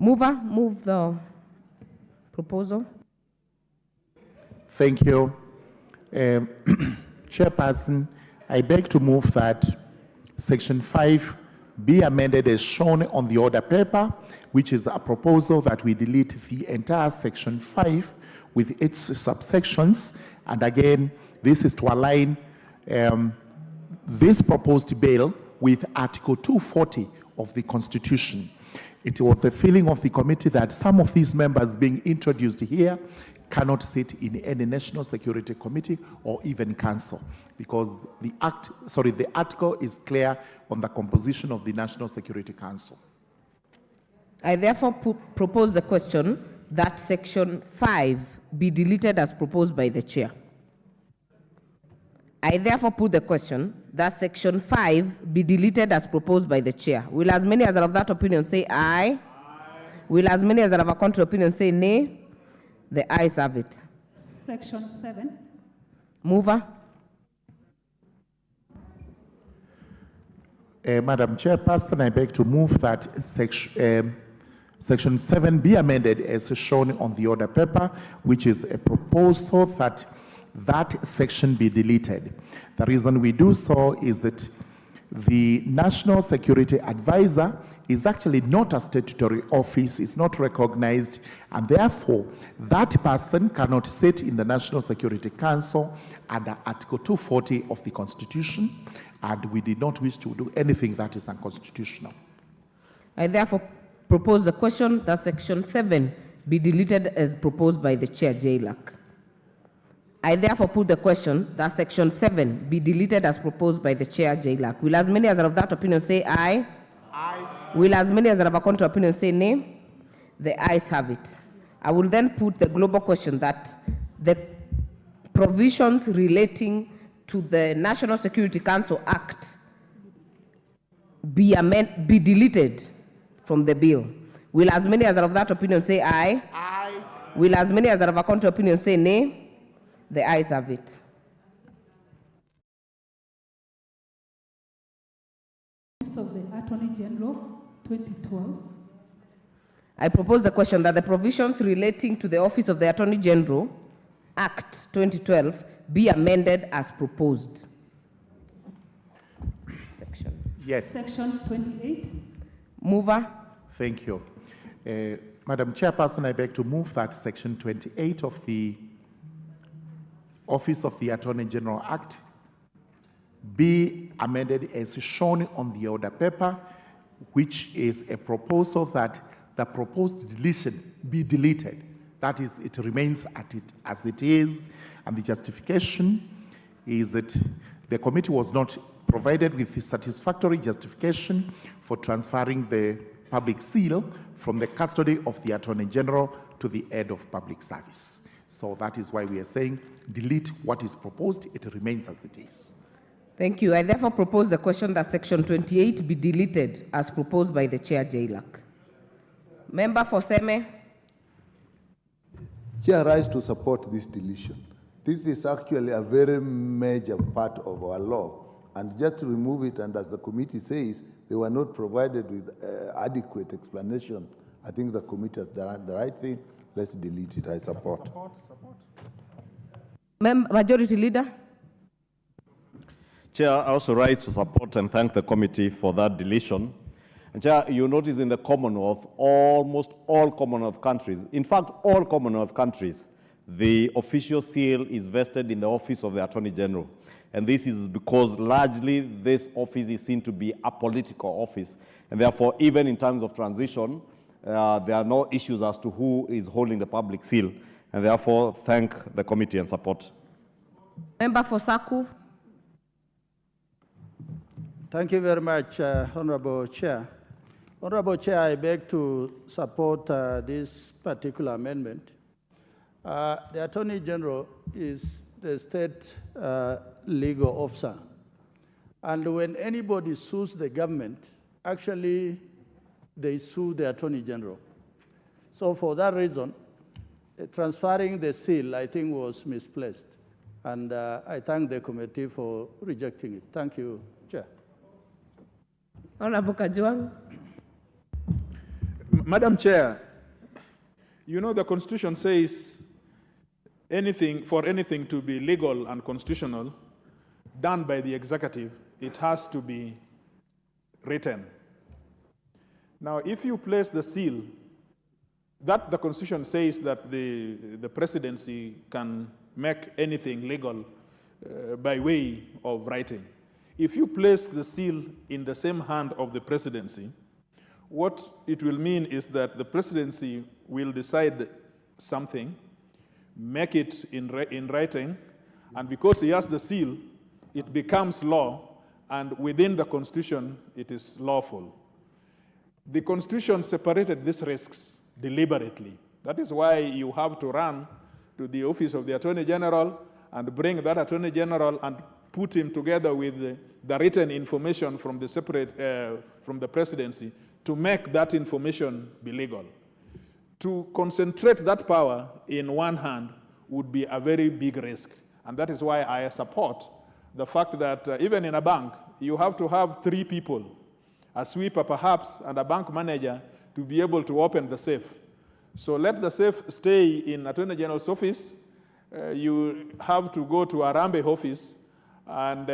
Mover, move the proposal. Thank you. Chairperson, I beg to move that Section 5 be amended as shown on the order paper, which is a proposal that we delete the entire Section 5 with its subsections. And again, this is to align this proposed bill with Article 240 of the Constitution. It was the feeling of the committee that some of these members being introduced here cannot sit in any National Security Committee or even council, because the article is clear on the composition of the National Security Council. I therefore propose the question that Section 5 be deleted as proposed by the chair. I therefore put the question that Section 5 be deleted as proposed by the chair. Will as many as are of that opinion say aye? Aye. Will as many as are of a contrary opinion say nay? The ayes have it. Section 7. Mover. Madam Chairperson, I beg to move that Section 7 be amended as shown on the order paper, which is a proposal that that section be deleted. The reason we do so is that the National Security Advisor is actually not a statutory office, is not recognized, and therefore that person cannot sit in the National Security Council under Article 240 of the Constitution, and we did not wish to do anything that is unconstitutional. I therefore propose the question that Section 7 be deleted as proposed by the chair, J-Lac. I therefore put the question that Section 7 be deleted as proposed by the chair, J-Lac. Will as many as are of that opinion say aye? Aye. Will as many as are of a contrary opinion say nay? The ayes have it. I will then put the global question that the provisions relating to the National Security Council Act be deleted from the bill. Will as many as are of that opinion say aye? Aye. Will as many as are of a contrary opinion say nay? The ayes have it. Of the Attorney General, 2012. I propose the question that the provisions relating to the Office of the Attorney General, Act 2012, be amended as proposed. Section. Yes. Section 28. Mover. Thank you. Madam Chairperson, I beg to move that Section 28 of the Office of the Attorney General Act be amended as shown on the order paper, which is a proposal that the proposed deletion be deleted. That is, it remains as it is, and the justification is that the committee was not provided with satisfactory justification for transferring the public seal from the custody of the Attorney General to the head of public service. So that is why we are saying delete what is proposed, it remains as it is. Thank you. I therefore propose the question that Section 28 be deleted as proposed by the chair, J-Lac. Member for Seme. Chair, rise to support this deletion. This is actually a very major part of our law, and just to remove it, and as the committee says, they were not provided with adequate explanation. I think the committee has done the right thing. Let's delete it. I support. Majority Leader. Chair, I also rise to support and thank the committee for that deletion. And Chair, you notice in the Commonwealth, almost all Commonwealth countries, in fact, all Commonwealth countries, the official seal is vested in the Office of the Attorney General. And this is because largely this office is seen to be a political office. And therefore, even in terms of transition, there are no issues as to who is holding the public seal. And therefore, thank the committee and support. Member for Saku. Thank you very much, Honorable Chair. Honorable Chair, I beg to support this particular amendment. The Attorney General is the state legal officer. And when anybody sues the government, actually they sue the Attorney General. So for that reason, transferring the seal, I think, was misplaced. And I thank the committee for rejecting it. Thank you, Chair. Honorable Kajwang. Madam Chair, you know the Constitution says for anything to be legal and constitutional done by the executive, it has to be written. Now, if you place the seal, that the Constitution says that the presidency can make anything legal by way of writing. If you place the seal in the same hand of the presidency, what it will mean is that the presidency will decide something, make it in writing, and because he has the seal, it becomes law, and within the Constitution, it is lawful. The Constitution separated these risks deliberately. That is why you have to run to the office of the Attorney General and bring that Attorney General and put him together with the written information from the presidency to make that information be legal. To concentrate that power in one hand would be a very big risk. And that is why I support the fact that even in a bank, you have to have 3 people, a sweeper perhaps, and a bank manager to be able to open the safe. So let the safe stay in Attorney General's office. You have to go to Arambe office and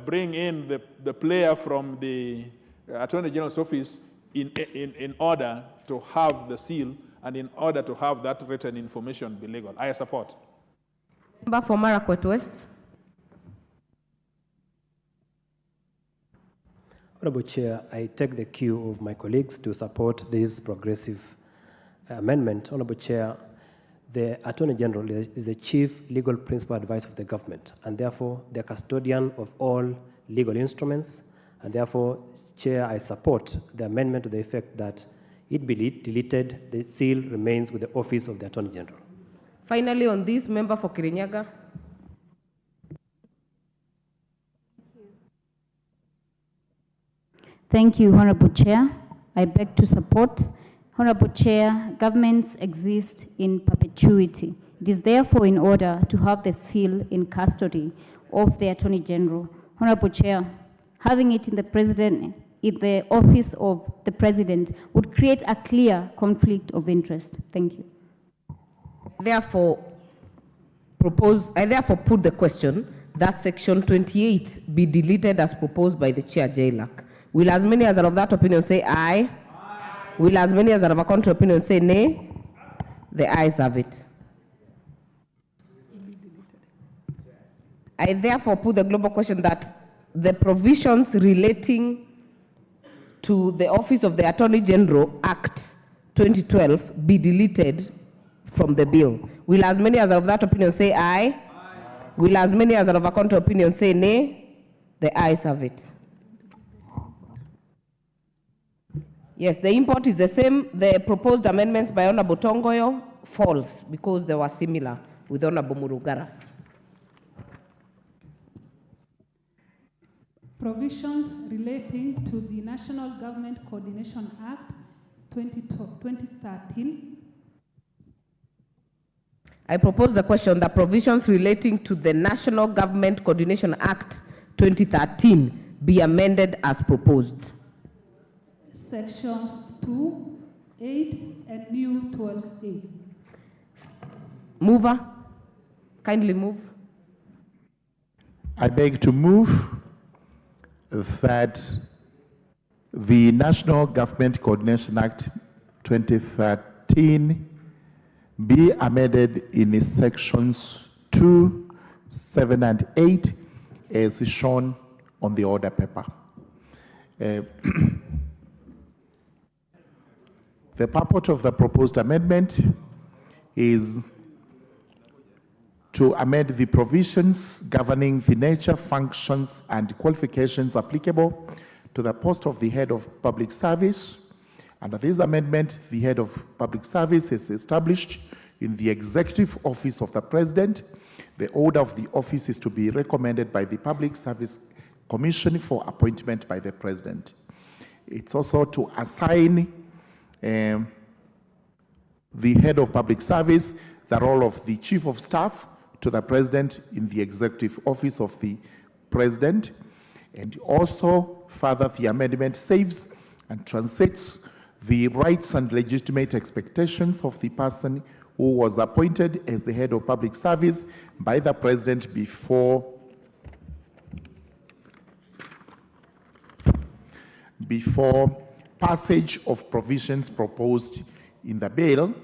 bring in the player from the Attorney General's office in order to have the seal and in order to have that written information be legal. I support. Member for Marakwet West. Honorable Chair, I take the cue of my colleagues to support this progressive amendment. Honorable Chair, the Attorney General is the chief legal principal advisor of the government and therefore the custodian of all legal instruments. And therefore, Chair, I support the amendment to the effect that it be deleted, the seal remains with the office of the Attorney General. Finally, on this, member for Kirinyaga. Thank you, Honorable Chair. I beg to support. Honorable Chair, governments exist in perpetuity. It is therefore in order to have the seal in custody of the Attorney General. Honorable Chair, having it in the office of the President would create a clear conflict of interest. Thank you. I therefore put the question that Section 28 be deleted as proposed by the Chair JLAC. Will as many as are of that opinion say aye? Aye. Will as many as are of a contrary opinion say nay? The ayes have it. I therefore put the global question that the provisions relating to the Office of the Attorney General Act 2012 be deleted from the bill. Will as many as are of that opinion say aye? Aye. Will as many as are of a contrary opinion say nay? The ayes have it. Yes, the import is the same. The proposed amendments by Honorable Tongoyo falls because they were similar with Honorable Murugaras. Provisions relating to the National Government Coordination Act 2013. I propose the question that provisions relating to the National Government Coordination Act 2013 be amended as proposed. Sections 2, 8, and new 12A. Mover, kindly move. I beg to move that the National Government Coordination Act 2013 be amended in its sections 2, 7, and 8 as shown on the order paper. The purport of the proposed amendment is to amend the provisions governing the nature, functions, and qualifications applicable to the post of the head of public service. Under this amendment, the head of public service is established in the executive office of the President. The order of the office is to be recommended by the Public Service Commission for appointment by the President. It's also to assign the head of public service the role of the chief of staff to the President in the executive office of the President. And also, further, the amendment saves and translates the rights and legitimate expectations of the person who was appointed as the head of public service by the president before passage of provisions proposed in the bill.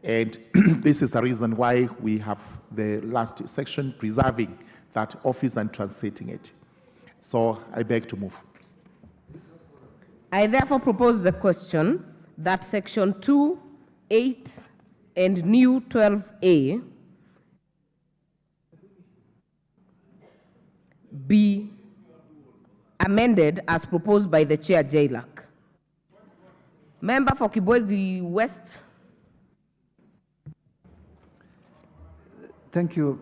And this is the reason why we have the last section preserving that office and translating it. So I beg to move. I therefore propose the question that section 2, 8, and new 12A be amended as proposed by the Chair JLAC. Member for Kibwezi West. Thank you.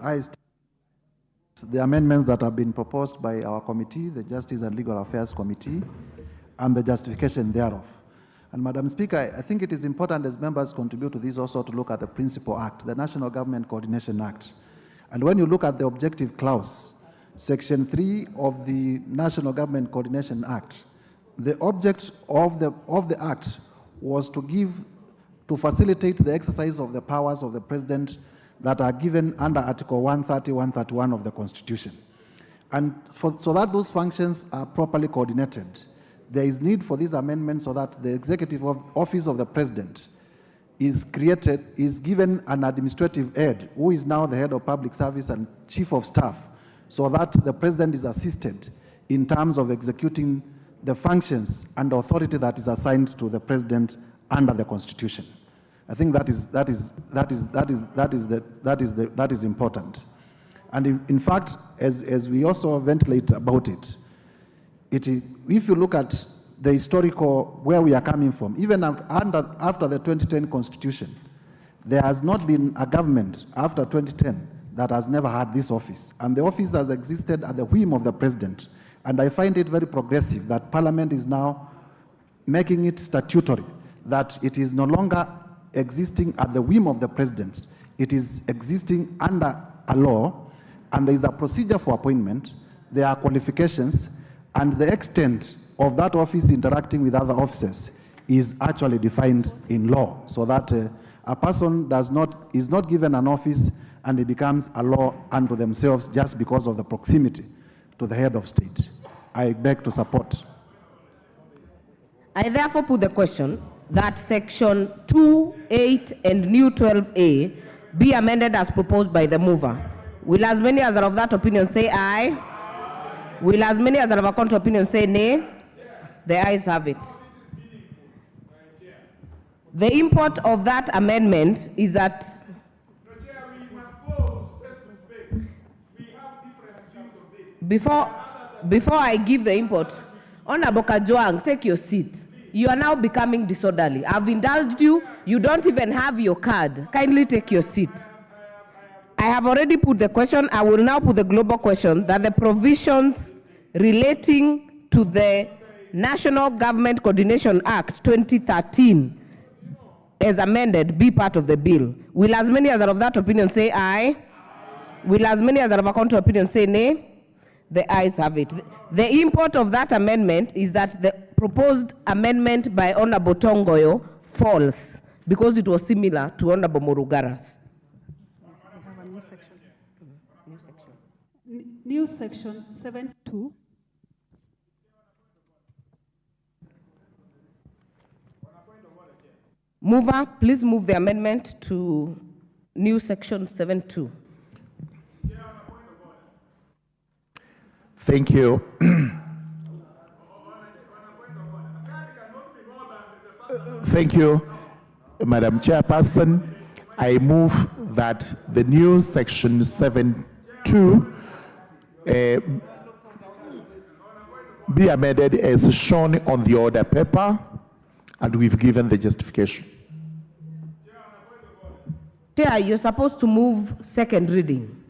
The amendments that have been proposed by our committee, the Justice and Legal Affairs Committee, and the justification thereof. And Madam Speaker, I think it is important as members contribute to this also to look at the Principal Act, the National Government Coordination Act. And when you look at the objective clause, Section 3 of the National Government Coordination Act, the object of the act was to facilitate the exercise of the powers of the President that are given under Article 130, 131 of the Constitution. And so that those functions are properly coordinated, there is need for this amendment so that the executive office of the President is given an administrative head, who is now the head of public service and chief of staff, so that the President is assisted in terms of executing the functions and the authority that is assigned to the President under the Constitution. I think that is important. And in fact, as we also ventilate about it, if you look at the historical, where we are coming from, even after the 2010 Constitution, there has not been a government after 2010 that has never had this office. And the office has existed at the whim of the President. And I find it very progressive that Parliament is now making it statutory, that it is no longer existing at the whim of the President. It is existing under a law, and there is a procedure for appointment, there are qualifications, and the extent of that office interacting with other officers is actually defined in law, so that a person is not given an office and it becomes a law unto themselves just because of the proximity to the head of state. I beg to support. I therefore put the question that section 2, 8, and new 12A be amended as proposed by the mover. Will as many as are of that opinion say aye? Will as many as are of a contrary opinion say nay? The ayes have it. The import of that amendment is that before I give the import, Honorable Kajwang, take your seat. You are now becoming disorderly. I've indulged you. You don't even have your card. Kindly take your seat. I have already put the question. I will now put the global question that the provisions relating to the National Government Coordination Act 2013 as amended be part of the bill. Will as many as are of that opinion say aye? Will as many as are of a contrary opinion say nay? The ayes have it. The import of that amendment is that the proposed amendment by Honorable Tongoyo falls because it was similar to Honorable Morugara's. We have a new section. New section 7.2. Mover, please move the amendment to new section 7.2. Thank you. Thank you, Madam Chairperson. I move that the new section 7.2 be amended as shown on the order paper, and we've given the justification. Chair, you're supposed to move second reading.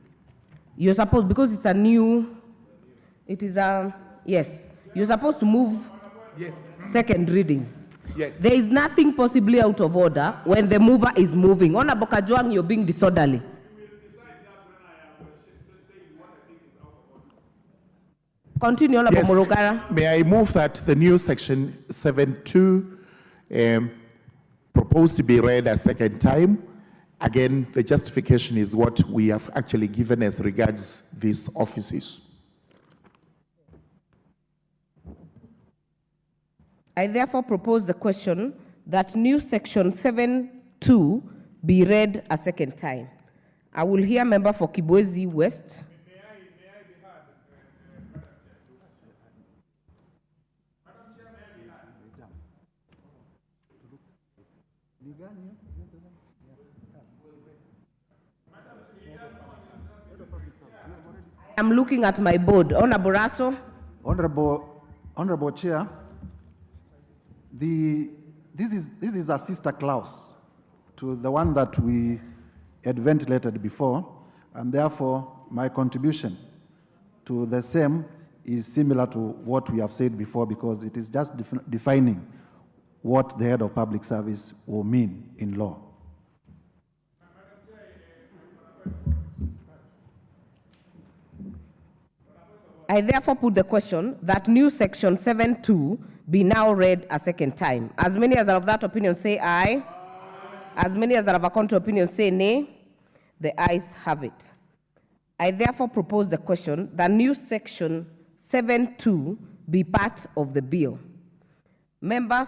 You're supposed, because it's a new, it is a, yes. You're supposed to move second reading. Yes. There is nothing possibly out of order when the mover is moving. Honorable Kajwang, you're being disorderly. Continue, Honorable Morugara. May I move that the new section 7.2 proposed to be read a second time. Again, the justification is what we have actually given as regards these offices. I therefore propose the question that new section 7(2) be read a second time. I will hear member for Kibwezi West. I'm looking at my board. Honorable Raso. Honorable Chair, this is a sister clause to the one that we had ventilated before, and therefore my contribution to the same is similar to what we have said before, because it is just defining what the head of public service will mean in law. I therefore put the question that new section 7(2) be now read a second time. As many as are of that opinion say aye. As many as are of a contrary opinion say nay. The ayes have it. I therefore propose the question that new section 7(2) be part of the bill. Member.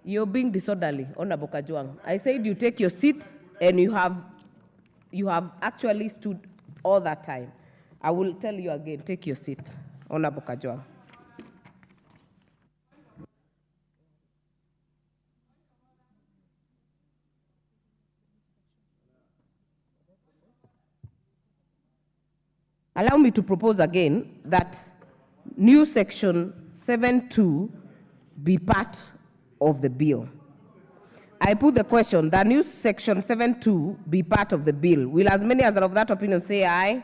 You're being disorderly, Honorable Kajwang. I said you take your seat, and you have actually stood all that time. I will tell you again, take your seat, Honorable Kajwang. Allow me to propose again that new section 7(2) be part of the bill. I put the question that new section 7(2) be part of the bill. Will as many as are of that opinion say aye?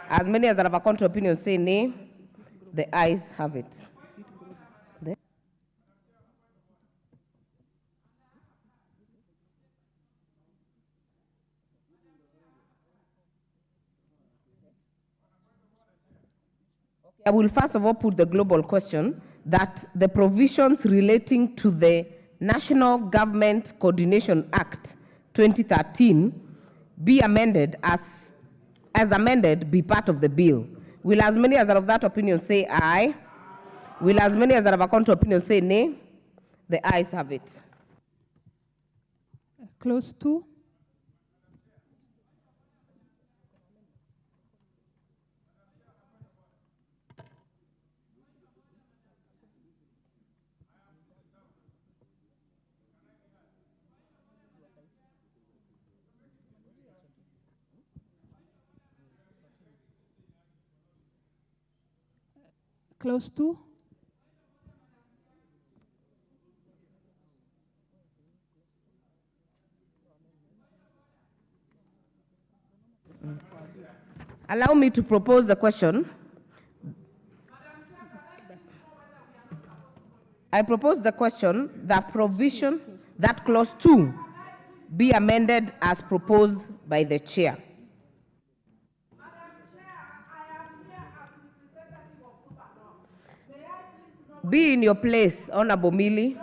As many as are of a contrary opinion say nay? The ayes have it. I will first of all put the global question that the provisions relating to the National Government Coordination Act 2013 be amended as amended be part of the bill. Will as many as are of that opinion say aye? Will as many as are of a contrary opinion say nay? The ayes have it. Clause 2. Clause 2. Allow me to propose the question. I propose the question that that clause 2 be amended as proposed by the chair. Be in your place, Honorable Millie.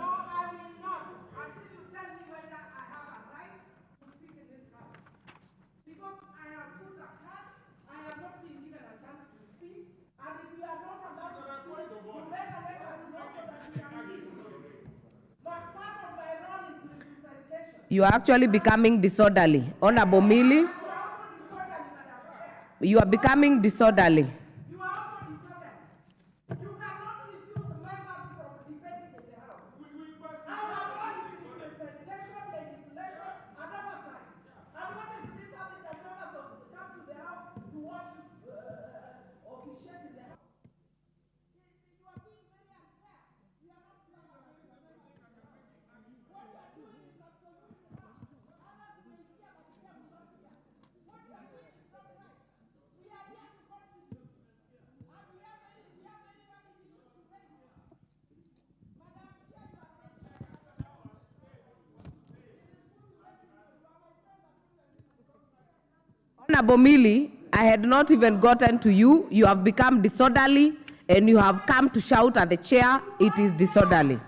You are actually becoming disorderly. Honorable Millie, you are becoming disorderly. Honorable Millie, I had not even gotten to you. You have become disorderly and you have come to shout at the chair, it is disorderly.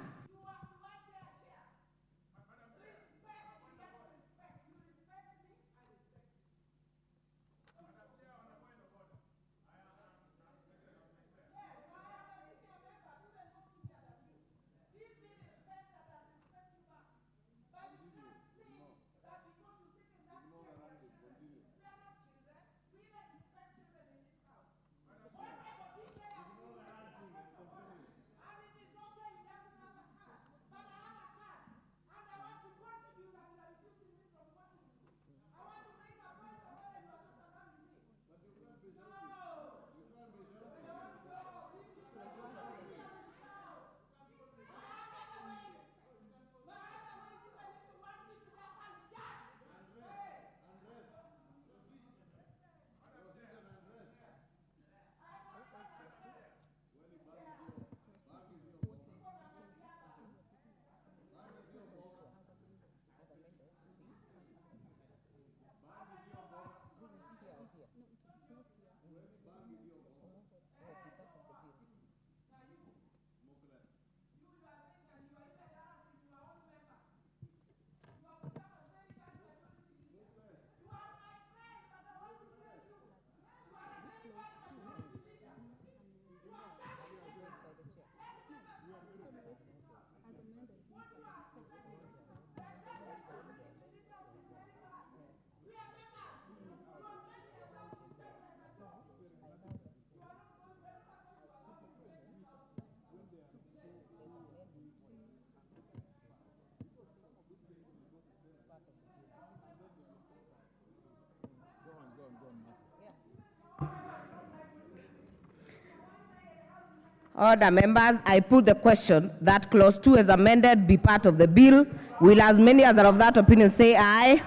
Order, members, I put the question that clause 2 as amended be part of the bill. Will as many as are of that opinion say aye?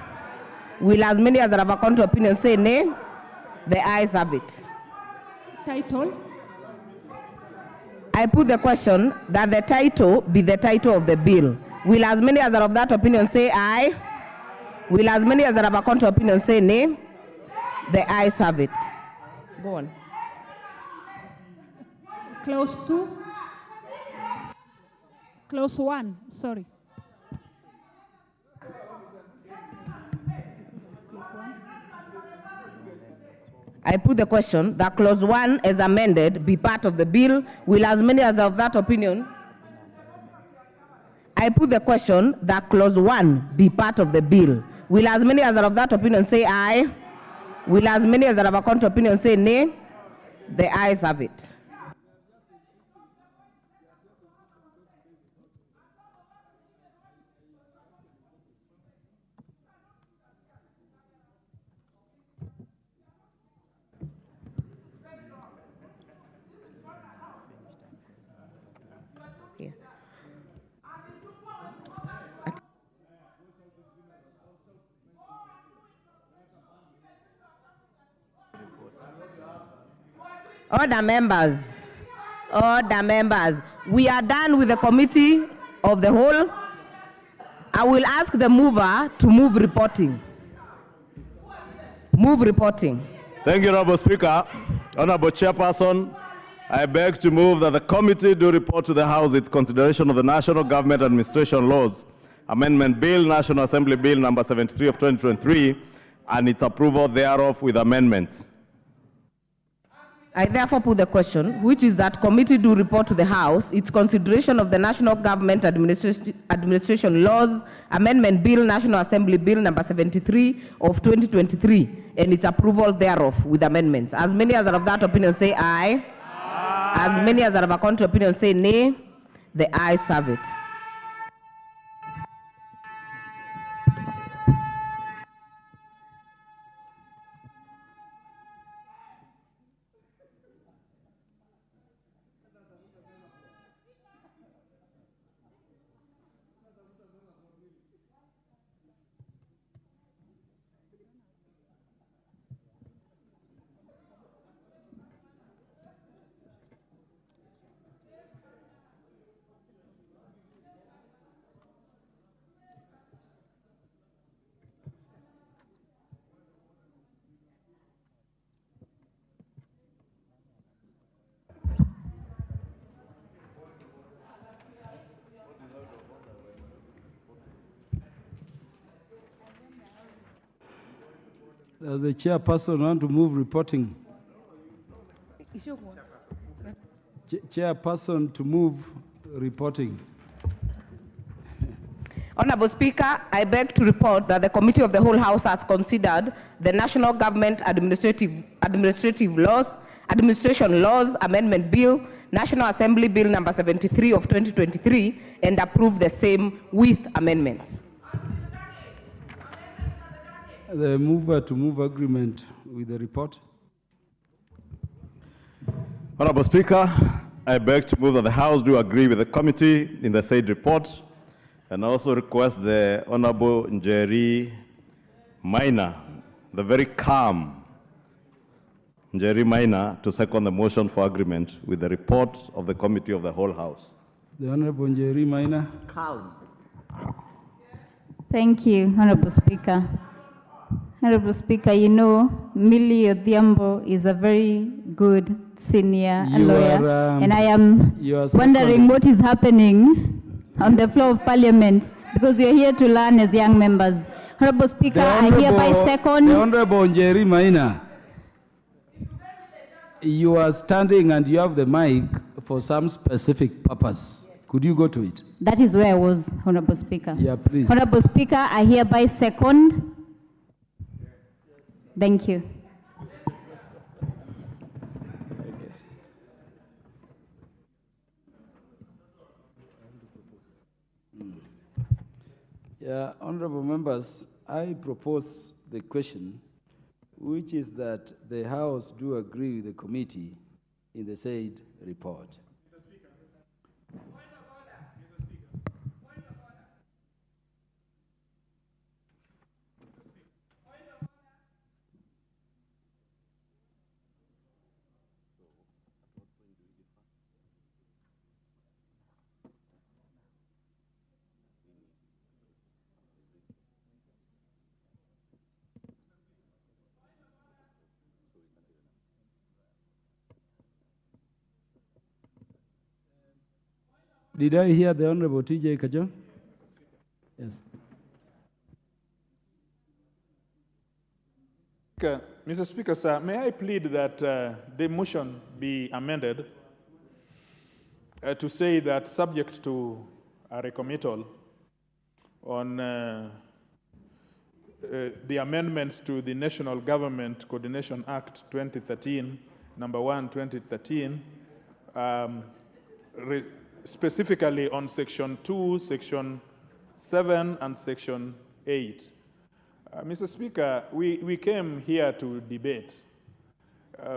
Will as many as are of a contrary opinion say nay? The ayes have it. Title. I put the question that the title be the title of the bill. Will as many as are of that opinion say aye? Will as many as are of a contrary opinion say nay? The ayes have it. Go on. Clause 2. Clause 1, sorry. I put the question that clause 1 as amended be part of the bill. Will as many as are of that opinion? I put the question that clause 1 be part of the bill. Will as many as are of that opinion say aye? Will as many as are of a contrary opinion say nay? The ayes have it. Order, members. Order, members. We are done with the committee of the whole. I will ask the mover to move reporting. Move reporting. Thank you, Honorable Speaker. Honorable Chairperson, I beg to move that the committee do report to the House its consideration of the National Government Administration Laws Amendment Bill, National Assembly Bill number 73 of 2023, and its approval thereof with amendments. I therefore put the question, which is that committee do report to the House its consideration of the National Government Administration Laws Amendment Bill, National Assembly Bill number 73 of 2023, and its approval thereof with amendments. As many as are of that opinion say aye. Aye. As many as are of a contrary opinion say nay. The ayes have it. Does the chairperson want to move reporting? Chairperson to move reporting. Honorable Speaker, I beg to report that the Committee of the Whole House has considered the National Government Administration Laws Amendment Bill, National Assembly Bill number 73 of 2023, and approved the same with amendments. The mover to move agreement with the report. Honorable Speaker, I beg to move that the House do agree with the committee in the said report, and also request the Honorable Njeri Maina, the very calm Njeri Maina, to second the motion for agreement with the report of the Committee of the Whole House. The Honorable Njeri Maina. Calm. Thank you, Honorable Speaker. Honorable Speaker, you know, Millie Odhiambo is a very good senior lawyer, and I am wondering what is happening on the floor of Parliament, because we are here to learn as young members. Honorable Speaker, I hereby second. The Honorable Njeri Maina, you are standing and you have the mic for some specific purpose. Could you go to it? That is where I was, Honorable Speaker. Yeah, please. Honorable Speaker, I hereby second. Thank you. Yeah, honorable members, I propose the question, which is that the House do agree with the committee in the said report. Did I hear the Honorable T.J. Kajo? Yes. Mr. Speaker, sir, may I plead that the motion be amended to say that subject to a recommittal on the amendments to the National Government Coordination Act 2013, number 1, 2013, specifically on Section 2, Section 7, and Section 8. Mr. Speaker, we came here to debate.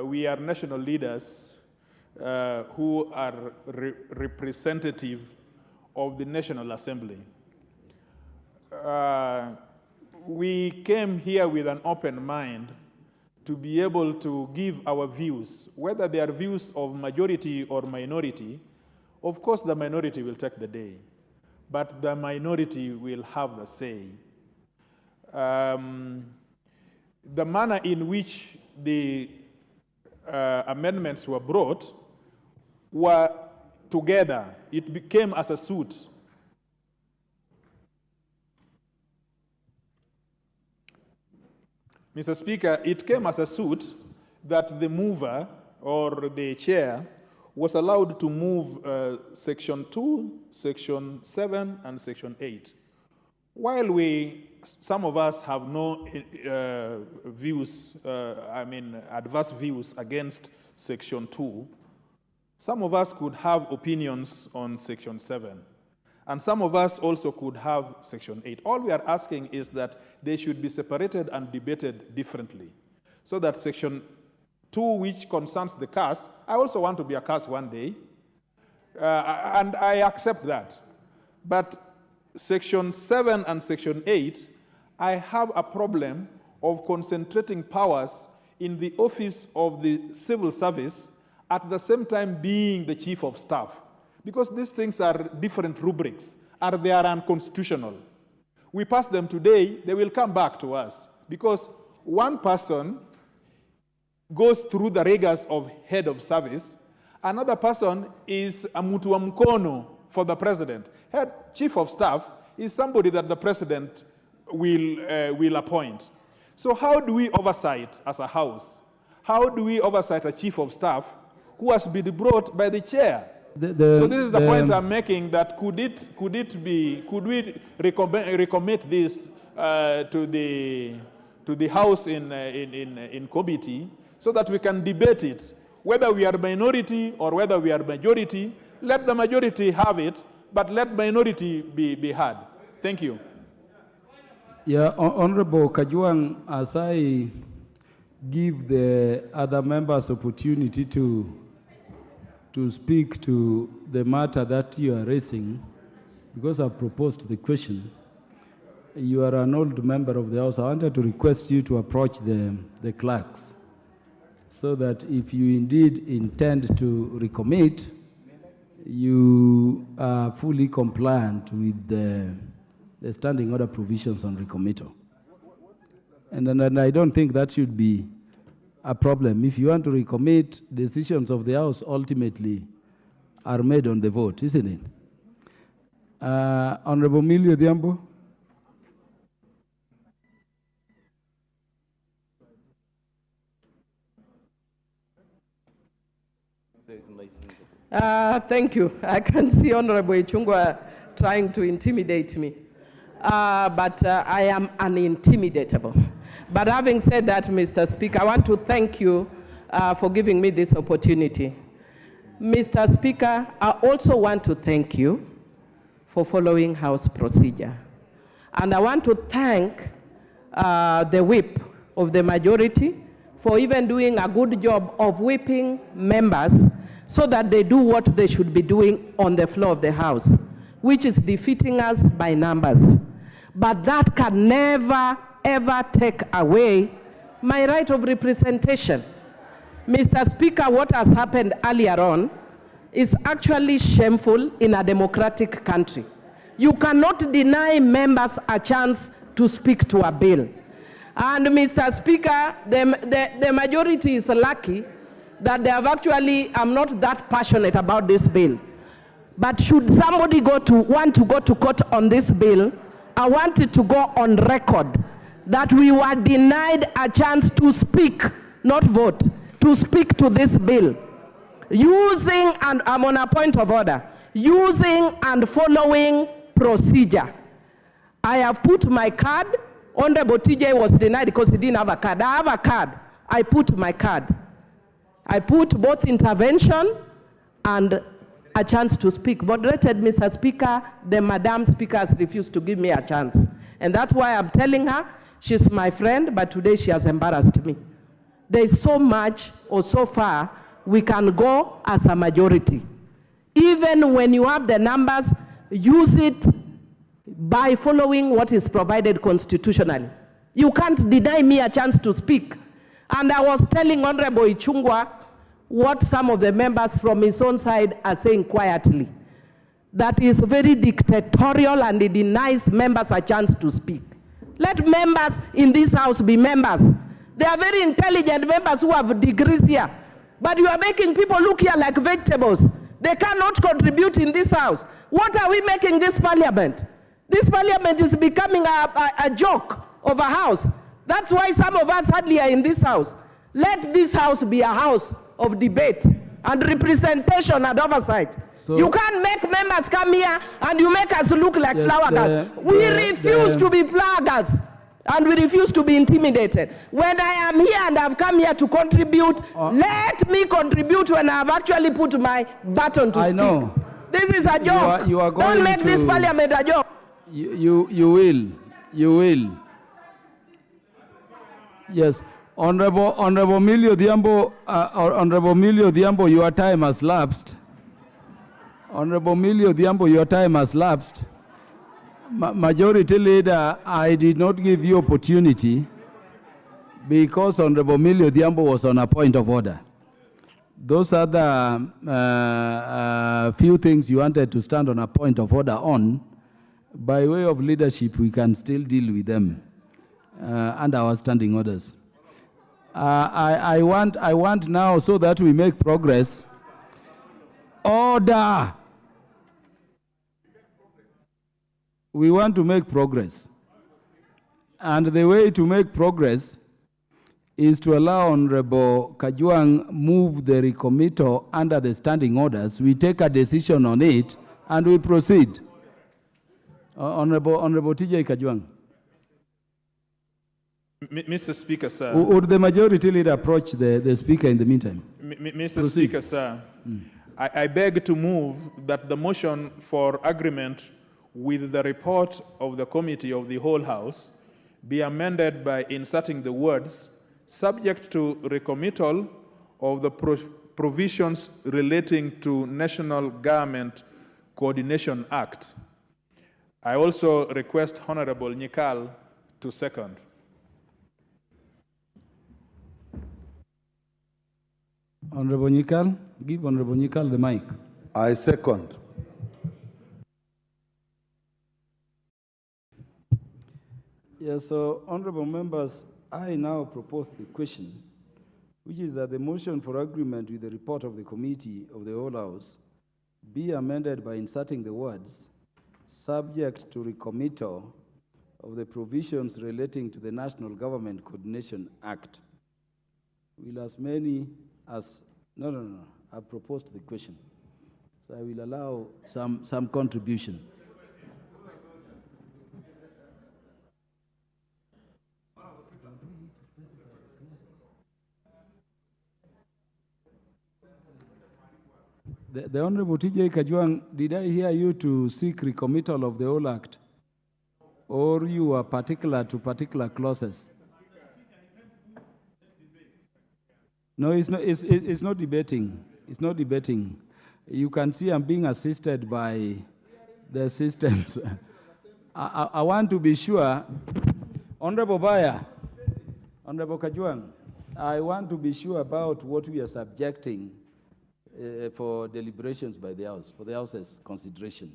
We are national leaders who are representative of the National Assembly. We came here with an open mind to be able to give our views, whether they are views of majority or minority. Of course, the minority will take the day, but the minority will have the say. The manner in which the amendments were brought were together. It became as a suit. Mr. Speaker, it came as a suit that the mover or the chair was allowed to move Section 2, Section 7, and Section 8. While some of us have no views, adverse views against Section 2, some of us could have opinions on Section 7. And some of us also could have Section 8. All we are asking is that they should be separated and debated differently, so that Section 2, which concerns the CAS, I also want to be a CAS one day, and I accept that. But Section 7 and Section 8, I have a problem of concentrating powers in the office of the civil service at the same time being the chief of staff. Because these things are different rubrics, and they are unconstitutional. We pass them today, they will come back to us, because one person goes through the rigors of head of service. Another person is a mutu wa mkono for the president. Chief of staff is somebody that the president will appoint. So how do we oversight as a House? How do we oversight a chief of staff who has been brought by the chair? So this is the point I'm making, that could we recommit this to the House in committee so that we can debate it, whether we are minority or whether we are majority. Let the majority have it, but let minority be heard. Thank you. Yeah, Honorable Kajwang, as I give the other members opportunity to speak to the matter that you are raising, because I've proposed the question, you are an old member of the House. I wanted to request you to approach the clerks so that if you indeed intend to recommit, you are fully compliant with the standing order provisions on recommittal. And I don't think that should be a problem. If you want to recommit, decisions of the House ultimately are made on the vote, isn't it? Honorable Millie Odhiambo. Thank you. I can see Honorable Ichung'wah trying to intimidate me. But I am unintimidatable. But having said that, Mr. Speaker, I want to thank you for giving me this opportunity. Mr. Speaker, I also want to thank you for following House procedure. And I want to thank the whip of the majority for even doing a good job of whipping members so that they do what they should be doing on the floor of the House, which is defeating us by numbers. But that can never, ever take away my right of representation. Mr. Speaker, what has happened earlier on is actually shameful in a democratic country. You cannot deny members a chance to speak to a bill. And Mr. Speaker, the majority is lucky that they have actually, I'm not that passionate about this bill. But should somebody want to go to court on this bill, I want it to go on record that we were denied a chance to speak, not vote, to speak to this bill, using, and I'm on a point of order, using and following procedure. I have put my card. Honorable TJ was denied because he didn't have a card. I have a card. I put my card. I put both intervention and a chance to speak. Moderated, Mr. Speaker, the Madam Speaker has refused to give me a chance. And that's why I'm telling her she's my friend, but today she has embarrassed me. There is so much or so far we can go as a majority. Even when you have the numbers, use it by following what is provided constitutionally. You can't deny me a chance to speak. And I was telling Honorable Ichung'wah what some of the members from his own side are saying quietly. That is very dictatorial and it denies members a chance to speak. Let members in this House be members. They are very intelligent members who have degrees here. But you are making people look here like vegetables. They cannot contribute in this House. What are we making this parliament? This parliament is becoming a joke of a house. That's why some of us hardly are in this House. Let this House be a house of debate and representation and oversight. So you can't make members come here and you make us look like flower girls. We refuse to be flower girls and we refuse to be intimidated. When I am here and I've come here to contribute, let me contribute when I've actually put my button to speak. Know. This is a joke. You are going Don't make this parliament a joke. You will. Yes. Honorable Millie Odhiambo, your time has lapsed. Honorable Millie Odhiambo, your time has lapsed. Majority Leader, I did not give you opportunity because Honorable Millie Odhiambo was on a point of order. Those other few things you wanted to stand on a point of order on, by way of leadership, we can still deal with them under our standing orders. I want now, so that we make progress. Order. We want to make progress. And the way to make progress is to allow Honorable Kajwang move the recommittal under the standing orders. We take a decision on it and we proceed. Honorable TJ Kajwang. Mr. Speaker, sir. Would the majority leader approach the speaker in the meantime? Mr. Proceed. Speaker, sir. I beg to move that the motion for agreement with the report of the Committee of the Whole House be amended by inserting the words subject to recommittal of the provisions relating to National Government Coordination Act. I also request Honorable Nyikal to second. Honorable Nyikal, give Honorable Nyikal the mic. I second. Yes, so honorable members, I now propose the question, which is that the motion for agreement with the report of the Committee of the Whole House be amended by inserting the words subject to recommittal of the provisions relating to the National Government Coordination Act. Will as many as, no, I proposed the question. So I will allow some contribution. The Honorable TJ Kajwang, did I hear you to seek recommittal of the whole act? Or you are particular to particular clauses? No, it's not debating. It's not debating. You can see I'm being assisted by the systems. I want to be sure, Honorable Baya, Honorable Kajwang, I want to be sure about what we are subjecting for deliberations by the House, for the House's consideration.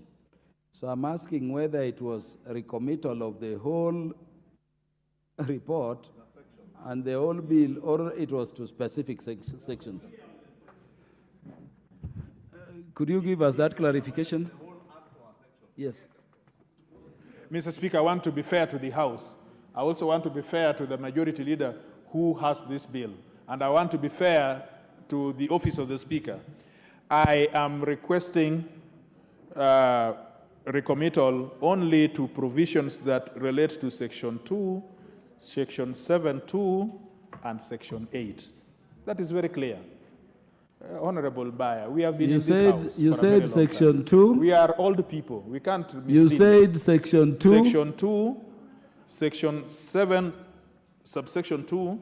So I'm asking whether it was a recommittal of the whole report and the whole bill, or it was to specific sections. Could you give us that clarification? Yes. Mr. Speaker, I want to be fair to the House. I also want to be fair to the Majority Leader who has this bill. And I want to be fair to the Office of the Speaker. I am requesting recommittal only to provisions that relate to Section 2, Section 7.2, and Section 8. That is very clear. Honorable Bayer, we have been in this house You for a very long said Section time. 2? We are old people. We can't mislead. You said Section 2? Section 2, Section 7, subsection 2,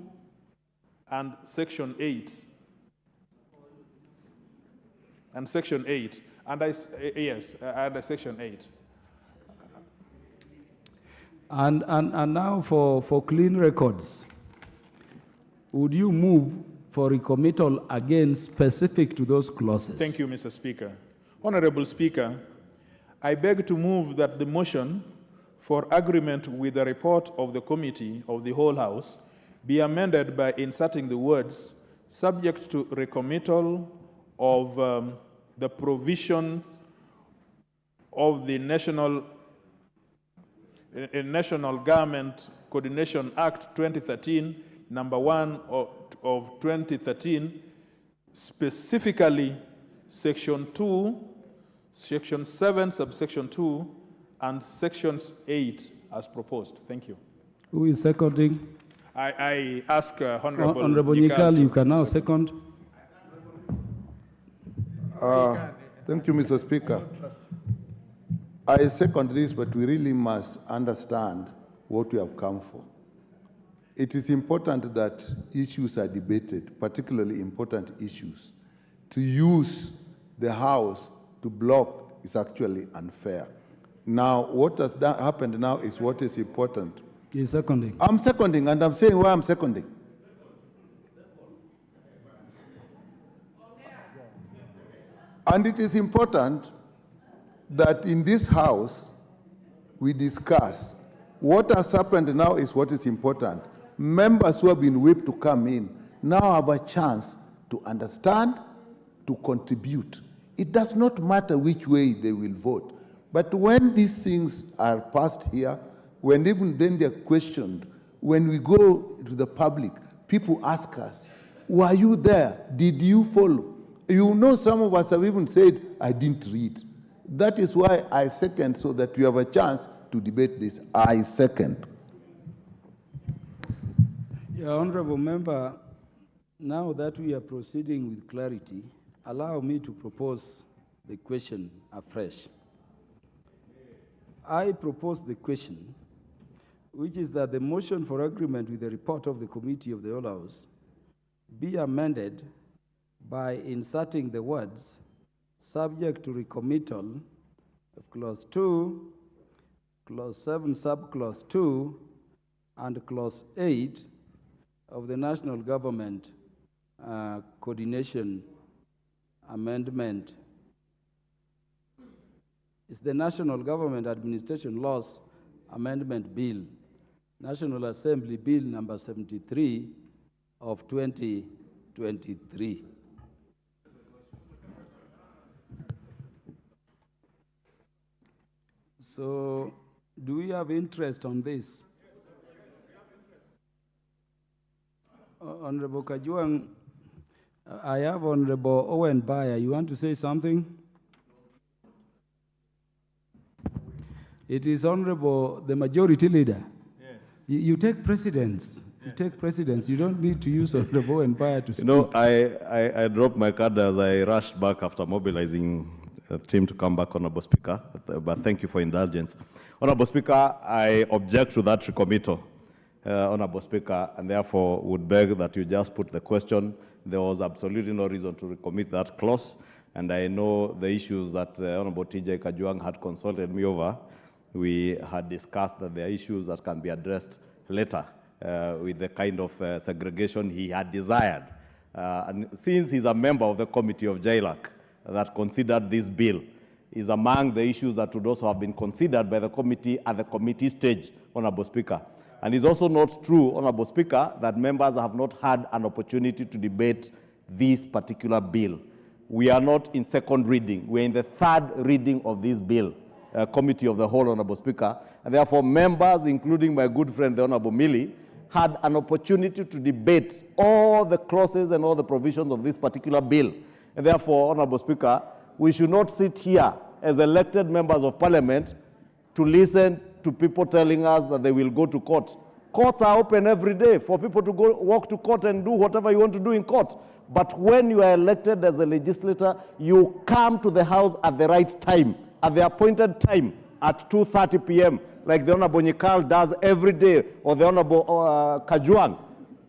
and Section 8. And Section 8. And and Section 8. And now for clean records, would you move for recommittal again specific to those clauses? Thank you, Mr. Speaker. Honorable Speaker, I beg to move that the motion for agreement with the report of the Committee of the Whole House be amended by inserting the words subject to recommittal of the provision of the National Government Coordination Act 2013, number 1 of 2013, specifically Section 2, Section 7, subsection 2, and Sections 8 as proposed. Thank you. Who is seconding? I ask Honorable Nyikal, you can now second. Thank you, Mr. Speaker. I second this, but we really must understand what we have come for. It is important that issues are debated, particularly important issues. To use the House to block is actually unfair. Now, what has happened now is what is important. You're seconding. I'm seconding, and I'm saying why I'm seconding. And it is important that in this House, we discuss what has happened now is what is important. Members who have been whipped to come in now have a chance to understand, to contribute. It does not matter which way they will vote. But when these things are passed here, when even then they're questioned, when we go to the public, people ask us, were you there? Did you follow? You know, some of us have even said, I didn't read. That is why I second, so that you have a chance to debate this. I second. Yeah, Honorable Member, now that we are proceeding with clarity, allow me to propose the question afresh. I propose the question, which is that the motion for agreement with the report of the Committee of the Whole House be amended by inserting the words subject to recommittal of Clause 2, Clause 7, Subclause 2, and Clause 8 of the National Government Coordination Amendment. It's the National Government Administration Laws Amendment Bill, National Assembly Bill number 73 of 2023. So, do we have interest on this? Honorable Kajuang, I have Honorable Owen Bayer. You want to say something? It is Honorable, the Majority Leader. Yes. You take precedence. Yes. You take precedence. You don't need to use Honorable Owen Bayer to speak. You know, I dropped my card as I rushed back after mobilizing the team to come back, Honorable Speaker, but thank you for indulgence. Honorable Speaker, I object to that recommittal, Honorable Speaker, and therefore would beg that you just put the question. There was absolutely no reason to recommit that clause, and I know the issues that Honorable TJ Kajuang had consulted me over. We had discussed that there are issues that can be addressed later with the kind of segregation he had desired. And since he's a member of the committee of JLAC that considered this bill, is among the issues that would also have been considered by the committee at the committee stage, Honorable Speaker. And it's also not true, Honorable Speaker, that members have not had an opportunity to debate this particular bill. We are not in second reading. We're in the third reading of this bill, Committee of the Whole, Honorable Speaker. And therefore, members, including my good friend, the Honorable Millie, had an opportunity to debate all the clauses and all the provisions of this particular bill. And therefore, Honorable Speaker, we should not sit here as elected members of Parliament to listen to people telling us that they will go to court. Courts are open every day for people to go walk to court and do whatever you want to do in court. But when you are elected as a legislator, you come to the House at the right time, at the appointed time, at 2:30 p.m., like the Honorable Nyikal does every day, or the Honorable Kajuang.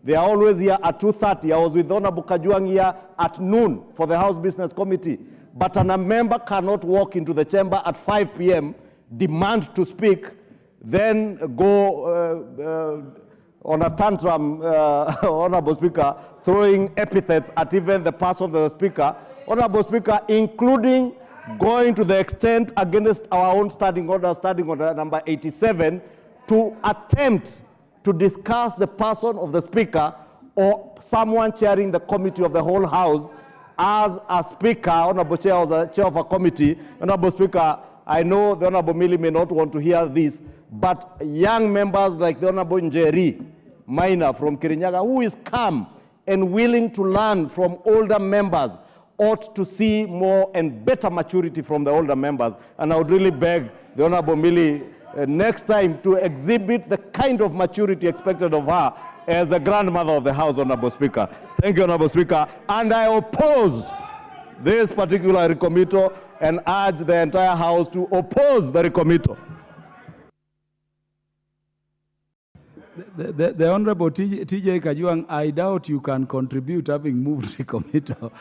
They are always here at 2:30. I was with the Honorable Kajuang here at noon for the House Business Committee. But a member cannot walk into the chamber at 5 p.m., demand to speak, then go on a tantrum, Honorable Speaker, throwing epithets at even the person of the Speaker, Honorable Speaker, including going to the extent against our own standing order number 87, to attempt to discuss the person of the Speaker or someone chairing the committee of the whole House as a Speaker, Honorable Chair, as a chair of a committee. Honorable Speaker, I know the Honorable Millie may not want to hear this, but young members like the Honorable Njeri Minor from Kirinyaga, who is calm and willing to learn from older members, ought to see more and better maturity from the older members. And I would really beg the Honorable Millie next time to exhibit the kind of maturity expected of her as the grandmother of the House, Honorable Speaker. Thank you, Honorable Speaker. And I oppose this particular recommittal and urge the entire House to oppose the recommittal. The Honorable TJ Kajuang, I doubt you can contribute having moved recommittal.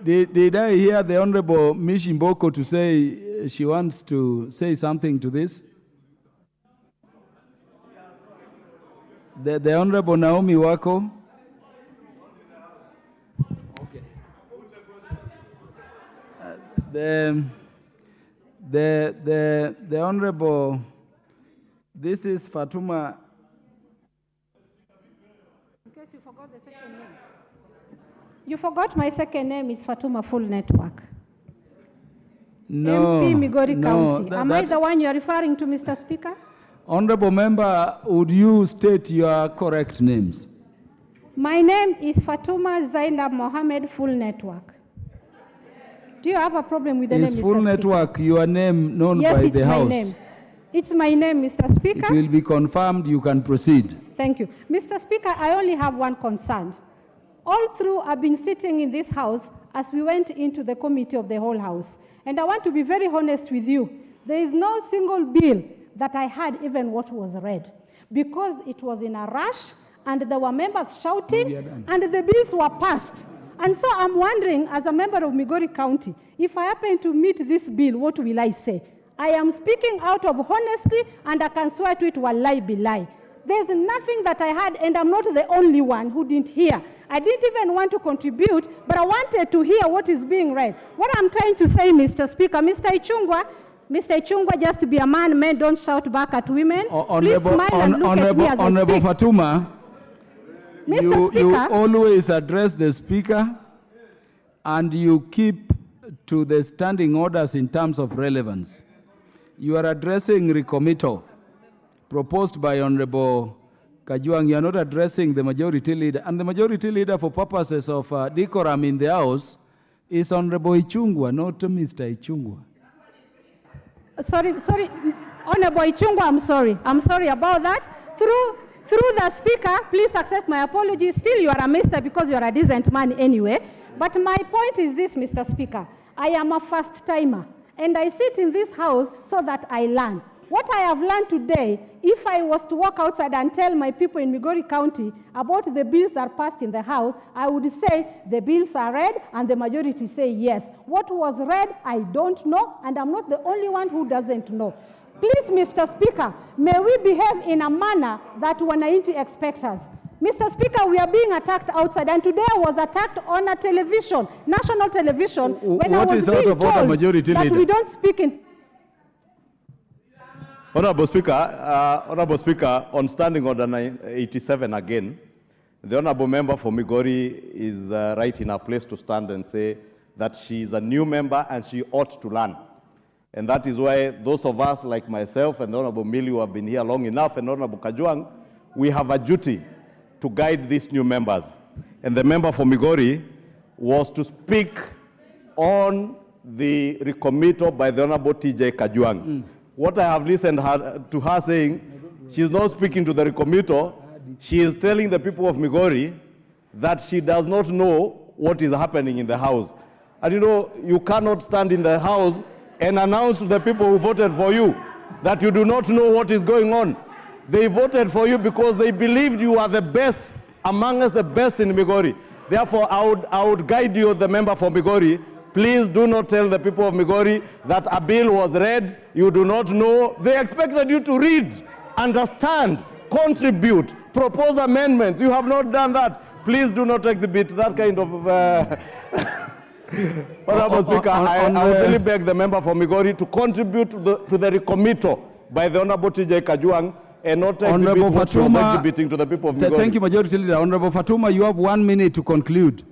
Did I hear the Honorable Mishimboko to say she wants to say something to this? The Honorable Naomi Wako? Okay. The Honorable, this is Fatuma. In case you forgot the second name. You forgot my second name is Fatuma Full Network. No, MP Migori no, County. Am I the one you are referring to, Mr. Speaker? Honorable member, would you state your correct names? My name is Fatuma Zainab Mohammed, Full Network. Do you have a problem with the Is name, Mr. Full Speaker? Network your name known Yes, by it's the my House? name. It's my name, Mr. Speaker. It will be confirmed. You can proceed. Thank you. Mr. Speaker, I only have one concern. All through, I've been sitting in this House as we went into the committee of the whole House. And I want to be very honest with you. There is no single bill that I had even what was read, because it was in a rush and there were members shouting and the bills were passed. And so I'm wondering, as a member of Migori County, if I happen to meet this bill, what will I say? I am speaking out of honesty, and I can swear to it, wallahi billahi. There's nothing that I had, and I'm not the only one who didn't hear. I didn't even want to contribute, but I wanted to hear what is being read. What I'm trying to say, Mr. Speaker, Mr. Ichungwa, just to be a man, men don't shout back at women. Please smile and look at me as I Honorable speak. Fatuma, Mr. you Speaker, always address the Speaker and you keep to the standing orders in terms of relevance. You are addressing Recommittal proposed by Honorable Kajwang. You are not addressing the majority leader. And the majority leader, for purposes of decorum in the House, is Honorable Ichungwa, not Mr. Ichungwa. sorry, Honorable Ichungwa, I'm sorry about that. Through the Speaker, please accept my apology. Still, you are a mister because you are a decent man anyway. But my point is this, Mr. Speaker. I am a first-timer, and I sit in this House so that I learn. What I have learned today, if I was to walk outside and tell my people in Migori County about the bills that are passed in the House, I would say the bills are read and the majority say yes. What was read, I don't know, and I'm not the only one who doesn't know. Please, Mr. Speaker, may we behave in a manner that wananchi expect us. Mr. Speaker, we are being attacked outside, and today I was attacked on a television, national television, when I was being told that we don't speak in... Honorable Speaker, on Standing Order 87 again, the Honorable Member for Migori is right in her place to stand and say that she is a new member and she ought to learn. And that is why those of us like myself and the Honorable Millie who have been here long enough, and Honorable Kajwang, we have a duty to guide these new members. And the member for Migori was to speak on the recommittal by the Honorable TJ Kajwang. What I have listened to her saying, she is not speaking to the recommittal, she is telling the people of Migori that she does not know what is happening in the House. And you know, you cannot stand in the House and announce to the people who voted for you that you do not know what is going on. They voted for you because they believed you are the best, among us the best in Migori. Therefore, I would guide you, the member for Migori. Please do not tell the people of Migori that a bill was read, you do not know. They expected you to read, understand, contribute, propose amendments. You have not done that. Please do not exhibit that kind of... Honorable Speaker, I would really beg the member for Migori to contribute to the recommittal by the Honorable TJ Kajwang and not exhibit what she was exhibiting to the people of Migori. Thank you, Majority Leader. Honorable Fatuma, you have 1 minute to conclude.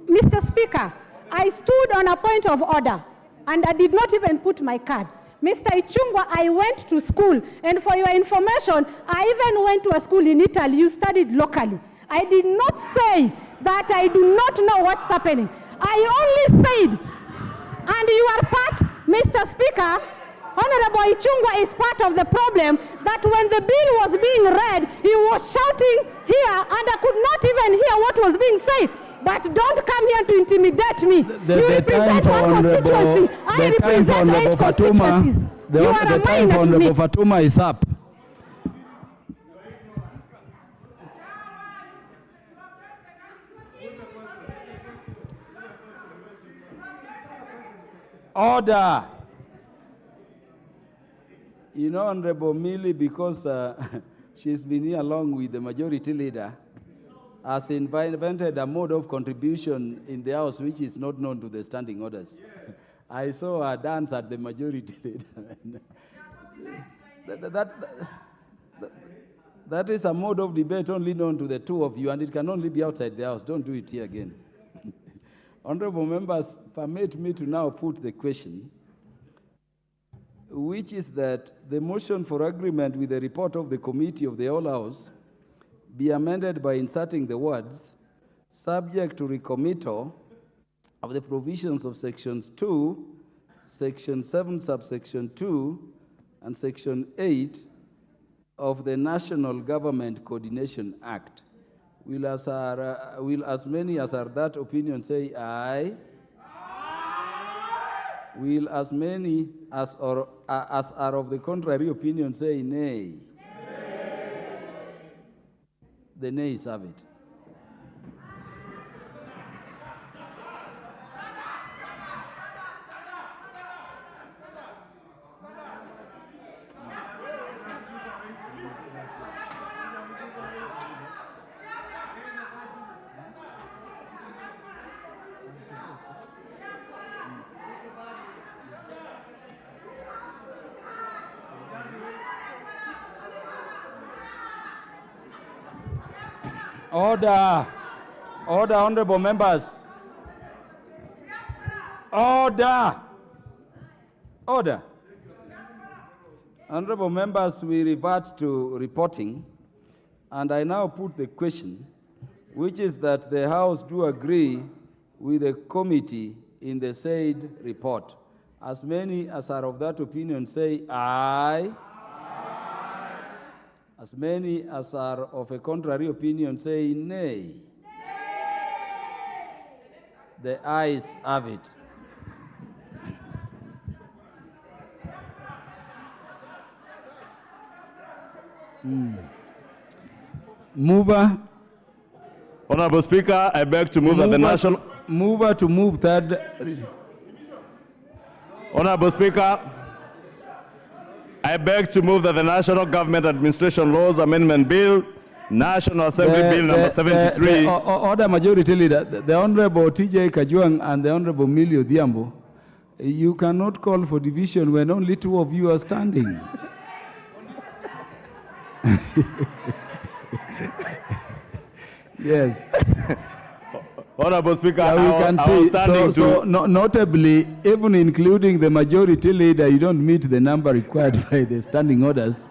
Mr. Speaker, I stood on a point of order, and I did not even put my card. Mr. Ichungwa, I went to school, and for your information, I even went to a school in Italy. You studied locally. I did not say that I do not know what's happening. I only said, and you are part, Mr. Speaker, Honorable Ichungwa is part of the problem, that when the bill was being read, he was shouting here, and I could not even hear what was being said. But don't come here to intimidate me. You represent one constituency. I represent 8 constituencies. You are a minor to me. The time for Honorable Fatuma is up. Order. You know, Honorable Millie, because she's been here along with the majority leader, has invented a mode of contribution in the House which is not known to the standing orders. I saw her dance at the majority leader. That is a mode of debate only known to the two of you, and it can only be outside the House. Don't do it here again. Honorable members, permit me to now put the question which is that the motion for agreement with the report of the committee of the whole House be amended by inserting the words, subject to recommittal of the provisions of sections 2, section 7, subsection 2, and section 8 of the National Government Coordination Act. Will as many as are that opinion say aye? Will as many as are of the contrary opinion say nay? The nays have it. Order. Order, honorable members. Order. Order. Honorable members, we revert to reporting, and I now put the question, which is that the House do agree with the committee in the said report. As many as are of that opinion say aye. As many as are of a contrary opinion say nay. The ayes have it. Mover. Honorable Speaker, I beg to move that the national... Mover to move third. Honorable Speaker, I beg to move that the National Government Administration Laws Amendment Bill, National Assembly Bill number 73. Order, Majority Leader. The Honorable T.J. Kajuang and the Honorable Millie Odhiambo, you cannot call for division when only two of you are standing. Yes. Honorable Speaker, yeah, I was standing notably, even including the Majority Leader, you don't meet the number required by the standing orders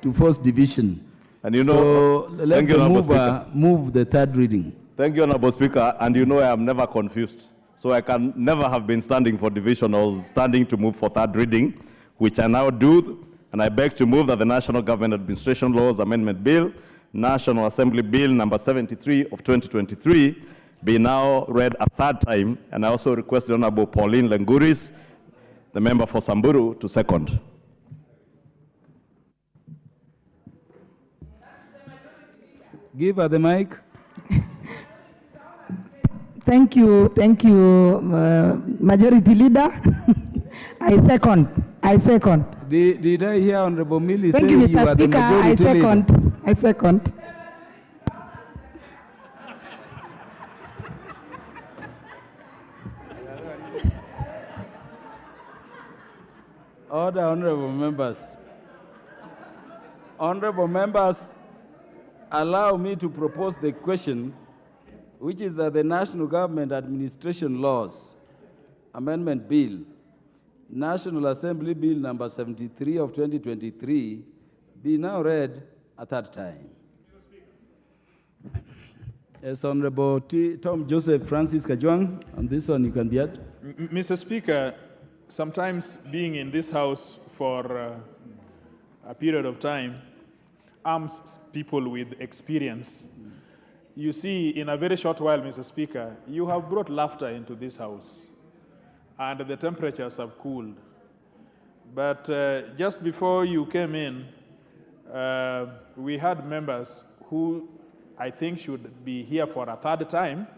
to force division. And you know, so let the mover move the third reading. Thank you, Honorable Speaker. And you know I am never confused. So I can never have been standing for division or standing to move for third reading, which I now do. And I beg to move that the National Government Administration Laws Amendment Bill, National Assembly Bill number 73 of 2023, be now read a third time. And I also request the Honorable Pauline Lenguris, the member for Samburu, to second. Give her the mic. Thank you, Majority Leader. I second. Did I hear Honorable Millie say you, Mr. you are the Speaker, Majority Leader? I second. Order, honorable members. Honorable members, allow me to propose the question, which is that the National Government Administration Laws Amendment Bill, National Assembly Bill number 73 of 2023, be now read a third time. Yes, Honorable Tom Joseph Francis Kajuang, on this one you can be heard. Mr. Speaker, sometimes being in this House for a period of time arms people with experience. You see, in a very short while, Mr. Speaker, you have brought laughter into this House, and the temperatures have cooled. But just before you came in, we had members who I think should be here for a third time,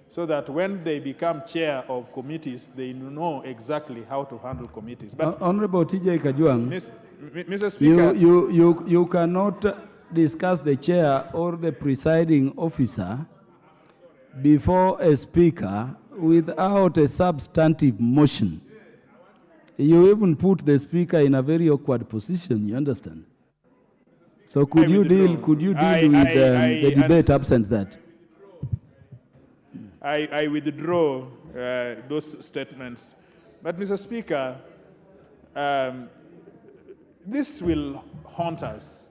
so that when they become chair of committees, they know exactly how to handle committees. But Honorable T.J. Kajuang, Mr. Speaker, you cannot discuss the chair or the presiding officer before a speaker without a substantive motion. You even put the speaker in a very awkward position, you understand? So could you deal with the debate absent that? I withdraw those statements. But, Mr. Speaker, this will haunt us.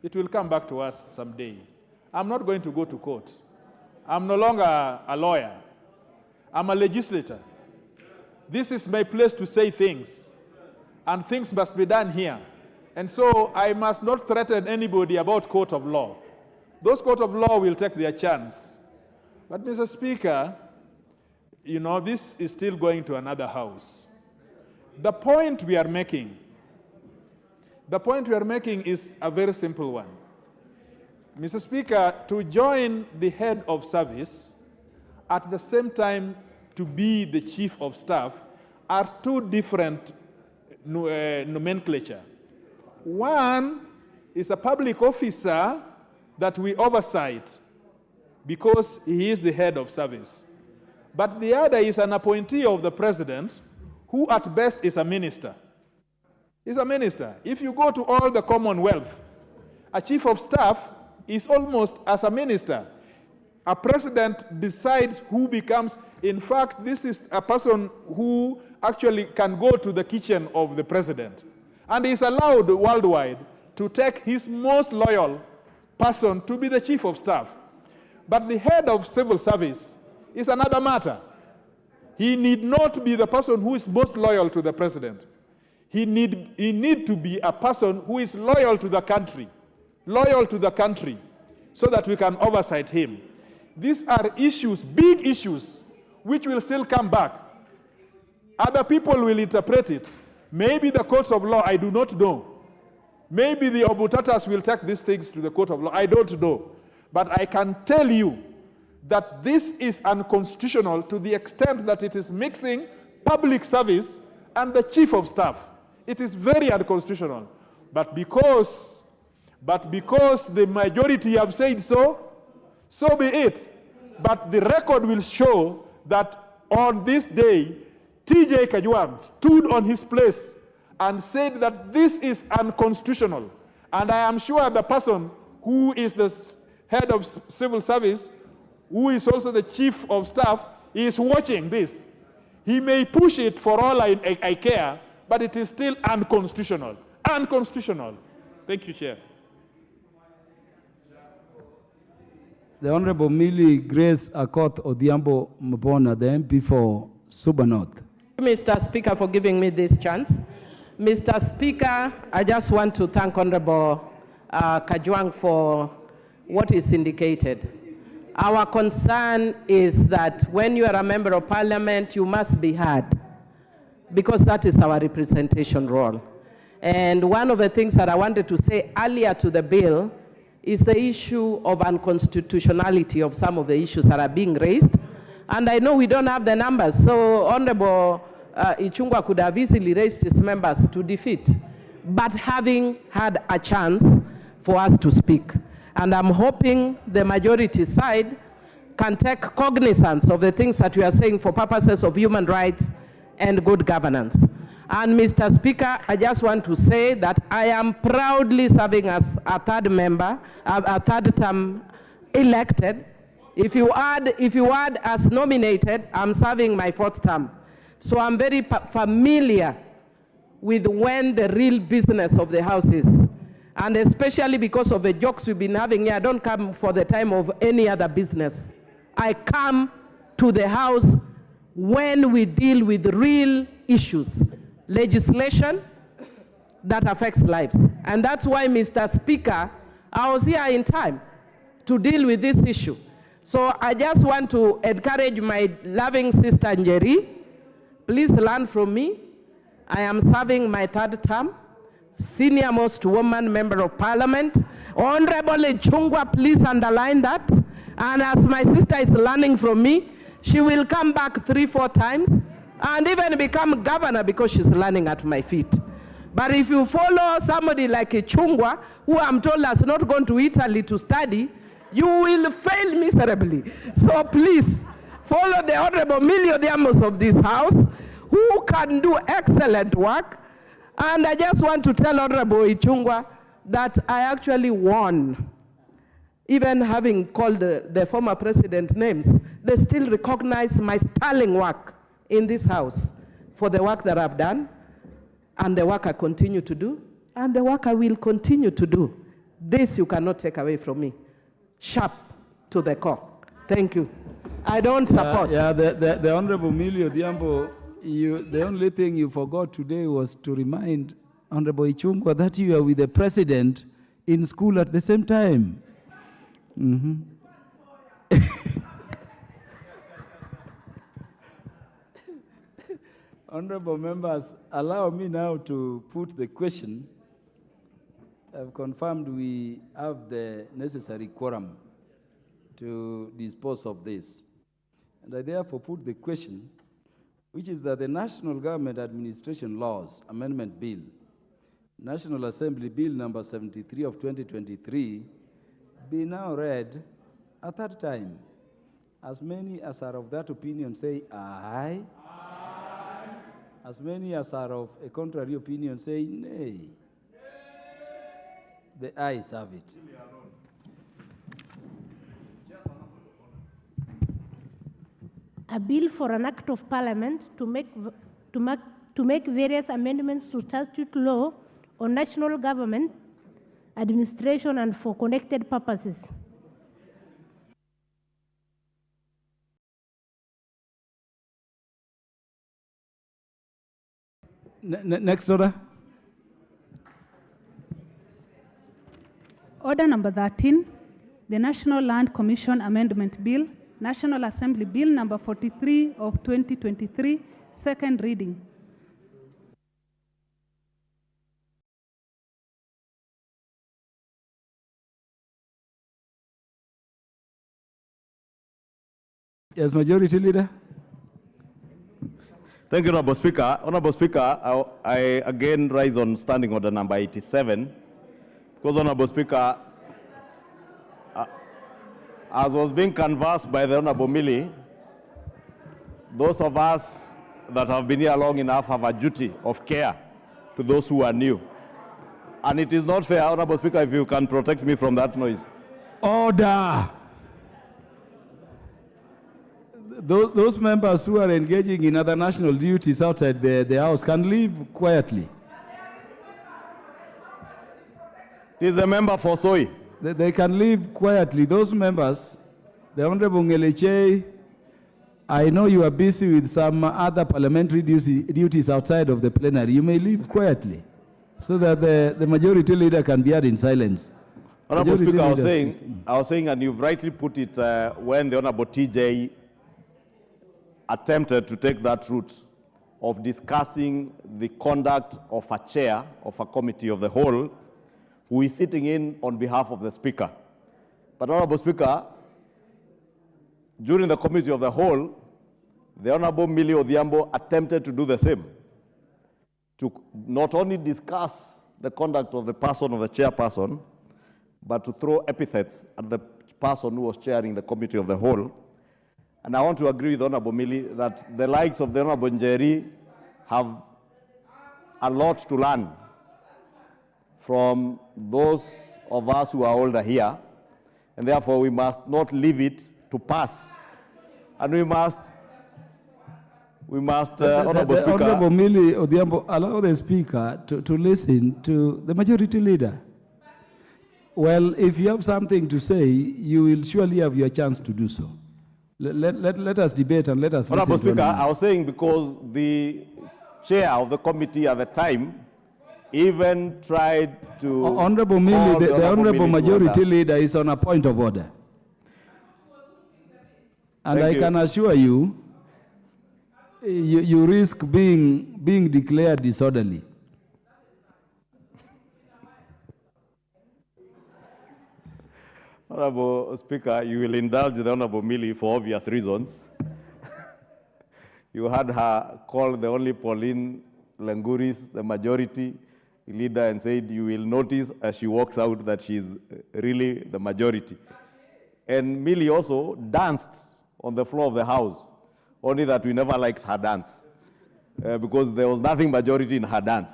It will come back to us someday. I'm not going to go to court. I'm no longer a lawyer. I'm a legislator. This is my place to say things, and things must be done here. And so I must not threaten anybody about court of law. Those court of law will take their chance. But Mr. Speaker, you know, this is still going to another house. The point we are making is a very simple one. Mr. Speaker, to join the head of service at the same time to be the chief of staff are two different nomenclature. One is a public officer that we oversight because he is the head of service. But the other is an appointee of the president who at best is a minister. He's a minister. If you go to all the Commonwealth, a chief of staff is almost as a minister. A president decides who becomes, in fact, this is a person who actually can go to the kitchen of the president. And is allowed worldwide to take his most loyal person to be the chief of staff. But the head of civil service is another matter. He need not be the person who is most loyal to the president. He need to be a person who is loyal to the country, so that we can oversight him. These are issues, big issues, which will still come back. Other people will interpret it. Maybe the courts of law, I do not know. Maybe the Obutatas will take these things to the court of law, I don't know. But I can tell you that this is unconstitutional to the extent that it is mixing public service and the chief of staff. It is very unconstitutional. But because the majority have said so, so be it. But the record will show that on this day, T.J. Kajwang stood on his place and said that this is unconstitutional. And I am sure the person who is the head of civil service, who is also the chief of staff, is watching this. He may push it for all I care, but it is still unconstitutional. Unconstitutional. Thank you, Chair. The Honorable Millie Grace Akoth Odhiambo Mbona, the MP for Suba North. Mr. Speaker, for giving me this chance. Mr. Speaker, I just want to thank Honorable Kajwang for what is indicated. Our concern is that when you are a member of parliament, you must be heard, because that is our representation role. And one of the things that I wanted to say earlier to the bill is the issue of unconstitutionality of some of the issues that are being raised. And I know we don't have the numbers, so Honorable Ichung'wah could have easily raised his members to defeat, but having had a chance for us to speak. And I'm hoping the majority side can take cognizance of the things that we are saying for purposes of human rights and good governance. And Mr. Speaker, I just want to say that I am proudly serving as a third member, a third term elected. If you add as nominated, I'm serving my fourth term. So I'm very familiar with when the real business of the House is. And especially because of the jokes we've been having here, I don't come for the time of any other business. I come to the House when we deal with real issues, legislation that affects lives. And that's why, Mr. Speaker, I was here in time to deal with this issue. So I just want to encourage my loving sister Njeri, please learn from me. I am serving my third term, senior most woman member of parliament. Honorable Ichung'wah, please underline that. And as my sister is learning from me, she will come back 3-4 times and even become governor because she's learning at my feet. But if you follow somebody like Ichung'wah, who I'm told has not gone to Italy to study, you will fail miserably. So please, follow the Honorable Millie Odhiambo of this House, who can do excellent work. And I just want to tell Honorable Ichung'wah that I actually won. Even having called the former president names, they still recognize my sterling work in this House for the work that I've done and the work I continue to do. And the work I will continue to do. This you cannot take away from me. Sharp to the core. Thank you. I don't support. The Honorable Millie Odhiambo, the only thing you forgot today was to remind Honorable Ichung'wah that you are with the President in school at the same time. Honorable members, allow me now to put the question. I've confirmed we have the necessary quorum to dispose of this. And I therefore put the question, which is that the National Government Administration Laws Amendment Bill, National Assembly Bill number 73 of 2023, be now read a third time. As many as are of that opinion say aye. Aye. As many as are of a contrary opinion say nay. The ayes have it. A bill for an act of parliament to make various amendments to statute law on national government administration and for connected purposes. Next order. Order number 13, the National Land Commission Amendment Bill, National Assembly Bill number 43 of 2023, second reading. Yes, Majority Leader. Thank you, Honorable Speaker. Honorable Speaker, I again rise on Standing Order number 87. Because, Honorable Speaker, as was being canvassed by the Honorable Millie, those of us that have been here long enough have a duty of care to those who are new. And it is not fair, Honorable Speaker, if you can protect me from that noise. Order! Those members who are engaging in other national duties outside the House can leave quietly. It is a member for Soy. They can leave quietly. Those members, the Honorable Ngeleche, I know you are busy with some other parliamentary duties outside of the plenary. You may leave quietly so that the Majority Leader can be heard in silence. Honorable Speaker, I was saying, and you've rightly put it, when the Honorable TJ attempted to take that route of discussing the conduct of a chair of a committee of the whole, who is sitting in on behalf of the Speaker. But, Honorable Speaker, during the committee of the whole, the Honorable Millie Odhiambo attempted to do the same, to not only discuss the conduct of the person, of the chairperson, but to throw epithets at the person who was chairing the committee of the whole. And I want to agree with Honorable Millie that the likes of the Honorable Njeri have a lot to learn from those of us who are older here, and therefore we must not leave it to pass. And we must, Honorable Speaker. Honorable Millie Odhiambo, allow the Speaker to listen to the Majority Leader. Well, if you have something to say, you will surely have your chance to do so. Let us debate and let us listen. Honorable Speaker, I was saying because the chair of the committee at the time even tried to... Honorable Millie, the Honorable Majority Leader is on a point of order. And I can assure you, you risk being declared disorderly. Honorable Speaker, you will indulge the Honorable Millie for obvious reasons. You had her call the only Pauline Lenguris, the majority leader, and said you will notice as she walks out that she's really the majority. And Millie also danced on the floor of the House, only that we never liked her dance, because there was nothing majority in her dance.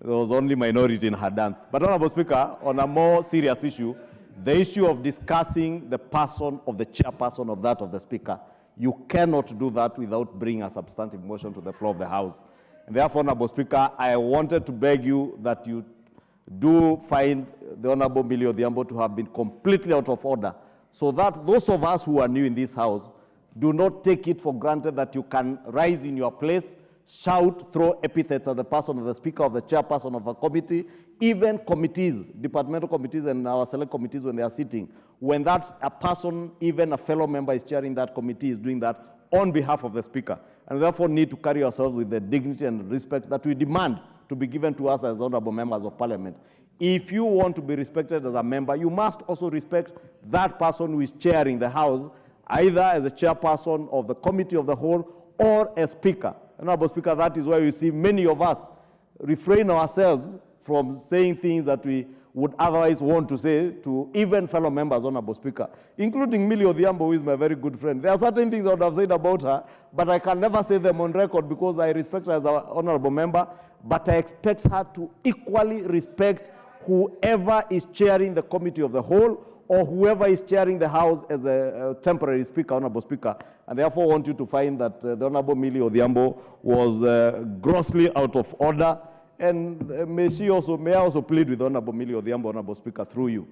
There was only minority in her dance. But Honorable Speaker, on a more serious issue, the issue of discussing the person of the chairperson of that of the Speaker, you cannot do that without bringing a substantive motion to the floor of the House. And therefore, Honorable Speaker, I wanted to beg you that you do find the Honorable Millie Odhiambo to have been completely out of order, so that those of us who are new in this house do not take it for granted that you can rise in your place, shout, throw epithets at the person of the speaker, of the chairperson of a committee, even committees, departmental committees and our select committees when they are sitting. When a person, even a fellow member is chairing that committee, is doing that on behalf of the speaker. And therefore need to carry ourselves with the dignity and respect that we demand to be given to us as honorable members of parliament. If you want to be respected as a member, you must also respect that person who is chairing the house, either as a chairperson of the committee of the whole or a speaker. Honorable Speaker, that is why you see many of us refrain ourselves from saying things that we would otherwise want to say to even fellow members, Honorable Speaker, including Millie Odhiambo, who is my very good friend. There are certain things I would have said about her, but I can never say them on record because I respect her as an honorable member, but I expect her to equally respect whoever is chairing the committee of the whole or whoever is chairing the house as a temporary speaker, Honorable Speaker. And therefore want you to find that the Honorable Millie Odhiambo was grossly out of order. And may I also plead with Honorable Millie Odhiambo, Honorable Speaker, through you,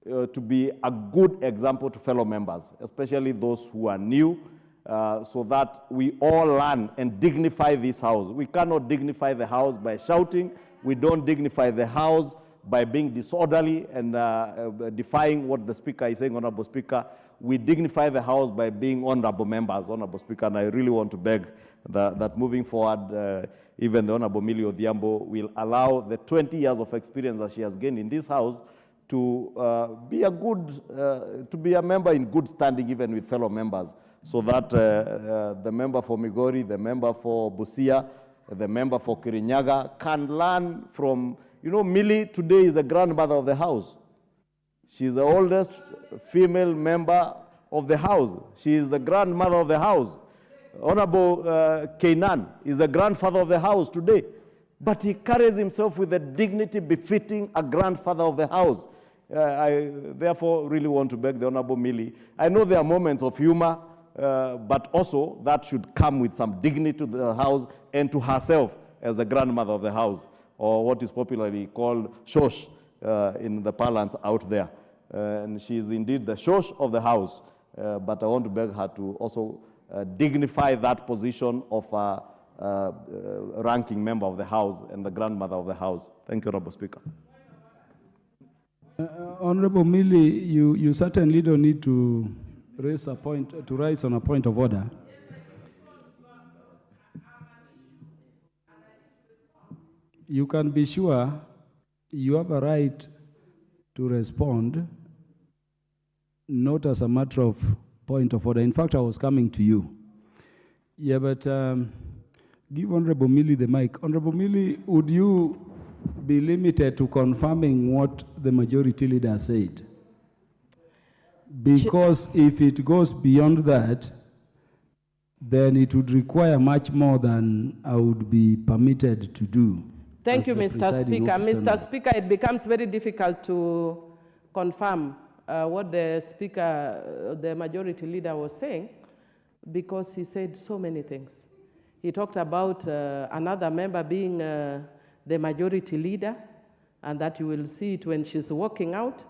to be a good example to fellow members, especially those who are new, so that we all learn and dignify this house. We cannot dignify the house by shouting. We don't dignify the house by being disorderly and defying what the speaker is saying, Honorable Speaker. We dignify the house by being honorable members, Honorable Speaker, and I really want to beg that moving forward, even the Honorable Millie Odhiambo will allow the 20 years of experience that she has gained in this house to be a member in good standing even with fellow members, so that the member for Migori, the member for Busia, the member for Kirinyaga can learn from, Millie today is the grandmother of the house. She is the oldest female member of the house. She is the grandmother of the house. Honorable Kainan is the grandfather of the house today, but he carries himself with the dignity befitting a grandfather of the house. I therefore really want to beg the Honorable Millie. I know there are moments of humor, but also that should come with some dignity to the house and to herself as the grandmother of the house, or what is popularly called shosh in the parlance out there. And she is indeed the shosh of the house, but I want to beg her to also dignify that position of a ranking member of the house and the grandmother of the house. Thank you, Honorable Speaker. Honorable Millie, you certainly don't need to rise on a point of order. You can be sure you have a right to respond, not as a matter of point of order. In fact, I was coming to you. Yeah, but give Honorable Millie the mic. Honorable Millie, would you be limited to confirming what the majority leader said? Because if it goes beyond that, then it would require much more than I would be permitted to do. Thank you, Mr. Speaker. Mr. Speaker, it becomes very difficult to confirm what the speaker, the majority leader was saying, because he said so many things. He talked about another member being the majority leader, and that you will see it when she's walking out.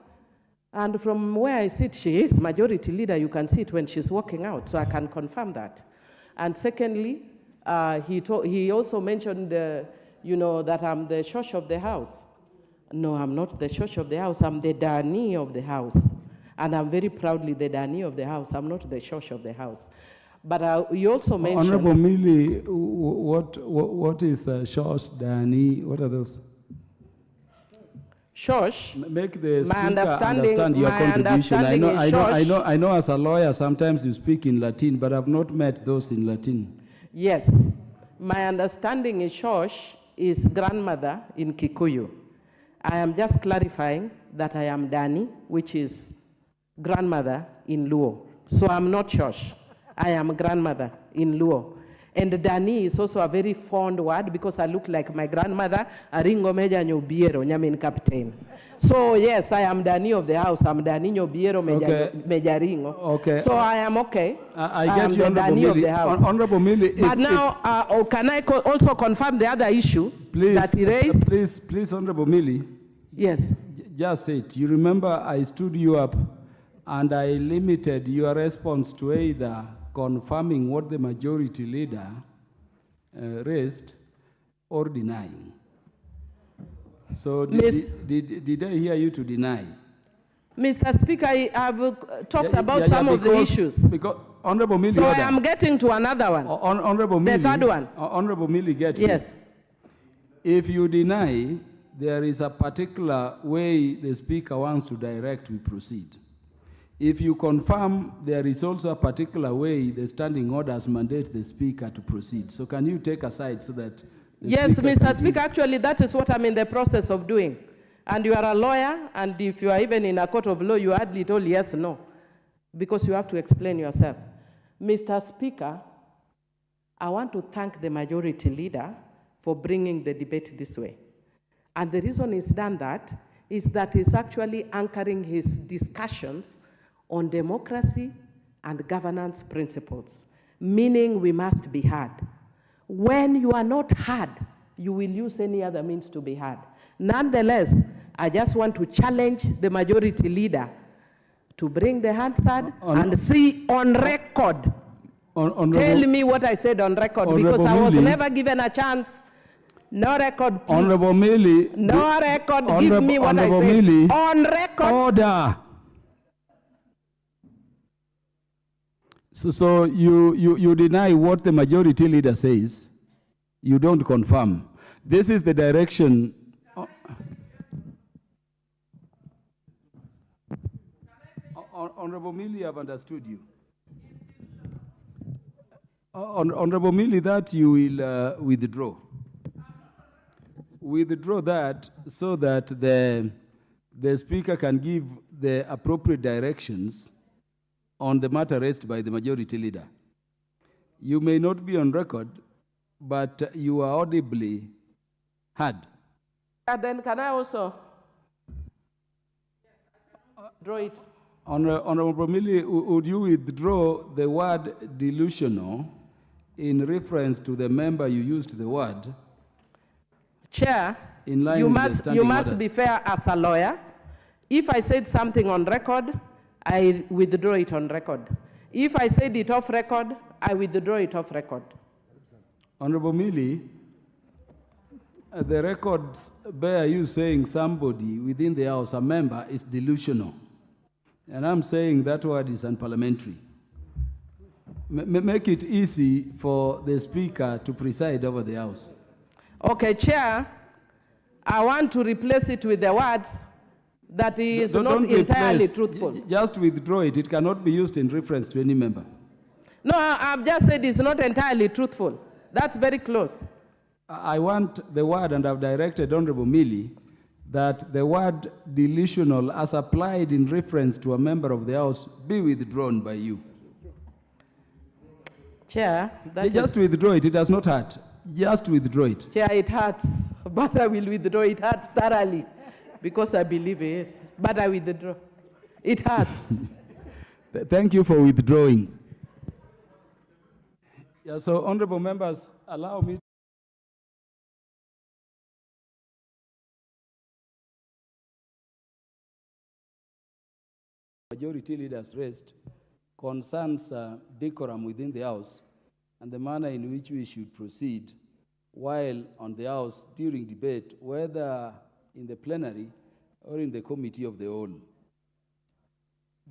And from where I sit, she is majority leader. You can see it when she's walking out, so I can confirm that. And secondly, he also mentioned, that I'm the shosh of the house. No, I'm not the shosh of the house. I'm the Dani of the house. And I'm very proudly the Dani of the house. I'm not the shosh of the house. But you also mentioned... Honorable Millie, what is shosh, Dani? What are those? Shosh. Make the speaker understand your contribution. I know as a lawyer, sometimes you speak in Latin, but I've not met those in Latin. Yes. My understanding is shosh is grandmother in Kikuyu. I am just clarifying that I am Dani, which is grandmother in Luo. So I'm not shosh. I am grandmother in Luo. And Dani is also a very fond word because I look like my grandmother, Aringo Meja Nyobiero, Nyamin Captain. So yes, I am Dani of the house. I'm Dani Nyobiero Mejaringo. Okay. So I am okay. I get you, Honorable Millie. Of the house. Honorable Millie. But now, can I also confirm the other issue that he raised? Please, Honorable Millie. Yes. Just it. You remember I stood you up and I limited your response to either confirming what the majority leader raised or denying. So did I hear you to deny? Mr. Speaker, I have talked about some of the issues. Because Honorable Millie, so I am getting to another one. Honorable Millie, the third one. Honorable Millie, get me. Yes. If you deny, there is a particular way the Speaker wants to direct we proceed. If you confirm, there is also a particular way the standing orders mandate the Speaker to proceed. So can you take aside so that... Yes, Mr. Speaker, actually that is what I'm in the process of doing. And you are a lawyer, and if you are even in a court of law, you hardly told yes, no, because you have to explain yourself. Mr. Speaker, I want to thank the majority leader for bringing the debate this way. And the reason he's done that is that he's actually anchoring his discussions on democracy and governance principles, meaning we must be heard. When you are not heard, you will use any other means to be heard. Nonetheless, I just want to challenge the majority leader to bring the Hansard and see on record. Tell me what I said on record, because I was never given a chance. No record, please. Honorable Millie. No record, give me what I said. Millie, on record. Order. So you deny what the majority leader says. You don't confirm. This is the direction. Honorable Millie, I've understood you. Honorable Millie, that you will withdraw. Withdraw that so that the Speaker can give the appropriate directions on the matter raised by the majority leader. You may not be on record, but you are audibly heard. And then can I also draw it? Honorable Millie, would you withdraw the word delusional in reference to the member you used the word? Chair, in line you with must be fair as a lawyer. If I said something on record, I withdraw it on record. If I said it off record, I withdraw it off record. Honorable Millie, the records bear you saying somebody within the House, a member, is delusional. And I'm saying that word is unparliamentary. Make it easy for the Speaker to preside over the House. Okay, Chair, I want to replace it with the words that is not entirely truthful. Just withdraw it. It cannot be used in reference to any member. No, I've just said it's not entirely truthful. That's very close. I want the word, and I've directed Honorable Millie, that the word delusional as applied in reference to a member of the House be withdrawn by you. Chair, just withdraw it. It does not hurt. Just withdraw it. Chair, it hurts, but I will withdraw. It hurts thoroughly because I believe it is, but I withdraw. It hurts. Thank you for withdrawing. Yeah, so honorable members, allow me. Majority leaders raised concerns decorum within the House and the manner in which we should proceed while on the House during debate, whether in the plenary or in the committee of the whole.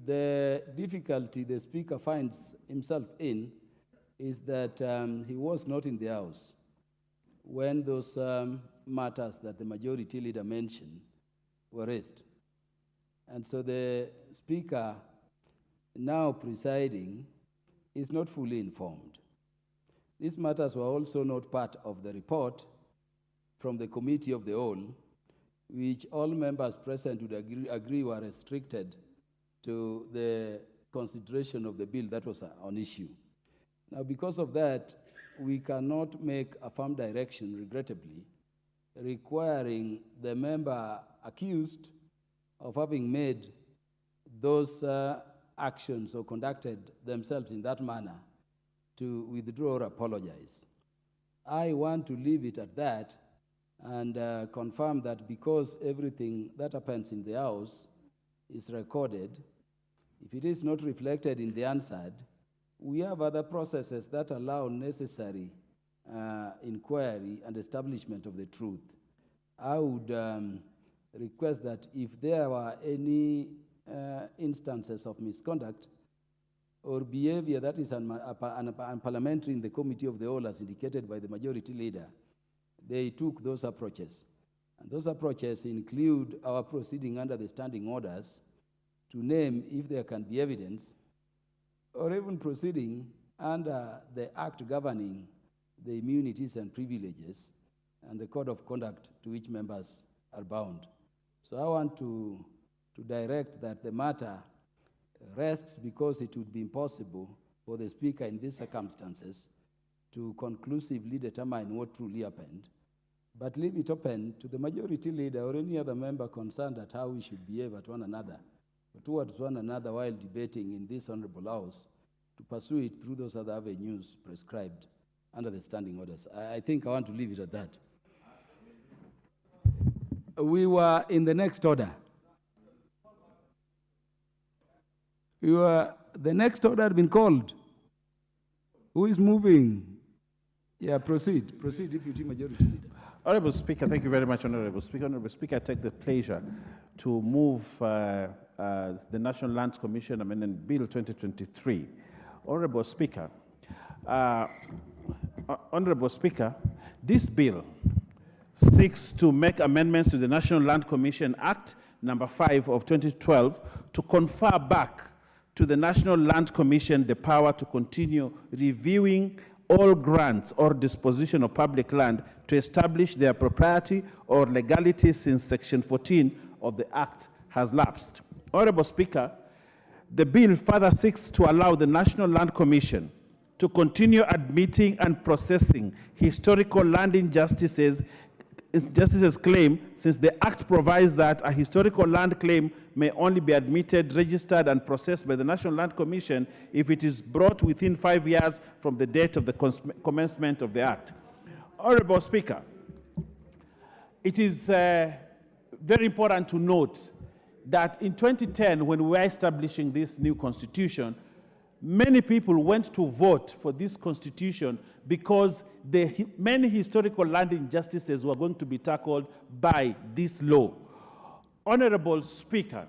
The difficulty the Speaker finds himself in is that he was not in the House when those matters that the majority leader mentioned were raised. And so the Speaker, now presiding, is not fully informed. These matters were also not part of the report from the Committee of the Whole, which all members present would agree were restricted to the consideration of the bill that was on issue. Now, because of that, we cannot make a firm direction, regrettably, requiring the member accused of having made those actions or conducted themselves in that manner to withdraw or apologize. I want to leave it at that and confirm that because everything that happens in the House is recorded, if it is not reflected in the answered, we have other processes that allow necessary inquiry and establishment of the truth. I would request that if there were any instances of misconduct or behavior that is unparliamentary in the committee of the whole as indicated by the majority leader, they took those approaches. And those approaches include our proceeding under the standing orders to name if there can be evidence, or even proceeding under the act governing the immunities and privileges and the code of conduct to which members are bound. So I want to direct that the matter rests because it would be impossible for the Speaker in these circumstances to conclusively determine what truly happened, but leave it open to the majority leader or any other member concerned at how we should behave at one another, or towards one another while debating in this honorable House, to pursue it through those other avenues prescribed under the standing orders. I think I want to leave it at that. We were in the next order. The next order had been called. Who is moving? Yeah, proceed. Proceed, Deputy Majority Leader. Honorable Speaker, thank you very much, Honorable Speaker. Honorable Speaker, I take the pleasure to move the National Lands Commission Amendment Bill 2023. Honorable Speaker, this bill seeks to make amendments to the National Land Commission Act number 5 of 2012 to confer back to the National Land Commission the power to continue reviewing all grants or disposition of public land to establish their propriety or legality since Section 14 of the Act has lapsed. Honorable Speaker, the bill further seeks to allow the National Land Commission to continue admitting and processing historical land injustices claim, since the Act provides that a historical land claim may only be admitted, registered, and processed by the National Land Commission if it is brought within 5 years from the date of the commencement of the Act. Honorable Speaker, it is very important to note that in 2010, when we were establishing this new constitution, many people went to vote for this constitution because many historical land injustices were going to be tackled by this law. Honorable Speaker,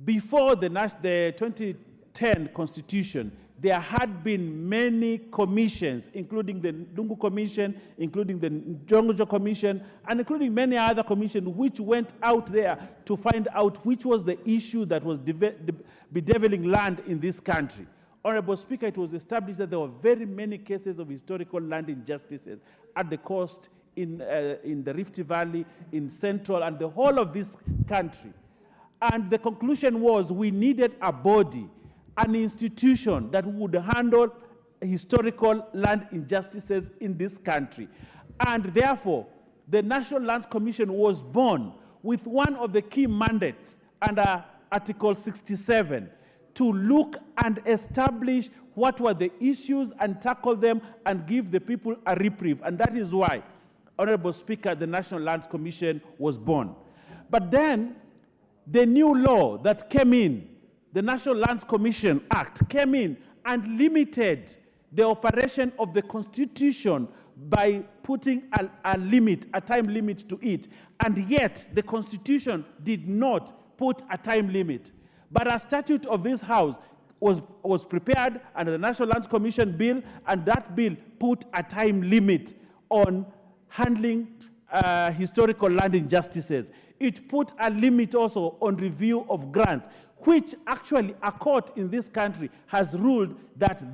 before the 2010 constitution, there had been many commissions, including the Lungu Commission, including the Njongojo Commission, and including many other commissions which went out there to find out which was the issue that was bedeviling land in this country. Honorable Speaker, it was established that there were very many cases of historical land injustices at the coast, in the Rift Valley, in Central, and the whole of this country. And the conclusion was we needed a body, an institution that would handle historical land injustices in this country. And therefore, the National Lands Commission was born with one of the key mandates under Article 67, to look and establish what were the issues and tackle them and give the people a reprieve. And that is why, Honorable Speaker, the National Lands Commission was born. But then, the new law that came in, the National Lands Commission Act, came in and limited the operation of the Constitution by putting a limit, a time limit to it. And yet, the Constitution did not put a time limit. But a statute of this House was prepared under the National Lands Commission bill, and that bill put a time limit on handling historical land injustices. It put a limit also on review of grants, which actually a court in this country has ruled that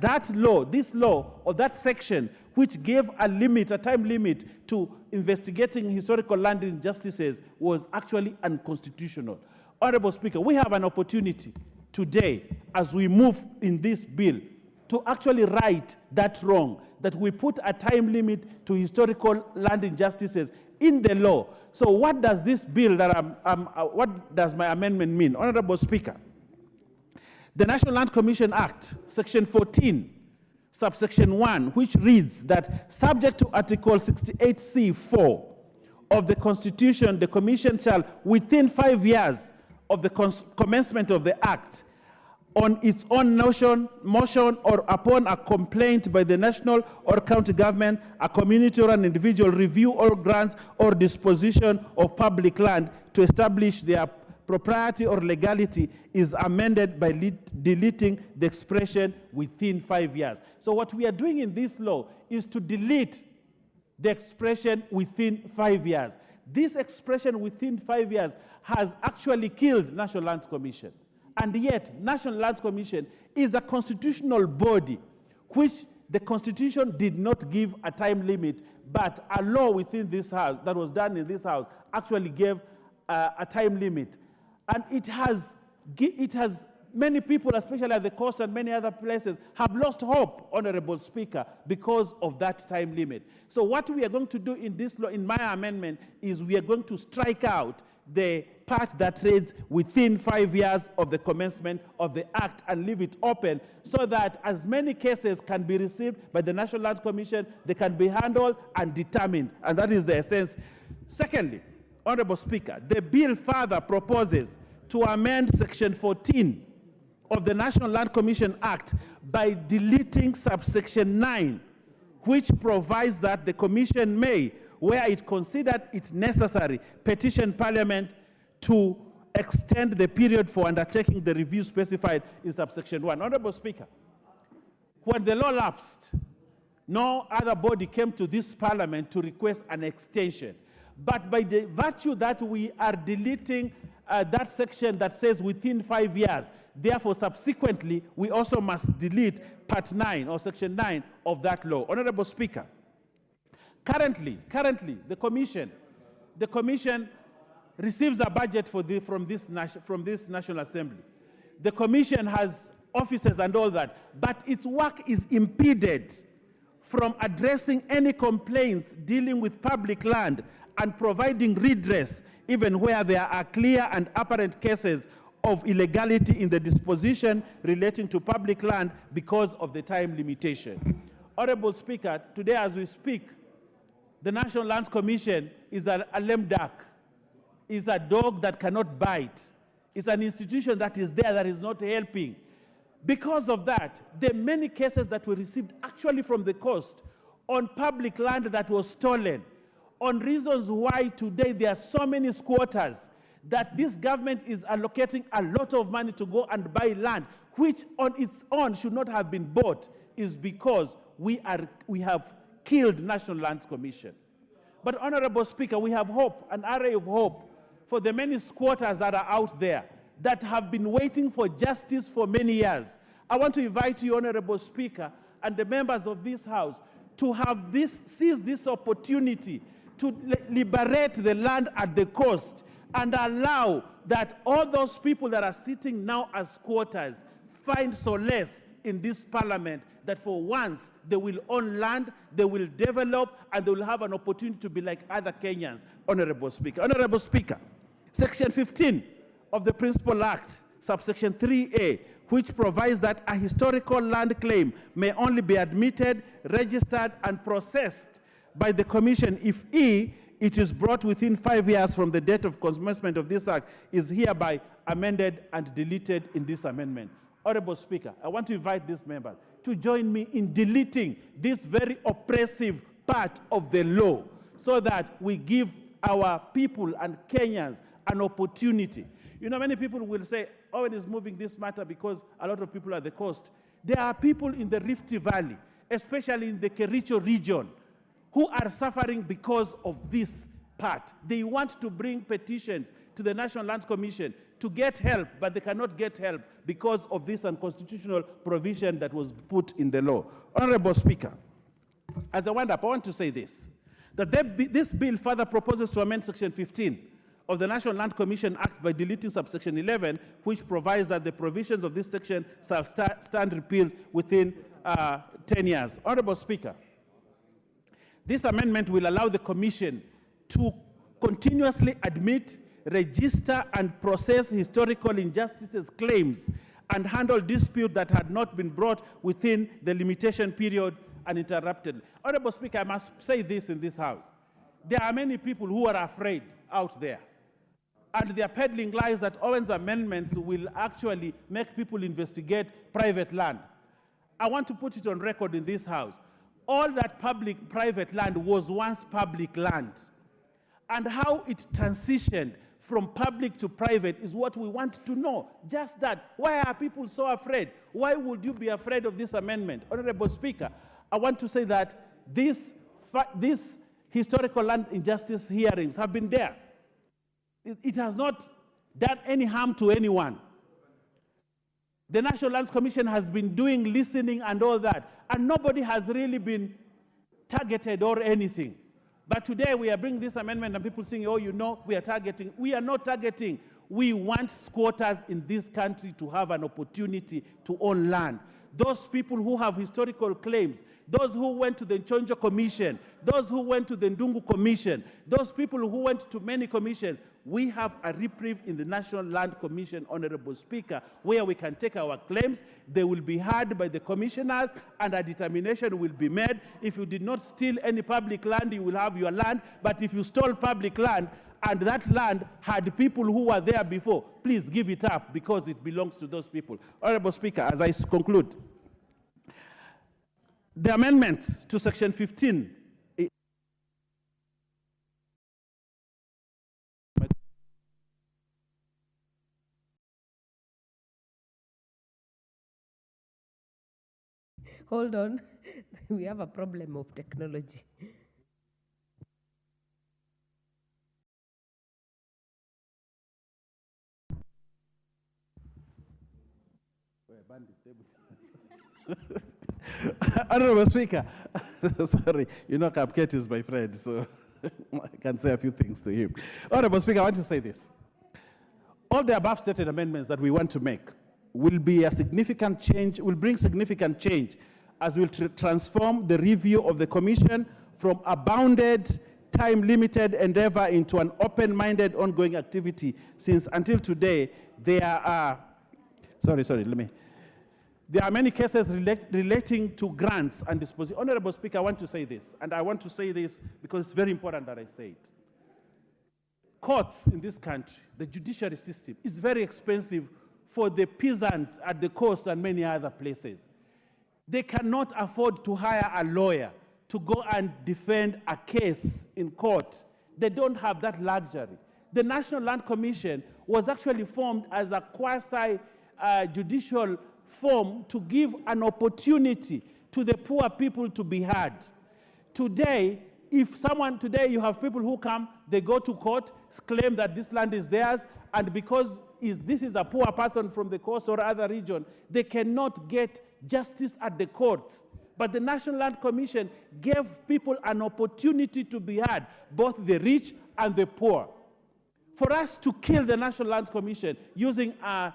this law, or that section, which gave a limit, a time limit to investigating historical land injustices, was actually unconstitutional. Honorable Speaker, we have an opportunity today, as we move in this bill, to actually right that wrong, that we put a time limit to historical land injustices in the law. So what does this bill what does my amendment mean? Honorable Speaker, the National Land Commission Act, Section 14, subsection 1, which reads that subject to Article 68C4 of the Constitution, the Commission shall, within 5 years of the commencement of the Act, on its own motion or upon a complaint by the national or county government, a community or an individual, review all grants or disposition of public land to establish their propriety or legality is amended by deleting the expression within 5 years. So what we are doing in this law is to delete the expression within 5 years. This expression within 5 years has actually killed National Lands Commission. And yet, National Lands Commission is a constitutional body which the Constitution did not give a time limit, but a law within this House, that was done in this House, actually gave a time limit. And it has many people, especially at the coast and many other places, have lost hope, Honorable Speaker, because of that time limit. So what we are going to do in this law, in my amendment, is we are going to strike out the part that reads within 5 years of the commencement of the Act and leave it open so that as many cases can be received by the National Lands Commission, they can be handled and determined. And that is the essence. Secondly, Honorable Speaker, the bill further proposes to amend Section 14 of the National Land Commission Act by deleting subsection 9, which provides that the Commission may, where it considered it necessary, petition Parliament to extend the period for undertaking the review specified in subsection 1. Honorable Speaker, when the law lapsed, no other body came to this Parliament to request an extension. But by the virtue that we are deleting that section that says within 5 years, therefore, subsequently, we also must delete Part 9 or Section 9 of that law. Honorable Speaker, currently, the Commission receives a budget from this National Assembly. The Commission has officers and all that, but its work is impeded from addressing any complaints dealing with public land and providing redress, even where there are clear and apparent cases of illegality in the disposition relating to public land because of the time limitation. Honorable Speaker, today as we speak, the National Lands Commission is a lame duck, is a dog that cannot bite. It's an institution that is there that is not helping. Because of that, there are many cases that were received actually from the coast on public land that was stolen, on reasons why today there are so many squatters that this government is allocating a lot of money to go and buy land, which on its own should not have been bought, is because we have killed National Lands Commission. But Honorable Speaker, we have hope, an array of hope for the many squatters that are out there that have been waiting for justice for many years. I want to invite you, Honorable Speaker, and the members of this House to seize this opportunity to liberate the land at the coast and allow that all those people that are sitting now as squatters find solace in this Parliament, that for once they will own land, they will develop, and they will have an opportunity to be like other Kenyans. Honorable Speaker. Honorable Speaker, Section 15 of the Principal Act, subsection 3A, which provides that a historical land claim may only be admitted, registered, and processed by the Commission if it is brought within 5 years from the date of commencement of this Act, is hereby amended and deleted in this amendment. Honorable Speaker, I want to invite these members to join me in deleting this very oppressive part of the law so that we give our people and Kenyans an opportunity. You know, many people will say, Owen is moving this matter because a lot of people are at the coast. There are people in the Rift Valley, especially in the Kericho region, who are suffering because of this part. They want to bring petitions to the National Lands Commission to get help, but they cannot get help because of this unconstitutional provision that was put in the law. Honorable Speaker, as I wind up, I want to say this, that this bill further proposes to amend Section 15 of the National Land Commission Act by deleting subsection 11, which provides that the provisions of this section shall stand repealed within 10 years. Honorable Speaker, this amendment will allow the Commission to continuously admit, register, and process historical injustices claims and handle disputes that had not been brought within the limitation period uninterrupted. Honorable Speaker, I must say this in this House. There are many people who are afraid out there. And they are peddling lies that Owen's amendments will actually make people investigate private land. I want to put it on record in this house. All that private land was once public land. And how it transitioned from public to private is what we want to know. Just that. Why are people so afraid? Why would you be afraid of this amendment? Honorable Speaker, I want to say that these historical land injustice hearings have been there. It has not done any harm to anyone. The National Lands Commission has been doing listening and all that, and nobody has really been targeted or anything. But today we are bringing this amendment and people saying, oh, you know, we are targeting. We are not targeting. We want squatters in this country to have an opportunity to own land. Those people who have historical claims, those who went to the Nchonjo Commission, those who went to the Ndungu Commission, those people who went to many commissions, we have a reprieve in the National Land Commission, Honorable Speaker, where we can take our claims. They will be heard by the commissioners, and a determination will be made. If you did not steal any public land, you will have your land. But if you stole public land, and that land had people who were there before, please give it up because it belongs to those people. Honorable Speaker, as I conclude, the amendment to Section 15 Hold on. We have a problem of technology. Honorable Speaker, sorry, you know Cupcake is my friend, so I can say a few things to him. Honorable Speaker, I want to say this. All the above stated amendments that we want to make will be a significant change, will bring significant change as we'll transform the review of the Commission from a bounded, time-limited endeavor into an open-minded, ongoing activity, since until today, there are many cases relating to grants and disposition. Honorable Speaker, I want to say this, and I want to say this because it's very important that I say it. Courts in this country, the judiciary system, is very expensive for the peasants at the coast and many other places. They cannot afford to hire a lawyer to go and defend a case in court. They don't have that luxury. The National Land Commission was actually formed as a quasi-judicial form to give an opportunity to the poor people to be heard. Today, you have people who come, they go to court, claim that this land is theirs, and because this is a poor person from the coast or other region, they cannot get justice at the courts. But the National Land Commission gave people an opportunity to be heard, both the rich and the poor. For us to kill the National Land Commission using a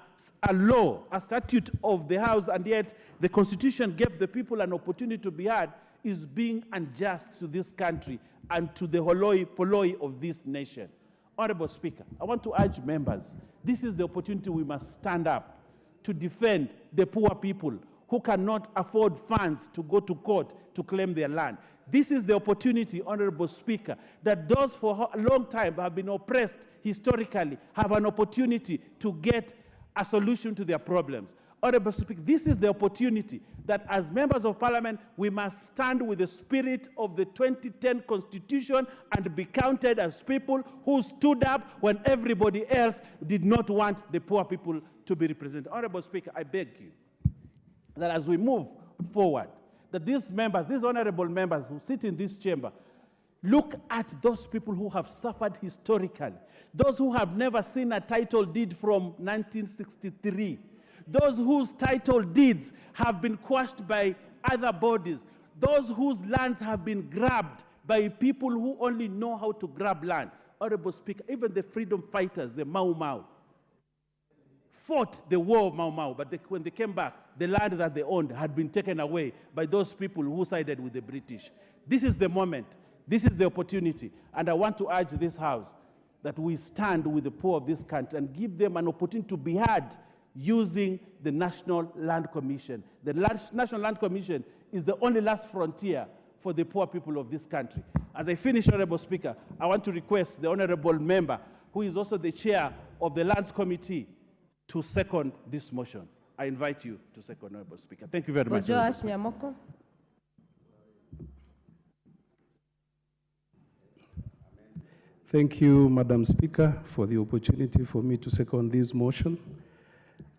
law, a statute of the House, and yet the Constitution gave the people an opportunity to be heard, is being unjust to this country and to the hoi polloi of this nation. Honorable Speaker, I want to urge members, this is the opportunity we must stand up to defend the poor people who cannot afford funds to go to court to claim their land. This is the opportunity, Honorable Speaker, that those for a long time have been oppressed historically have an opportunity to get a solution to their problems. Honorable Speaker, this is the opportunity that as members of Parliament, we must stand with the spirit of the 2010 Constitution and be counted as people who stood up when everybody else did not want the poor people to be represented. Honorable Speaker, I beg you that as we move forward, that these members, these honorable members who sit in this chamber, look at those people who have suffered historically, those who have never seen a title deed from 1963, those whose title deeds have been quashed by other bodies, those whose lands have been grabbed by people who only know how to grab land. Honorable Speaker, even the freedom fighters, the Mau Mau, fought the war of Mau Mau, but when they came back, the land that they owned had been taken away by those people who sided with the British. This is the moment. This is the opportunity. And I want to urge this House that we stand with the poor of this country and give them an opportunity to be heard using the National Land Commission. The National Land Commission is the only last frontier for the poor people of this country. As I finish, Honorable Speaker, I want to request the Honorable Member, who is also the Chair of the Lands Committee, to second this motion. I invite you to second, Honorable Speaker. Thank you very much. Joash Nyamoko. Thank you, Madam Speaker, for the opportunity for me to second this motion.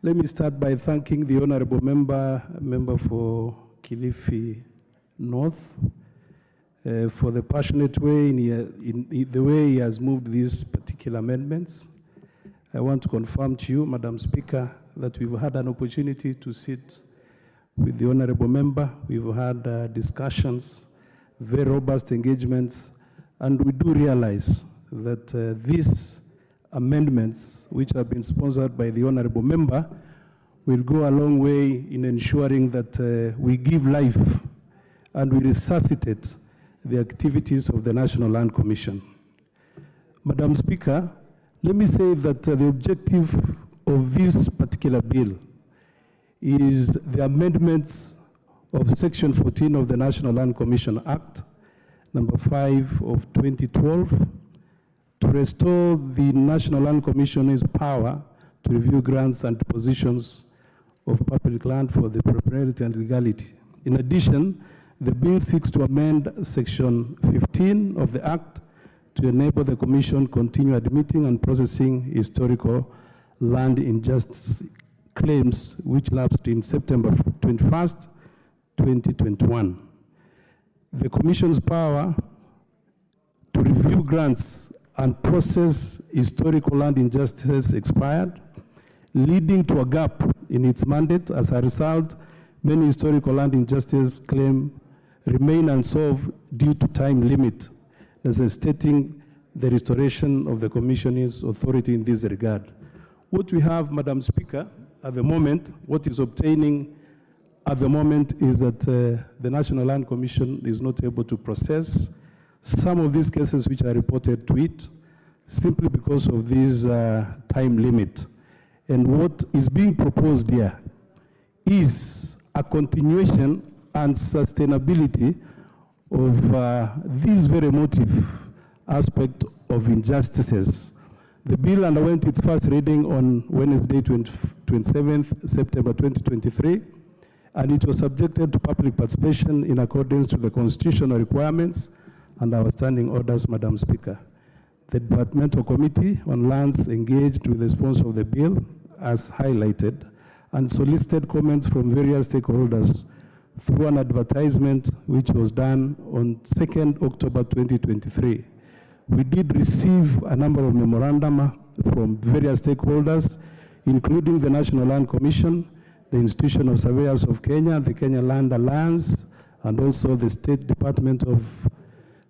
Let me start by thanking the Honorable Member for Kilifi North, for the passionate way in the way he has moved these particular amendments. I want to confirm to you, Madam Speaker, that we've had an opportunity to sit with the Honorable Member. We've had discussions, very robust engagements, and we do realize that these amendments, which have been sponsored by the Honorable Member, will go a long way in ensuring that we give life and we resuscitate the activities of the National Land Commission. Madam Speaker, let me say that the objective of this particular bill is the amendments of Section 14 of the National Land Commission Act, number 5 of 2012, to restore the National Land Commission's power to review grants and positions of public land for the propriety and legality. In addition, the bill seeks to amend Section 15 of the Act to enable the Commission continue admitting and processing historical land injustice claims which lapsed in September 21st, 2021. The Commission's power to review grants and process historical land injustices expired, leading to a gap in its mandate. As a result, many historical land injustice claims remain unsolved due to time limit, necessitating the restoration of the Commission's authority in this regard. What we have, Madam Speaker, at the moment, what is obtaining at the moment is that the National Land Commission is not able to process some of these cases which are reported to it simply because of this time limit. And what is being proposed here is a continuation and sustainability of this very motive aspect of injustices. The bill underwent its first reading on Wednesday, 27th September 2023, and it was subjected to public participation in accordance to the constitutional requirements and our standing orders, Madam Speaker. The Departmental Committee on Lands engaged with the sponsor of the bill, as highlighted, and solicited comments from various stakeholders through an advertisement which was done on 2nd October 2023. We did receive a number of memorandum from various stakeholders, including the National Land Commission, the Institution of Surveyors of Kenya, the Kenya Land Alliance, and also the State Department of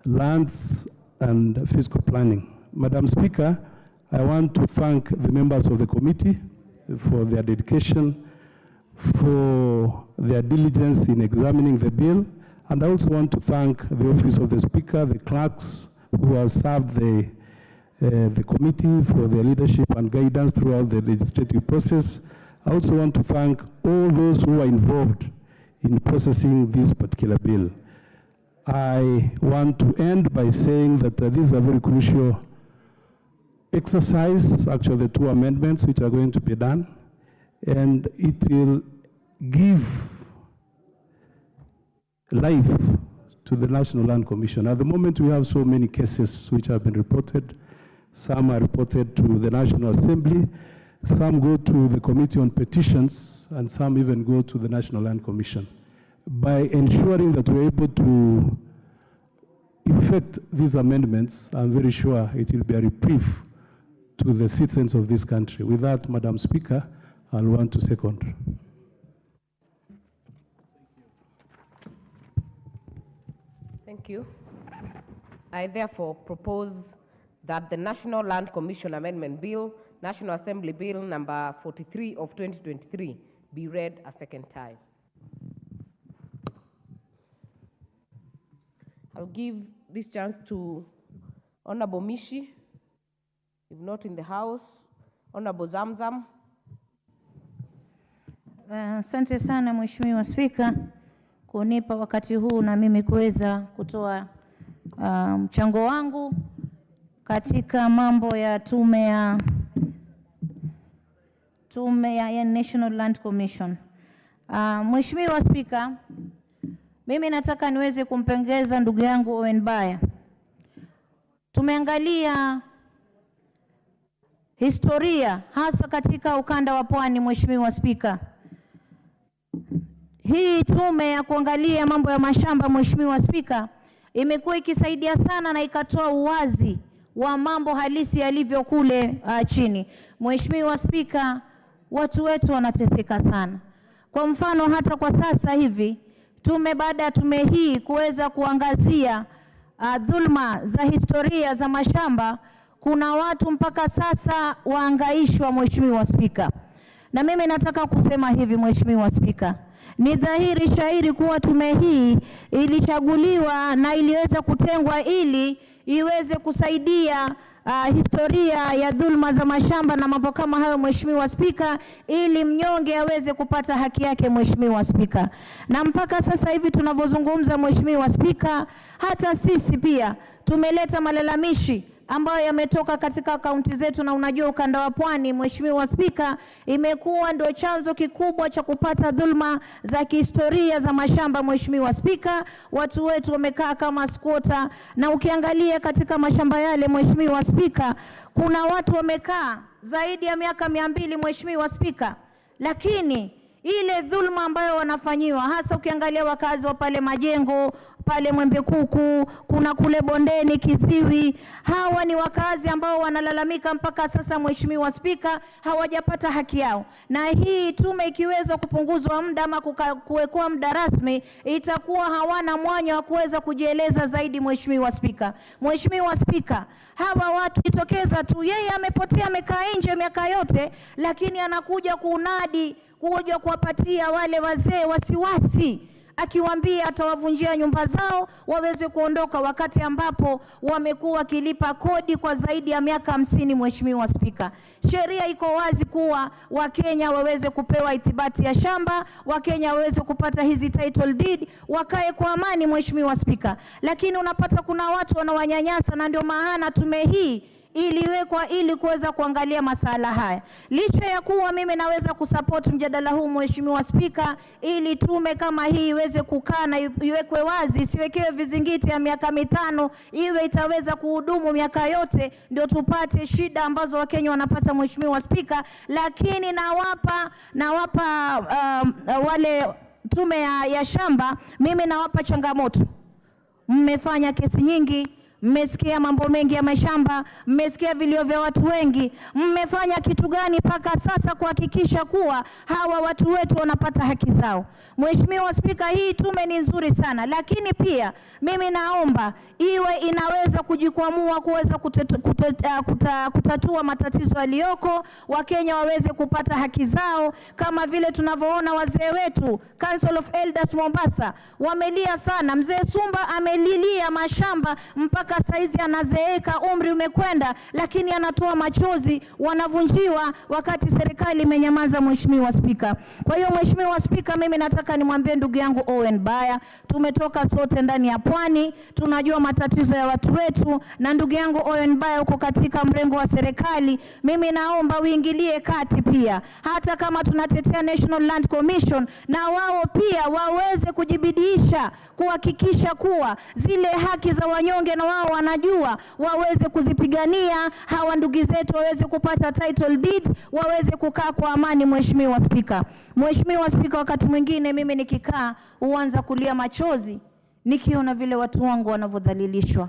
Lands and Fiscal Planning. Madam Speaker, I want to thank the members of the committee for their dedication, for their diligence in examining the bill, and I also want to thank the Office of the Speaker, the clerks who have served the committee for their leadership and guidance throughout the legislative process. I also want to thank all those who are involved in processing this particular bill. I want to end by saying that this is a very crucial exercise, actually the two amendments which are going to be done, and it will give life to the National Land Commission. At the moment, we have so many cases which have been reported. Some are reported to the National Assembly, some go to the Committee on Petitions, and some even go to the National Land Commission. By ensuring that we're able to effect these amendments, I'm very sure it will be a reprieve to the citizens of this country. With that, Madam Speaker, I'll want to second. Thank you. I therefore propose that the National Land Commission Amendment Bill, National Assembly Bill number 43 of 2023, be read a second time. I'll give this chance to Honorable Mishi, if not in the House, Honorable Zamzam. Asante sana Mheshimiwa Spika. kunipa wakati huu na mimi kuweza kutoa mchango wangu katika mambo ya tume ya National Land Commission. Mheshimiwa Spika, mimi nataka niweze kumpongeza ndugu yangu Owen Baya. Tumeangalia historia hasa katika ukanda wa Pwani. Mheshimiwa Spika, hii tume ya kuangalia mambo ya mashamba, Mheshimiwa Spika, imekuwa ikisaidia sana na ikatoa uwazi wa mambo halisi yalivyo kule chini. Mheshimiwa Spika, watu wetu wanateseka sana. Kwa mfano hata kwa sasa hivi baada ya tume hii kuweza kuangazia dhulma za historia za mashamba, kuna watu mpaka sasa waangaishwa, Mheshimiwa Spika. Na mimi nataka kusema hivi, Mheshimiwa Spika, ni dhahiri shahiri kuwa tume hii ilichaguliwa na iliweza kutengwa ili iweze kusaidia historia ya dhulma za mashamba na mambo kama hayo, Mheshimiwa Spika, ili mnyonge aweze kupata haki yake, Mheshimiwa Spika. Na mpaka sasa hivi tunavyozungumza, Mheshimiwa Spika, hata sisi pia tumeleta malalamishi ambayo yametoka katika kaunti zetu, na unajua ukanda wa Pwani, Mheshimiwa Spika, imekuwa ndio chanzo kikubwa cha kupata dhulma za kihistoria za mashamba. Mheshimiwa Spika, watu wetu wamekaa kama squatter, na ukiangalia katika mashamba yale, Mheshimiwa Spika, kuna watu wamekaa zaidi ya miaka 200, Mheshimiwa Spika, lakini ile dhulma ambayo wanafanyiwa, hasa ukiangalia wakazi wa pale Majengo, pale Mwembe Kuku, kuna kule Bondeni, Kiziwi, hawa ni wakazi ambao wanalalamika mpaka sasa, Mheshimiwa Spika, hawajapata haki yao. Na hii tume ikiweza kupunguzwa muda ama kuwekwa muda rasmi, itakuwa hawana mwanya wa kuweza kujieleza zaidi, Mheshimiwa Spika. Mheshimiwa Spika, hawa watu itokeza tu, yeye amepotea, amekaa nje miaka yote, lakini anakuja kunadi, kuja kuwapatia wale wazee wasiwasi, akiwaambia atawavunjia nyumba zao waweze kuondoka, wakati ambapo wamekuwa kilipa kodi kwa zaidi ya miaka 50. Mheshimiwa Spika, sheria iko wazi kuwa Wakenya waweze kupewa ithibati ya shamba, Wakenya waweze kupata hizi title deed, wakae kwa amani, Mheshimiwa Spika. Lakini unapata kuna watu wanawanyanyasa, na ndio maana tume hii iliwekwa ili kuweza kuangalia masala haya. Licha ya kuwa mimi naweza kusupport mjadala huu, Mheshimiwa Spika, ili tume kama hii iweze kukaa na iwekwe wazi, siwekewe vizingiti ya miaka 5, iwe itaweza kuhudumu miaka yote, ndio tupate shida ambazo Wakenya wanapata, Mheshimiwa Spika. Lakini nawapa wale tume ya shamba, mimi nawapa changamoto. Mmefanya kesi nyingi, mmesikia mambo mengi ya mashamba, mmesikia vilio vya watu wengi, mmefanya kitu gani mpaka sasa kuhakikisha kuwa hawa watu wetu wanapata haki zao? Mheshimiwa Spika, hii tume ni nzuri sana, lakini pia mimi naomba iwe inaweza kujikwamua kuweza kutatua matatizo yaliyoko, Wakenya waweze kupata haki zao, kama vile tunavyoona wazee wetu Council of Elders Mombasa wamelia sana. Mzee Sumba amelilia mashamba mpaka saizi anazeeka, umri umekwenda, lakini anatoa machozi, wanavunjiwa wakati serikali imenyamaza, Mheshimiwa Spika. Kwa hiyo Mheshimiwa Spika, mimi nataka nimwambie ndugu yangu Owen Baya, tumetoka sote ndani ya Pwani, tunajua matatizo ya watu wetu, na ndugu yangu Owen Baya uko katika mrengo wa serikali, mimi naomba uingilie kati pia, hata kama tunatetea National Land Commission, na wao pia waweze kujibidiisha kuhakikisha kuwa zile haki za wanyonge na wao wanajua, waweze kuzipigania, hawa ndugu zetu waweze kupata title deed, waweze kukaa kwa amani, Mheshimiwa Spika. Mheshimiwa Spika, wakati mwingine mimi nikikaa huanza kulia machozi nikiona vile watu wangu wanavyodhalilishwa.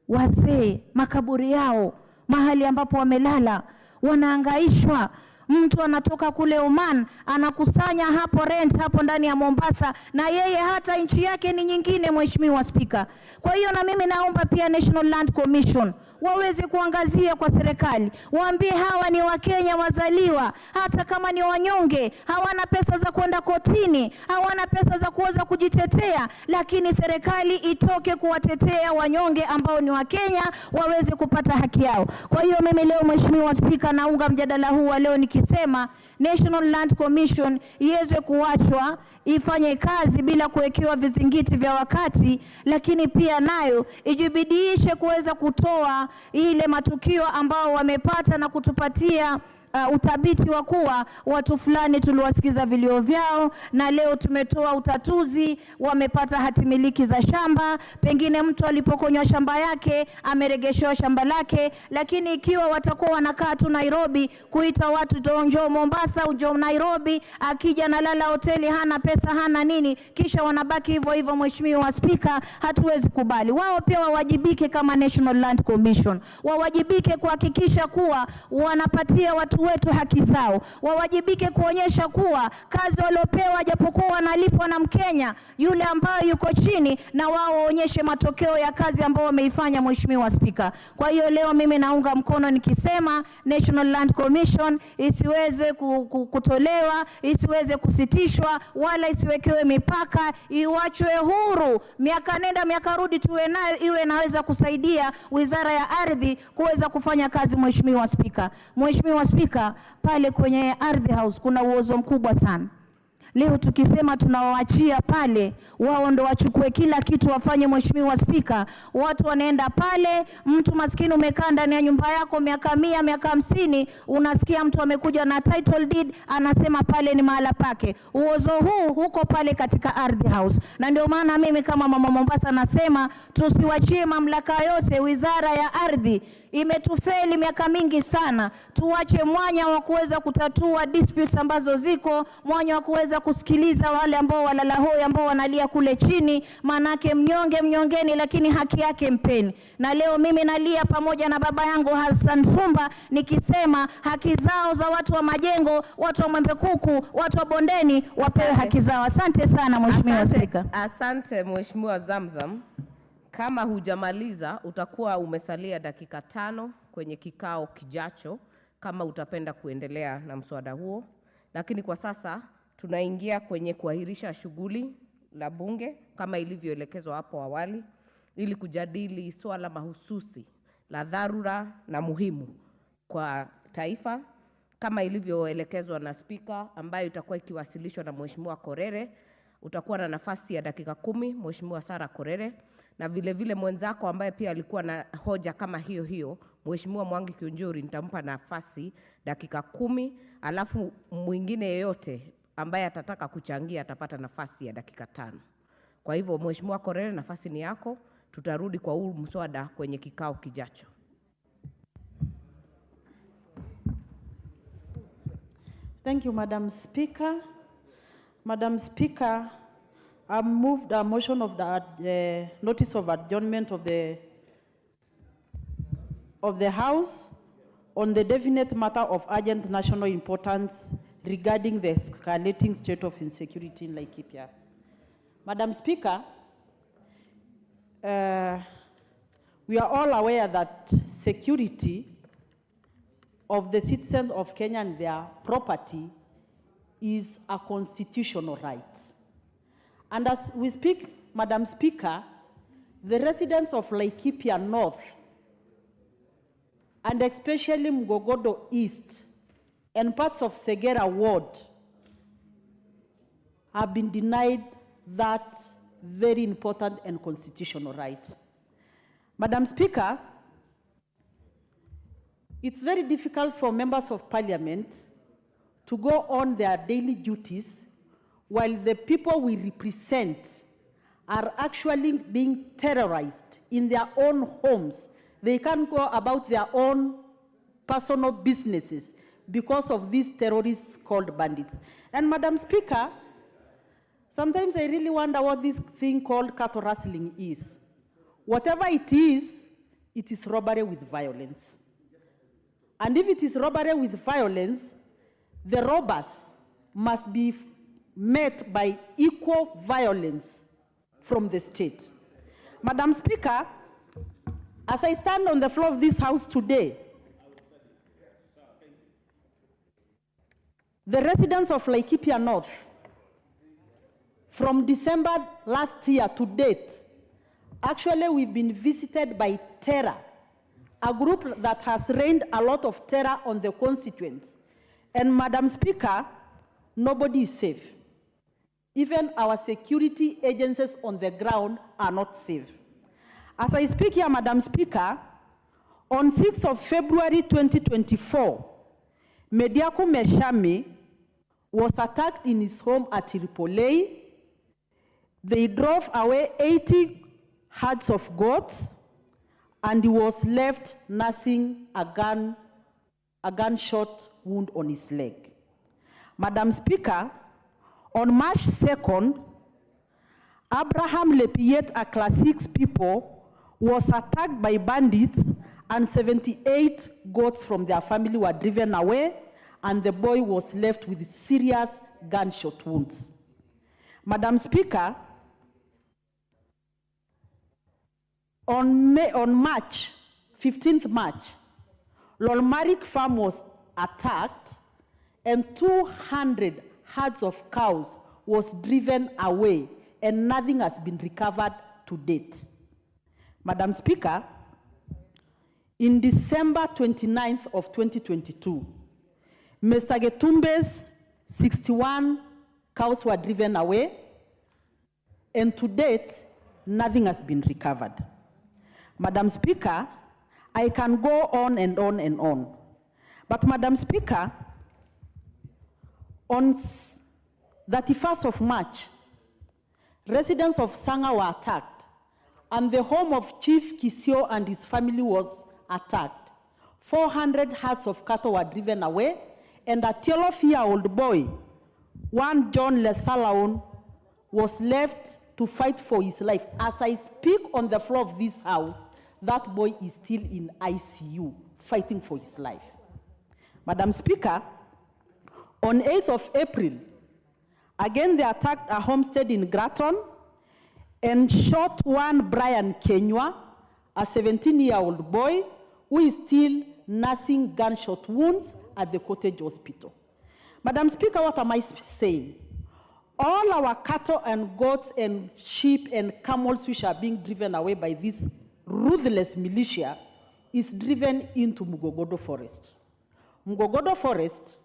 Wazee, makaburi yao, mahali ambapo wamelala, wanaangaishwa. Mtu anatoka kule Oman, anakusanya hapo rent hapo ndani ya Mombasa, na yeye hata nchi yake ni nyingine, Mheshimiwa Spika. Kwa hiyo na mimi naomba pia National Land Commission waweze kuangazia kwa serikali, waambie hawa ni Wakenya wazaliwa, hata kama ni wanyonge, hawana pesa za kwenda kotini, hawana pesa za kuweza kujitetea, lakini serikali itoke kuwatetea wanyonge ambao ni Wakenya, waweze kupata haki yao. Kwa hiyo mimi leo, Mheshimiwa Spika, naunga mjadala huu wa leo nikisema National Land Commission iweze kuachwa ifanye kazi bila kuwekewa vizingiti vya wakati, lakini pia nayo ijibidiishe kuweza kutoa ile matukio ambao wamepata na kutupatia uthabiti wa kuwa watu fulani tuliwasikiza vilio vyao na leo tumetoa utatuzi, wamepata hati miliki za shamba, pengine mtu alipokonywa shamba yake ameregeshewa shamba lake. Lakini ikiwa watakuwa wanakaa tu Nairobi, kuita watu njoo Mombasa, njoo Nairobi, akija na lala hoteli, hana pesa hana nini, kisha wanabaki hivyo hivyo, Mheshimiwa Spika, hatuwezi kubali. Wao pia wawajibike kama National Land Commission, wawajibike kuhakikisha kuwa wanapatia watu wetu haki zao, wawajibike kuonyesha kuwa kazi waliopewa japokuwa wanalipwa na Mkenya yule ambaye yuko chini, na wao waonyeshe matokeo ya kazi ambayo wameifanya, Mheshimiwa Spika. Kwa hiyo leo mimi naunga mkono nikisema National Land Commission isiweze kutolewa, isiweze kusitishwa, wala isiwekewe mipaka, iwachwe huru, miaka nenda miaka rudi tuwe nayo, iwe inaweza kusaidia Wizara ya Ardhi kuweza kufanya kazi. Mheshimiwa Spika, Mheshimiwa Spika, pale kwenye Ardhi House kuna uozo mkubwa sana. Leo tukisema tunawaachia pale, wao ndo wachukue kila kitu wafanye, Mheshimiwa Spika, watu wanaenda pale, mtu maskini umekaa ndani ya nyumba yako miaka 100 miaka 50, unasikia mtu amekuja na title deed anasema pale ni mahala pake. Uozo huu huko pale katika Ardhi House, na ndio maana mimi kama mama Mombasa nasema tusiwachie mamlaka yote. Wizara ya Ardhi imetufeli miaka mingi sana, tuache mwanya wa kuweza kutatua disputes ambazo ziko, mwanya wa kuweza kusikiliza wale ambao walala hoi ambao wanalia kule chini, manake mnyonge mnyongeni, lakini haki yake mpeni. Na leo mimi nalia pamoja na baba yangu Hassan Sumba nikisema haki zao za watu wa Majengo, watu wa Mwembe Kuku, watu wa Bondeni wapewe haki zao. Asante sana Mheshimiwa Spika. Asante Mheshimiwa Zamzam. Kama hujamaliza utakuwa umesalia dakika 5 kwenye kikao kijacho kama utapenda kuendelea na mswada huo. Lakini kwa sasa tunaingia kwenye kuahirisha shughuli la bunge kama ilivyoelekezwa hapo awali, ili kujadili swala mahususi la dharura na muhimu kwa taifa kama ilivyoelekezwa na Spika, ambayo itakuwa ikiwasilishwa na Mheshimiwa Korere. Utakuwa na nafasi ya dakika 10, Mheshimiwa Sara Korere, na vile vile mwenzako ambaye pia alikuwa na hoja kama hiyo hiyo, Mheshimiwa Mwangi Kiunjuri, nitampa nafasi dakika 10, alafu mwingine yeyote ambaye atataka kuchangia atapata nafasi ya dakika 5. Kwa hivyo Mheshimiwa Korere, nafasi ni yako. Tutarudi kwa huu mswada kwenye kikao kijacho. Thank you, Madam Speaker. Madam Speaker, I moved a motion of the notice of adjournment of the House on the definite matter of urgent national importance regarding the escalating state of insecurity in Laikipia. Madam Speaker, we are all aware that security of the citizens of Kenya and their property is a constitutional right. And as we speak, Madam Speaker, the residents of Laikipia North, and especially Mgogodo East and parts of Segera Ward, have been denied that very important and constitutional right. Madam Speaker, it's very difficult for members of parliament to go on their daily duties while the people we represent are actually being terrorized in their own homes. They can't go about their own personal businesses because of these terrorists called bandits. And Madam Speaker, sometimes I really wonder what this thing called cattle rustling is. Whatever it is robbery with violence. And if it is robbery with violence, the robbers must be met by equal violence from the state. Madam Speaker, as I stand on the floor of this House today, the residents of Laikipia North, from December last year to date, actually we've been visited by terror, a group that has rained a lot of terror on the constituents. And Madam Speaker, nobody is safe. Even our security agencies on the ground are not safe. As I speak here, Madam Speaker, on 6th of February 2024, Mediaku Meshami was attacked in his home at Tripoli. They drove away 80 herds of goats, and he was left nursing a gunshot wound on his leg. Madam Speaker, on March 2nd, Abraham Lepiet, a Class 6 people, was attacked by bandits, and 78 goats from their family were driven away, and the boy was left with serious gunshot wounds. Madam Speaker, on 15th March, Lolmarik farm was attacked, and 200 herds of cows was driven away, and nothing has been recovered to date. Madam Speaker, in December 29th of 2022, Mr. Getumbe's 61 cows were driven away, and to date, nothing has been recovered. Madam Speaker, I can go on and on and on. But Madam Speaker, on 31st of March, residents of Sanga were attacked, and the home of Chief Kisio and his family was attacked. 400 herds of cattle were driven away, and a 12-year-old boy, one John Lesalaun, was left to fight for his life. As I speak on the floor of this house, that boy is still in ICU, fighting for his life. Madam Speaker, on 8th of April, again they attacked a homestead in Gratton and shot one Brian Kenywa, a 17-year-old boy who is still nursing gunshot wounds at the Cottage Hospital. Madam Speaker, what am I saying? All our cattle and goats and sheep and camels which are being driven away by this ruthless militia is driven into Mugogodo Forest. Mugogodo Forest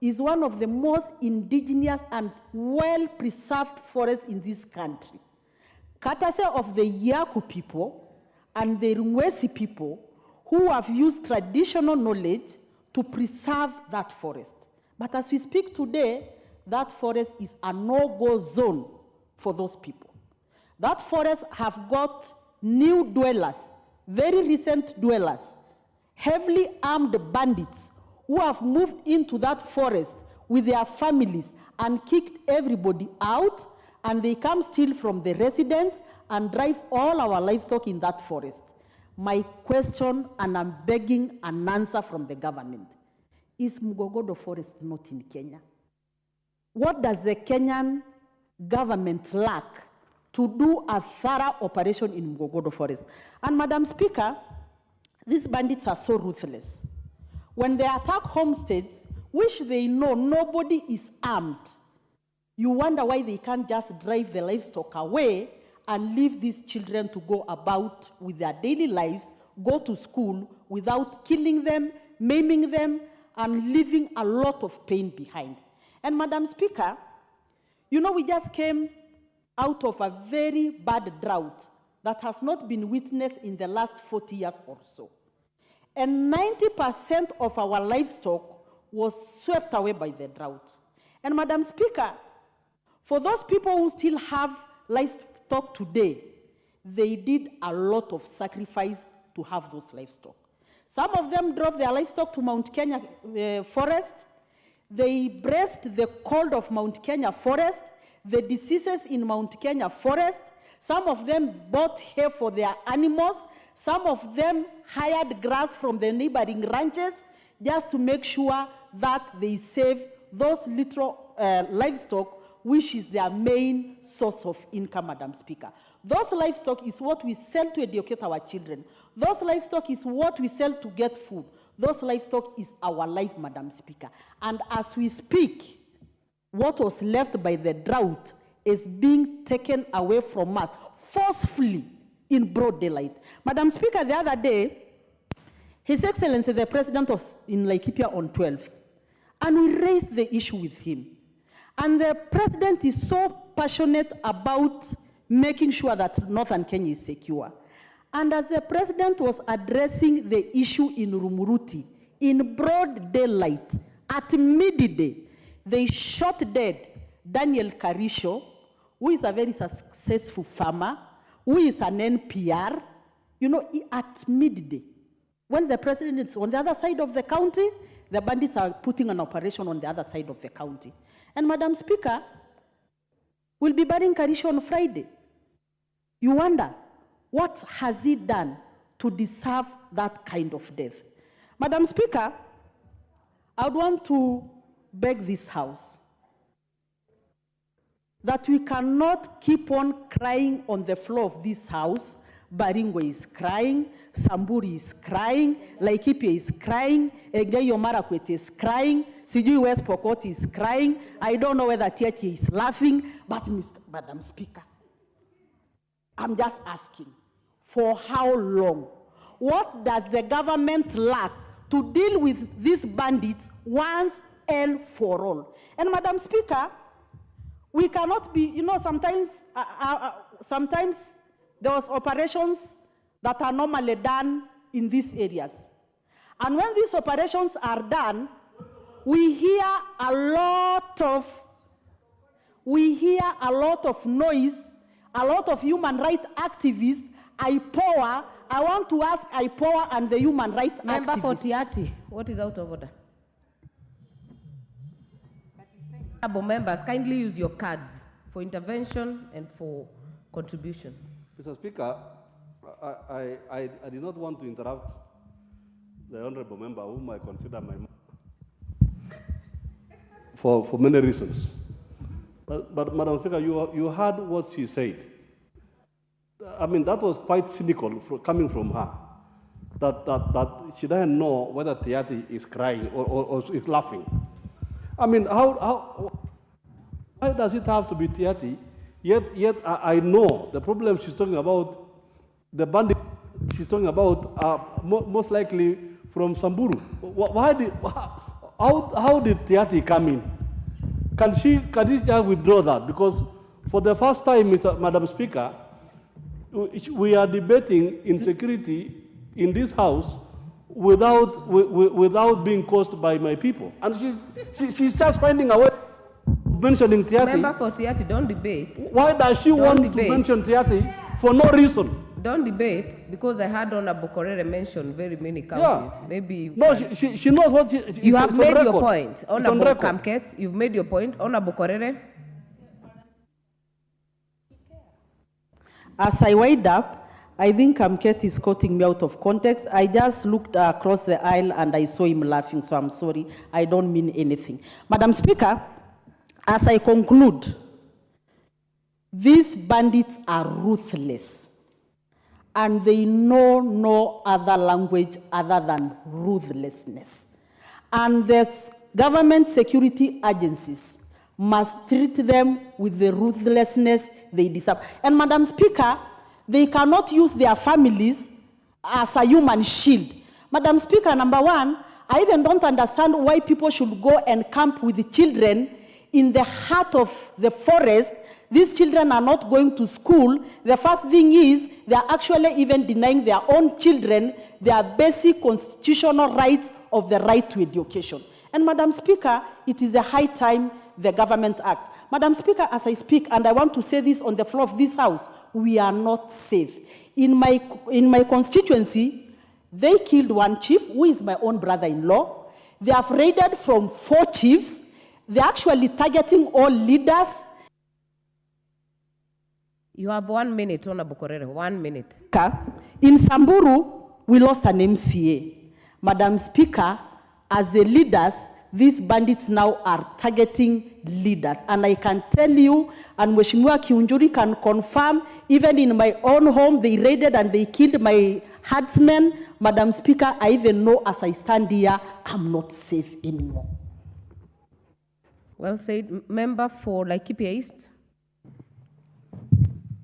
is one of the most indigenous and well-preserved forests in this country. Courtesy of the Yaku people and the Rungwesi people who have used traditional knowledge to preserve that forest. But as we speak today, that forest is a no-go zone for those people. That forest have got new dwellers, very recent dwellers, heavily armed bandits who have moved into that forest with their families and kicked everybody out, and they come steal from the residents and drive all our livestock in that forest. My question, and I'm begging an answer from the government, is Mugogodo Forest not in Kenya? What does the Kenyan government lack to do a thorough operation in Mugogodo Forest? And Madam Speaker, these bandits are so ruthless. When they attack homesteads, which they know nobody is armed, you wonder why they can't just drive the livestock away and leave these children to go about with their daily lives, go to school without killing them, maiming them, and leaving a lot of pain behind. And Madam Speaker, you know, we just came out of a very bad drought that has not been witnessed in the last 40 years or so. And 90% of our livestock was swept away by the drought. And Madam Speaker, for those people who still have livestock today, they did a lot of sacrifice to have those livestock. Some of them drove their livestock to Mount Kenya forest. They braced the cold of Mount Kenya forest, the diseases in Mount Kenya forest. Some of them bought hay for their animals. Some of them hired grass from the neighboring ranches just to make sure that they save those little livestock, which is their main source of income, Madam Speaker. Those livestock is what we sell to educate our children. Those livestock is what we sell to get food. Those livestock is our life, Madam Speaker. And as we speak, what was left by the drought is being taken away from us forcefully in broad daylight. Madam Speaker, the other day, His Excellency, the President was in Laikipia on 12th, and we raised the issue with him. And the president is so passionate about making sure that Northern Kenya is secure. And as the president was addressing the issue in Rumuruti, in broad daylight, at midday, they shot dead Daniel Karisho, who is a very successful farmer, who is an NPR, you know, at midday. When the president is on the other side of the county, the bandits are putting an operation on the other side of the county. And Madam Speaker, we'll be burying Karisho on Friday. You wonder, what has he done to deserve that kind of death? Madam Speaker, I would want to beg this House that we cannot keep on crying on the floor of this House. Balindiway is crying, Samburu is crying, Laikipia is crying, Elgeyo Marakwet is crying, Sijui West Pokot is crying. I don't know whether Tiachi is laughing, but Madam Speaker, I'm just asking, for how long? What does the government lack to deal with these bandits once and for all? And Madam Speaker, we cannot be, you know, sometimes there was operations that are normally done in these areas. And when these operations are done, we hear a lot of noise, a lot of human rights activists. IPOA, I want to ask IPOA and the human rights activists. Member for Tiati, what is out of order? Members, kindly use your cards for intervention and for contribution. Mr. Speaker, I did not want to interrupt the honorable member whom I consider my for many reasons. But Madam Speaker, you heard what she said. I mean, that was quite cynical coming from her, that she doesn't know whether Tiati is crying or is laughing. I mean, why does it have to be Tiati? Yet I know the problem she's talking about, the bandit she's talking about are most likely from Samburu. How did Tiati come in? Can she just withdraw that? Because for the first time, Madam Speaker, we are debating insecurity in this House without being caused by my people. And she's just finding a way of mentioning Tiati. Member for Tiati, don't debate. Why does she want to mention Tiati for no reason? Don't debate, because I had Honorable Korere mention very many counties. Yeah. Maybe no, she knows what you have made your point. Honorable Kamket, you've made your point. Honorable Korere. As I wind up, I think Kamket is quoting me out of context. I just looked across the aisle and I saw him laughing, so I'm sorry. I don't mean anything. Madam Speaker, as I conclude, these bandits are ruthless. And they know no other language other than ruthlessness. And the government security agencies must treat them with the ruthlessness they deserve. And Madam Speaker, they cannot use their families as a human shield. Madam Speaker, number one, I even don't understand why people should go and camp with the children in the heart of the forest. These children are not going to school. The first thing is they are actually even denying their own children their basic constitutional rights of the right to education. And Madam Speaker, it is a high time the government act. Madam Speaker, as I speak, and I want to say this on the floor of this House, we are not safe. In my constituency, they killed one chief, who is my own brother-in-law. They have raided from 4 chiefs. They're actually targeting all leaders. You have 1 minute, Honorable Korere, 1 minute. In Samburu, we lost an MCA. Madam Speaker, as the leaders, these bandits now are targeting leaders. And I can tell you, and Mheshimiwa Kiunjuri can confirm, even in my own home, they raided and they killed my herdsmen. Madam Speaker, I even know as I stand here, I'm not safe anymore. Well said. Member for Laikipia East.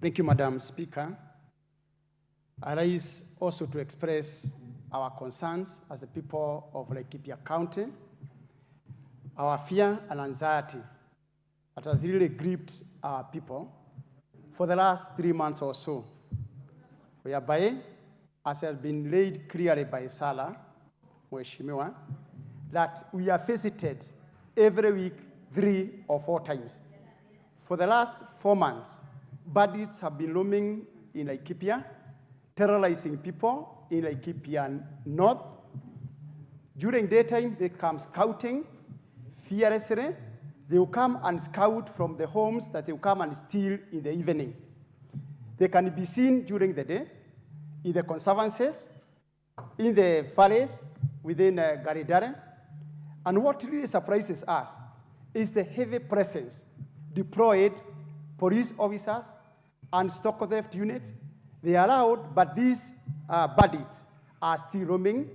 Thank you, Madam Speaker. I rise also to express our concerns as the people of Laikipia County, our fear and anxiety that has really gripped our people for the last 3 months or so, whereby, as has been laid clearly by Sala, Mheshimiwa, that we are visited every week 3 or 4 times. For the last 4 months, bandits have been roaming in Laikipia, terrorizing people in Laikipia North. During daytime, they come scouting fearlessly. They will come and scout from the homes that they will come and steal in the evening. They can be seen during the day in the conservancies, in the valleys within Garidare. And what really surprises us is the heavy presence deployed police officers and stock theft unit. They are allowed, but these bandits are still roaming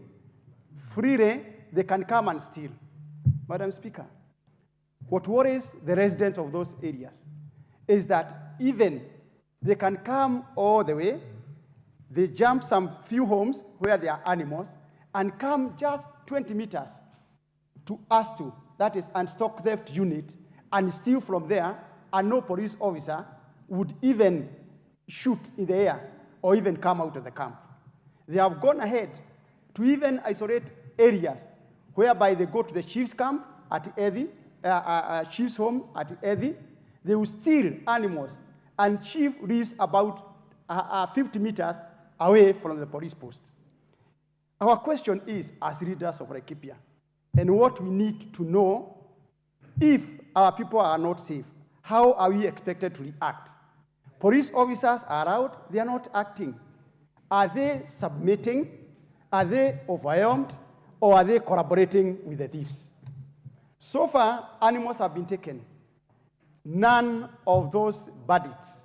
freely. They can come and steal. Madam Speaker, what worries the residents of those areas is that even they can come all the way, they jump some few homes where there are animals, and come just 20 meters to Astu, that is, and stock theft unit, and steal from there, and no police officer would even shoot in the air or even come out of the camp. They have gone ahead to even isolate areas whereby they go to the chief's camp at Edi, chief's home at Edi. They will steal animals, and chief lives about 50 meters away from the police post. Our question is, as leaders of Laikipia, and what we need to know, if our people are not safe, how are we expected to react? Police officers are out, they are not acting. Are they submitting? Are they overwhelmed? Or are they collaborating with the thieves? So far, animals have been taken. None of those bandits,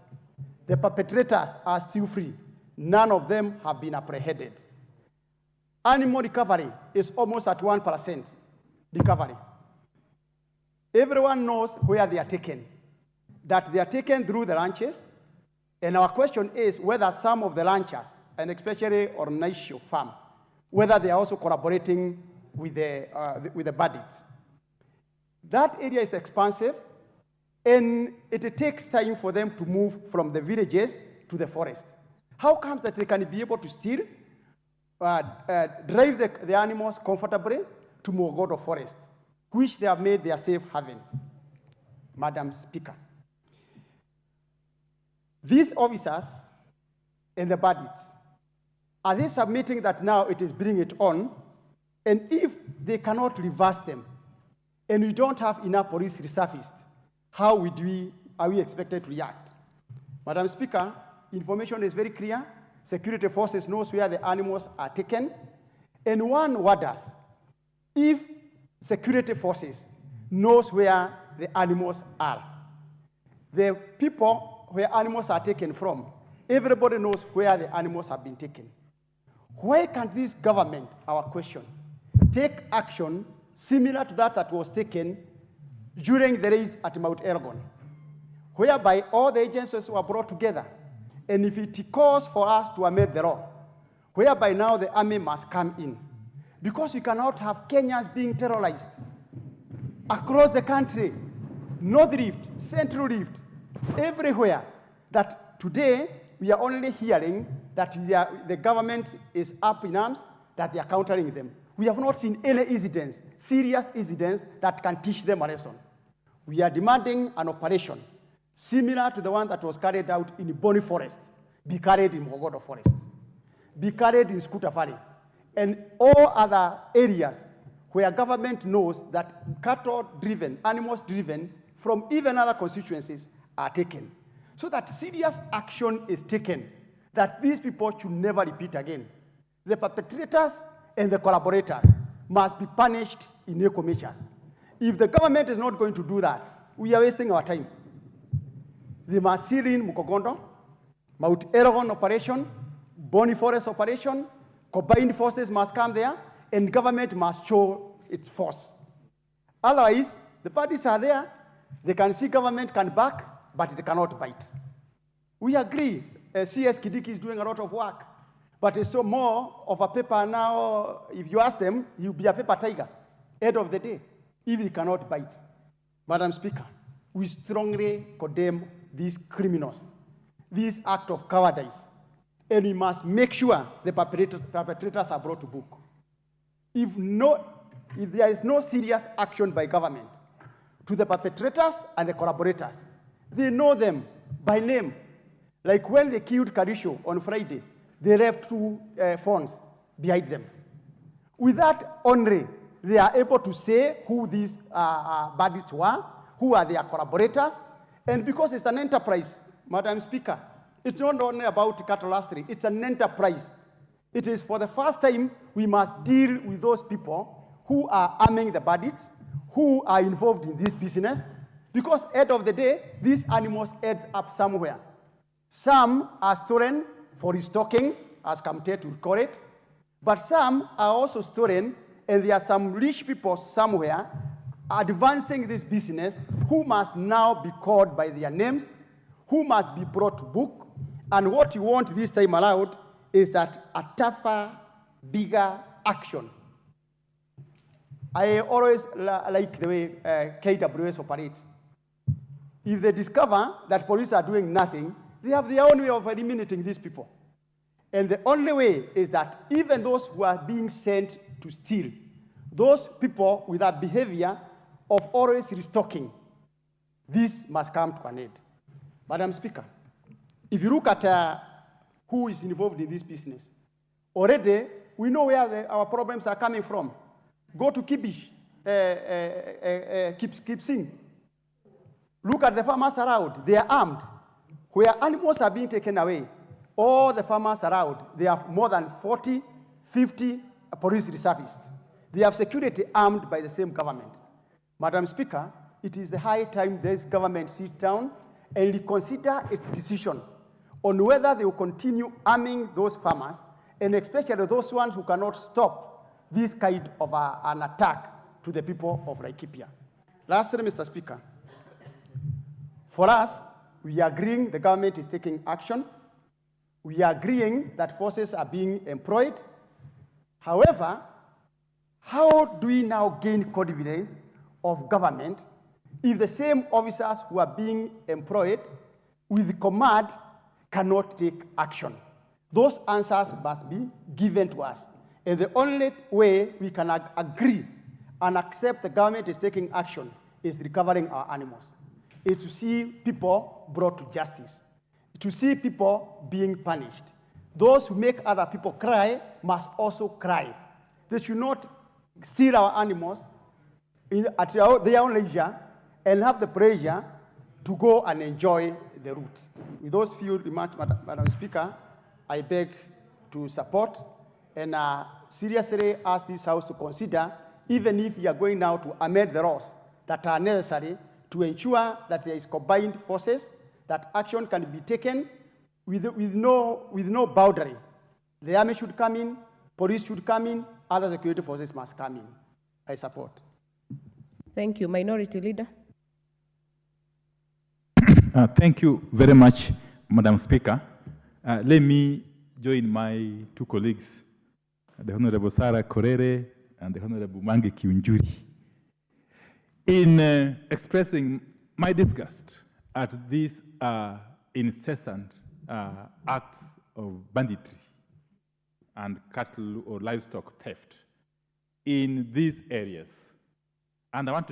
the perpetrators, are still free. None of them have been apprehended. Animal recovery is almost at 1% recovery. Everyone knows where they are taken, that they are taken through the ranches, and our question is whether some of the ranchers, and especially Ornaisho farm, whether they are also collaborating with the bandits. That area is expansive, and it takes time for them to move from the villages to the forest. How comes that they can be able to steal, drive the animals comfortably to Mogodo forest, which they have made their safe haven? Madam Speaker, these officers and the bandits, are they submitting that now it is bring it on? And if they cannot reverse them, and we don't have enough police resurfaced, how are we expected to react? Madam Speaker, information is very clear. Security forces knows where the animals are taken. And one wonders, if security forces knows where the animals are, the people where animals are taken from, everybody knows where the animals have been taken. Why can't this government, our question, take action similar to that was taken during the raids at Mount Elgon, whereby all the agencies were brought together, and if it calls for us to amend the law, whereby now the army must come in, because we cannot have Kenyans being terrorized across the country, North Rift, Central Rift, everywhere, that today we are only hearing that the government is up in arms, that they are countering them. We have not seen any incidents, serious incidents that can teach them a lesson. We are demanding an operation similar to the one that was carried out in Boni Forest, be carried in Mogodo Forest, be carried in Skuta Valley, and all other areas where government knows that cattle-driven, animals-driven from even other constituencies are taken, so that serious action is taken, that these people should never repeat again. The perpetrators and the collaborators must be punished in equal measures. If the government is not going to do that, we are wasting our time. They must seal in Mukogondo, Mount Elgon operation, Boni Forest operation, combined forces must come there, and government must show its force. Otherwise, the parties are there, they can see government can back, but it cannot bite. We agree, CS Kidiki is doing a lot of work, but it's so more of a paper now. If you ask them, he'll be a paper tiger, end of the day, if he cannot bite. Madam Speaker, we strongly condemn these criminals, this act of cowardice, and we must make sure the perpetrators are brought to book. If there is no serious action by government to the perpetrators and the collaborators, they know them by name. Like when they killed Karisho on Friday, they left 2 phones behind them. With that only, they are able to say who these bandits were, who are their collaborators, and because it's an enterprise, Madam Speaker, it's not only about cattle lastly, it's an enterprise. It is for the first time we must deal with those people who are arming the bandits, who are involved in this business, because at the end of the day, these animals end up somewhere. Some are stolen for restocking, as Kamte to call it, but some are also stolen, and there are some rich people somewhere advancing this business who must now be called by their names, who must be brought to book, and what you want this time around is that a tougher, bigger action. I always like the way KWS operates. If they discover that police are doing nothing, they have their own way of eliminating these people. And the only way is that even those who are being sent to steal, those people with a behavior of always restocking, this must come to an end. Madam Speaker, if you look at who is involved in this business, already we know where our problems are coming from. Go to Kibish, Kipsing. Look at the farmers around, they are armed. Where animals are being taken away, all the farmers around, they have more than 40, 50 police reservists. They have security armed by the same government. Madam Speaker, it is the high time this government sits down and reconsider its decision on whether they will continue arming those farmers, and especially those ones who cannot stop this kind of an attack to the people of Laikipia. Lastly, Mr. Speaker, for us, we are agreeing the government is taking action. We are agreeing that forces are being employed. However, how do we now gain confidence of government if the same officers who are being employed with command cannot take action? Those answers must be given to us. And the only way we can agree and accept the government is taking action is recovering our animals. It's to see people brought to justice, to see people being punished. Those who make other people cry must also cry. They should not steal our animals at their own leisure and have the pressure to go and enjoy the route. With those few remarks, Madam Speaker, I beg to support and seriously ask this House to consider, even if we are going now to amend the laws that are necessary to ensure that there is combined forces, that action can be taken with no boundary. The army should come in, police should come in, other security forces must come in. I support. Thank you. Minority Leader. Thank you very much, Madam Speaker. Let me join my two colleagues, the Honorable Sarah Korere and the Honorable Mange Kiunjuri, in expressing my disgust at these incessant acts of banditry and cattle or livestock theft in these areas. And I want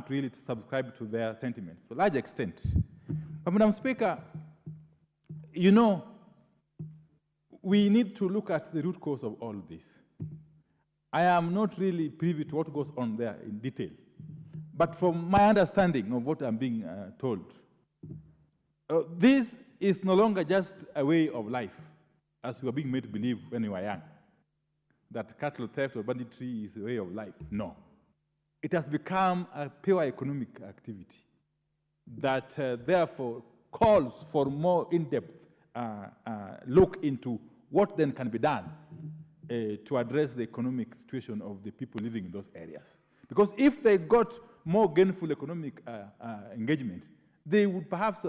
really to subscribe to their sentiments to a large extent. But Madam Speaker, you know, we need to look at the root cause of all this. I am not really privy to what goes on there in detail. But from my understanding of what I'm being told, this is no longer just a way of life, as we were being made to believe when we were young, that cattle theft or banditry is a way of life. No. It has become a pure economic activity that therefore calls for more in-depth look into what then can be done to address the economic situation of the people living in those areas. Because if they got more gainful economic engagement, they would perhaps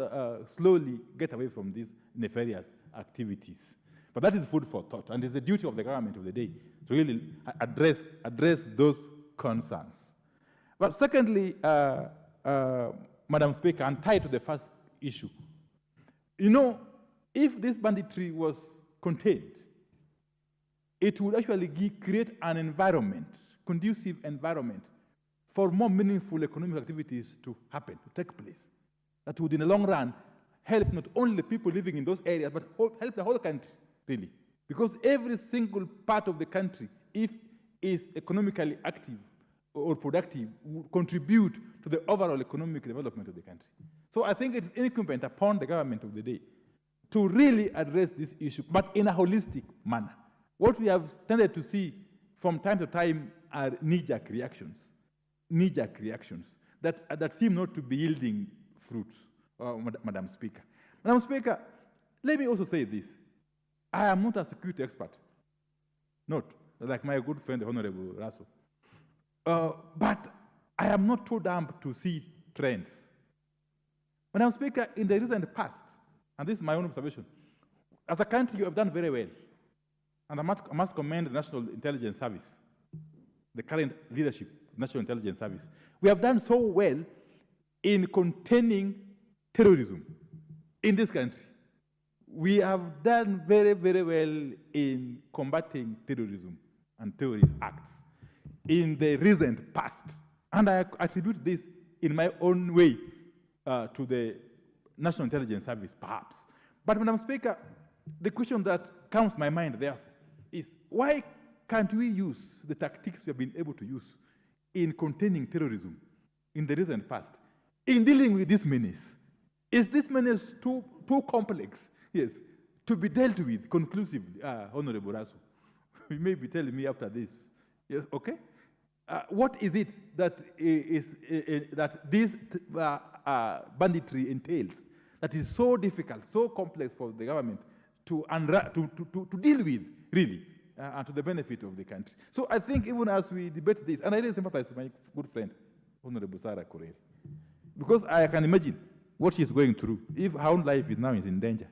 slowly get away from these nefarious activities. But that is food for thought, and it's the duty of the government of the day to really address those concerns. But secondly, Madam Speaker, and tied to the first issue. You know, if this banditry was contained, it would actually create an environment, conducive environment, for more meaningful economic activities to happen, to take place. That would, in the long run, help not only the people living in those areas, but help the whole country, really. Because every single part of the country, if is economically active or productive, would contribute to the overall economic development of the country. So I think it's incumbent upon the government of the day to really address this issue, but in a holistic manner. What we have tended to see from time to time are knee-jerk reactions that seem not to be yielding fruits, Madam Speaker. Madam Speaker, let me also say this. I am not a security expert, not like my good friend, the Honorable Russell. But I am not too dumb to see trends. Madam Speaker, in the recent past, and this is my own observation, as a country, you have done very well. And I must commend the National Intelligence Service, the current leadership, National Intelligence Service. We have done so well in containing terrorism in this country. We have done very, very well in combating terrorism and terrorist acts in the recent past. And I attribute this in my own way to the National Intelligence Service, perhaps. But, Madam Speaker, the question that comes to my mind, therefore, is why can't we use the tactics we have been able to use in containing terrorism in the recent past, in dealing with this menace? Is this menace too complex, yes, to be dealt with conclusively, Honorable Rasu? You may be telling me after this, yes, okay? What is it that that this banditry entails that is so difficult, so complex for the government to deal with, really, and to the benefit of the country? So I think even as we debate this, and I really sympathize with my good friend, Honorable Sarah Koreri, because I can imagine what she's going through. If her own life is now in danger,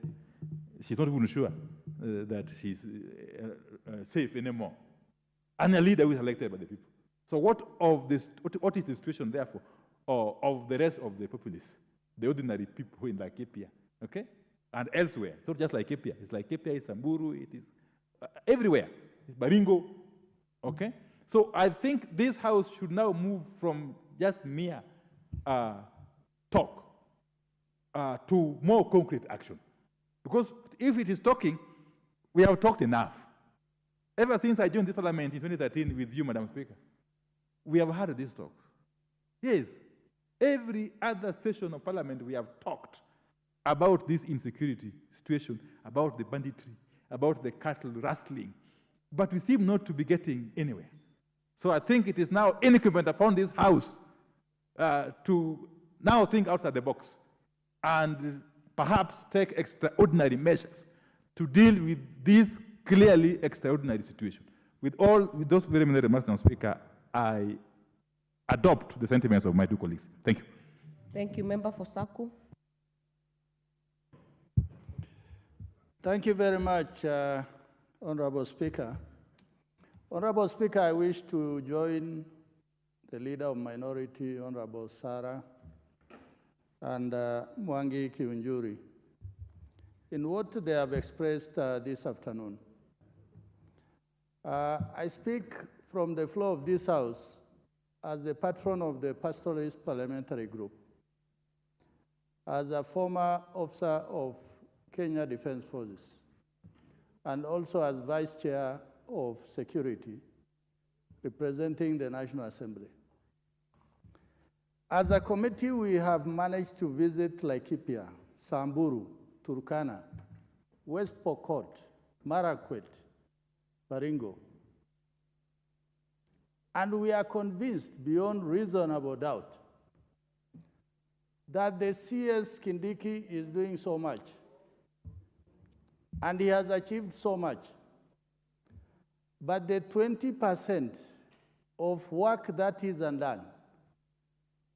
she's not even sure that she's safe anymore. And a leader who is elected by the people. So what is the situation, therefore, of the rest of the populace, the ordinary people in Laikipia, okay? And elsewhere. It's not just Laikipia. It's Laikipia, it's Samburu, it is everywhere. It's Baringo, okay? So I think this House should now move from just mere talk to more concrete action. Because if it is talking, we have talked enough. Ever since I joined this parliament in 2013 with you, Madam Speaker, we have had these talks. Yes, every other session of parliament we have talked about this insecurity situation, about the banditry, about the cattle rustling, but we seem not to be getting anywhere. So I think it is now incumbent upon this House to now think outside the box and perhaps take extraordinary measures to deal with this clearly extraordinary situation. With those very many remarks, Madam Speaker, I adopt the sentiments of my two colleagues. Thank you. Thank you. Member for Saku. Thank you very much, Honorable Speaker. Honorable Speaker, I wish to join the Leader of Minority, Honorable Sarah, and Mwangi Kiunjuri in what they have expressed this afternoon. I speak from the floor of this House as the patron of the Pastoralist Parliamentary Group, as a former officer of Kenya Defense Forces, and also as Vice Chair of Security, representing the National Assembly. As a committee, we have managed to visit Laikipia, Samburu, Turkana, West Pokot, Marakwet, Baringo. And we are convinced beyond reasonable doubt that the CS Kindiki is doing so much, and he has achieved so much. But the 20% of work that is undone,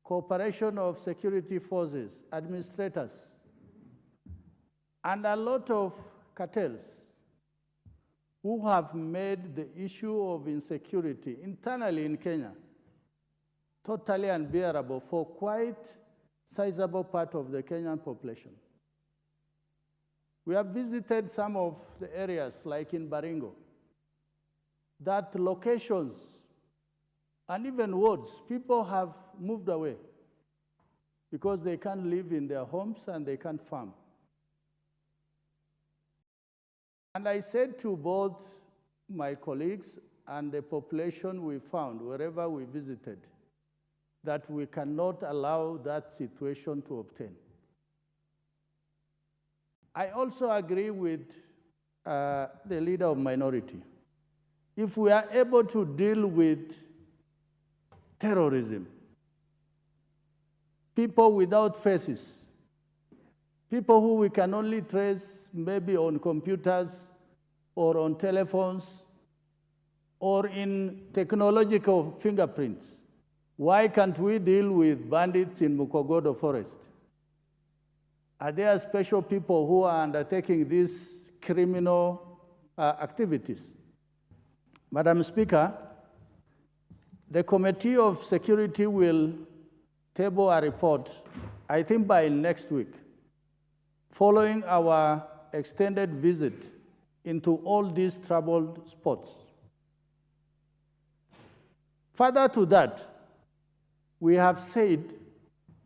cooperation of security forces, administrators, and a lot of cartels who have made the issue of insecurity internally in Kenya totally unbearable for quite sizable part of the Kenyan population. We have visited some of the areas, like in Baringo, that locations and even wards, people have moved away because they can't live in their homes and they can't farm. And I said to both my colleagues and the population we found wherever we visited that we cannot allow that situation to obtain. I also agree with the leader of minority. If we are able to deal with terrorism, people without faces, people who we can only trace maybe on computers or on telephones or in technological fingerprints, why can't we deal with bandits in Mukogodo forest? Are there special people who are undertaking these criminal activities? Madam Speaker, the Committee of Security will table a report, I think by next week, following our extended visit into all these troubled spots. Further to that, we have said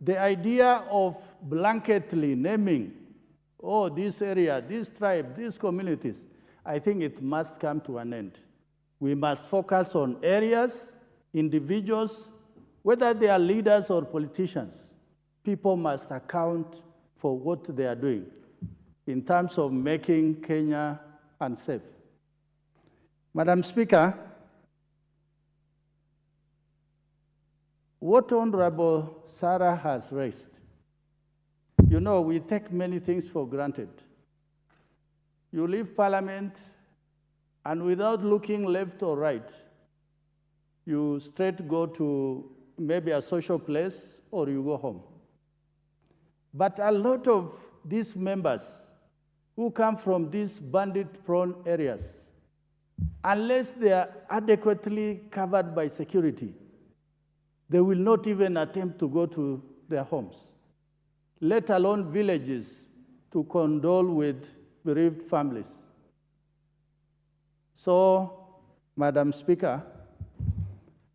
the idea of blanketly naming, oh, this area, this tribe, these communities, I think it must come to an end. We must focus on areas, individuals, whether they are leaders or politicians. People must account for what they are doing in terms of making Kenya unsafe. Madam Speaker, what Honorable Sarah has raised, you know, we take many things for granted. You leave Parliament, and without looking left or right, you straight go to maybe a social place or you go home. But a lot of these members who come from these bandit-prone areas, unless they are adequately covered by security, they will not even attempt to go to their homes, let alone villages to condole with bereaved families. So, Madam Speaker,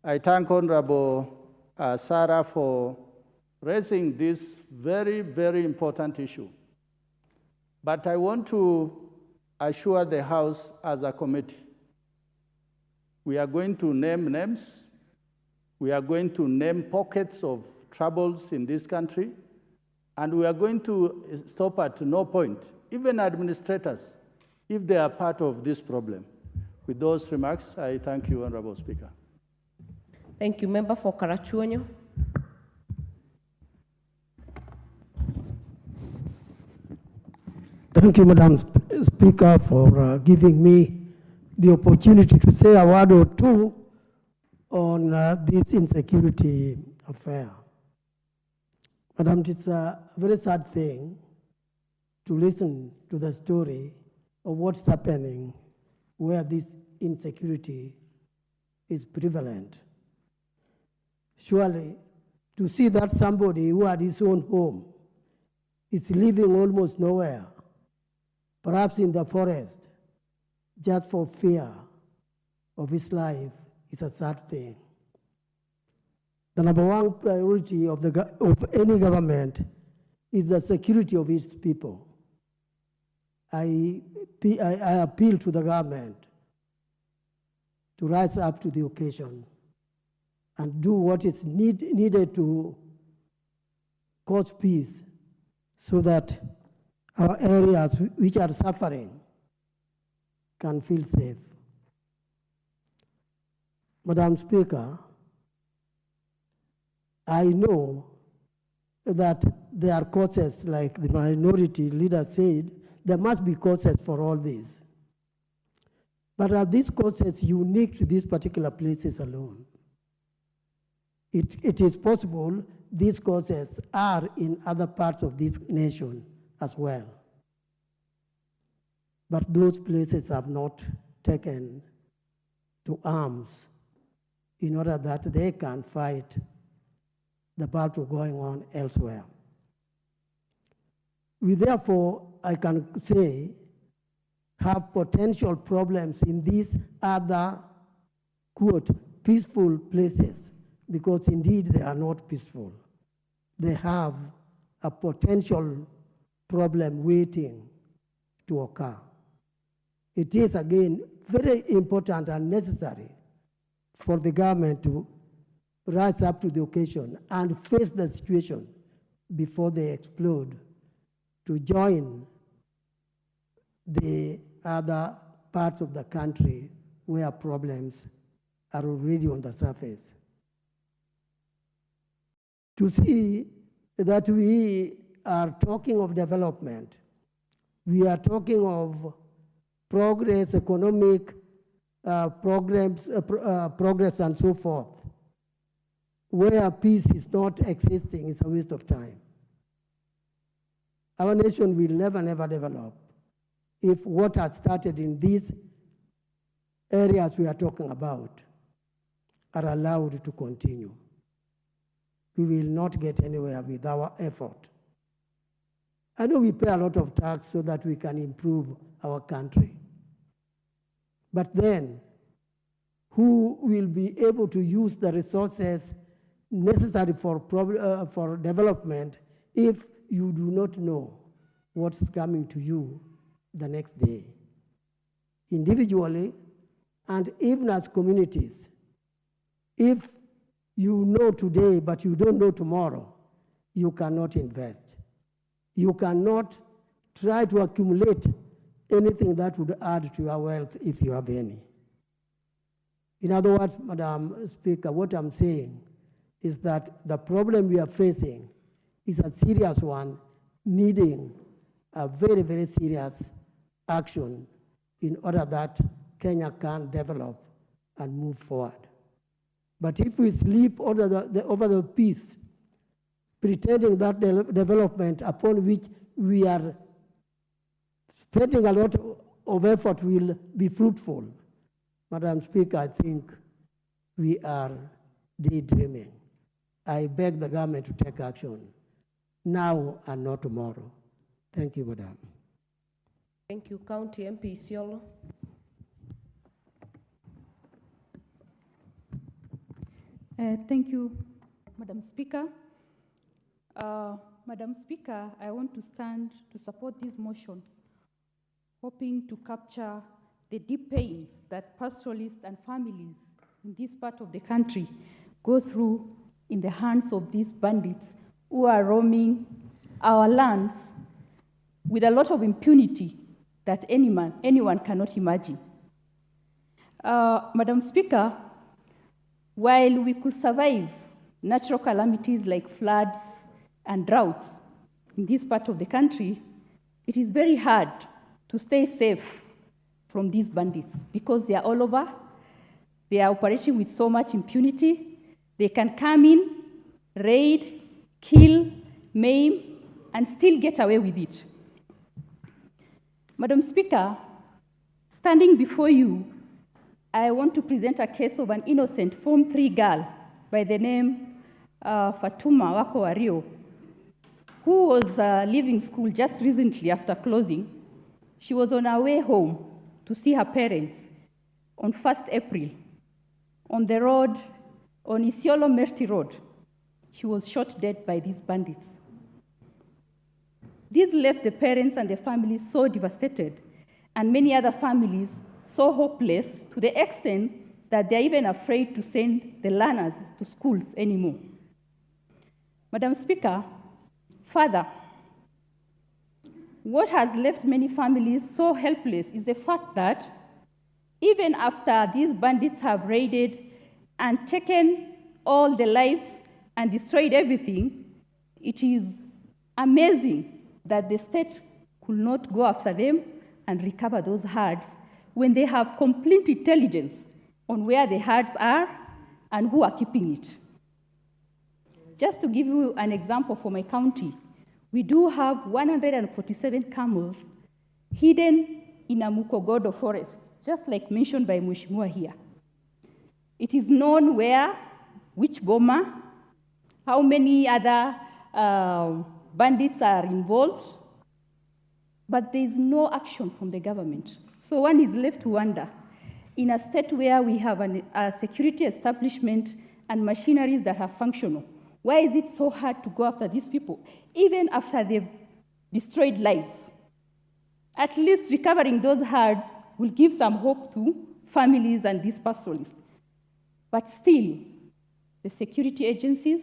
I thank Honorable Sarah for raising this very, very important issue. But I want to assure the House as a committee, we are going to name names. We are going to name pockets of troubles in this country, and we are going to stop at no point, even administrators, if they are part of this problem. With those remarks, I thank you, Honorable Speaker. Thank you. Member for Karachuonyo. Thank you, Madam Speaker, for giving me the opportunity to say a word or two on this insecurity affair. Madam, it's a very sad thing to listen to the story of what's happening where this insecurity is prevalent. Surely, to see that somebody who had his own home is living almost nowhere, perhaps in the forest, just for fear of his life, is a sad thing. The number one priority of any government is the security of its people. I appeal to the government to rise up to the occasion and do what is needed to cause peace so that our areas which are suffering can feel safe. Madam Speaker, I know that there are causes, like the minority leader said, there must be causes for all this. But are these causes unique to these particular places alone? It is possible these causes are in other parts of this nation as well. But those places have not taken to arms in order that they can fight the battle going on elsewhere. We therefore, I can say, have potential problems in these other, quote, peaceful places, because indeed they are not peaceful. They have a potential problem waiting to occur. It is, again, very important and necessary for the government to rise up to the occasion and face the situation before they explode, to join the other parts of the country where problems are already on the surface. To see that we are talking of development, we are talking of progress, economic progress and so forth, where peace is not existing is a waste of time. Our nation will never develop if what has started in these areas we are talking about are allowed to continue. We will not get anywhere with our effort. I know we pay a lot of tax so that we can improve our country. But then, who will be able to use the resources necessary for development if you do not know what's coming to you the next day? Individually, and even as communities, if you know today but you don't know tomorrow, you cannot invest. You cannot try to accumulate anything that would add to your wealth if you have any. In other words, Madam Speaker, what I'm saying is that the problem we are facing is a serious one, needing a very serious action in order that Kenya can develop and move forward. But if we sleep over the peace, pretending that development upon which we are spending a lot of effort will be fruitful, Madam Speaker, I think we are daydreaming. I beg the government to take action now and not tomorrow. Thank you, Madam. Thank you. County MP Isiolo. Thank you, Madam Speaker. Madam Speaker, I want to stand to support this motion, hoping to capture the deep pains that pastoralists and families in this part of the country go through in the hands of these bandits who are roaming our lands with a lot of impunity that anyone cannot imagine. Madam Speaker, while we could survive natural calamities like floods and droughts in this part of the country, it is very hard to stay safe from these bandits because they are all over. They are operating with so much impunity. They can come in, raid, kill, maim, and still get away with it. Madam Speaker, standing before you, I want to present a case of an innocent Form 3 girl by the name Fatuma Wako Wario, who was leaving school just recently after closing. She was on her way home to see her parents on 1st April. On the road, on Isiolo Merti Road, she was shot dead by these bandits. This left the parents and the families so devastated, and many other families so hopeless to the extent that they're even afraid to send the learners to schools anymore. Madam Speaker, further, what has left many families so helpless is the fact that even after these bandits have raided and taken all the lives and destroyed everything, it is amazing that the state could not go after them and recover those herds when they have complete intelligence on where the herds are and who are keeping it. Just to give you an example for my county, we do have 147 camels hidden in a Mukogodo forest, just like mentioned by Mheshimiwa here. It is known where, which boma, how many other bandits are involved, but there is no action from the government. So one is left to wonder, in a state where we have a security establishment and machineries that are functional, why is it so hard to go after these people, even after they've destroyed lives? At least recovering those herds will give some hope to families and these pastoralists. But still, the security agencies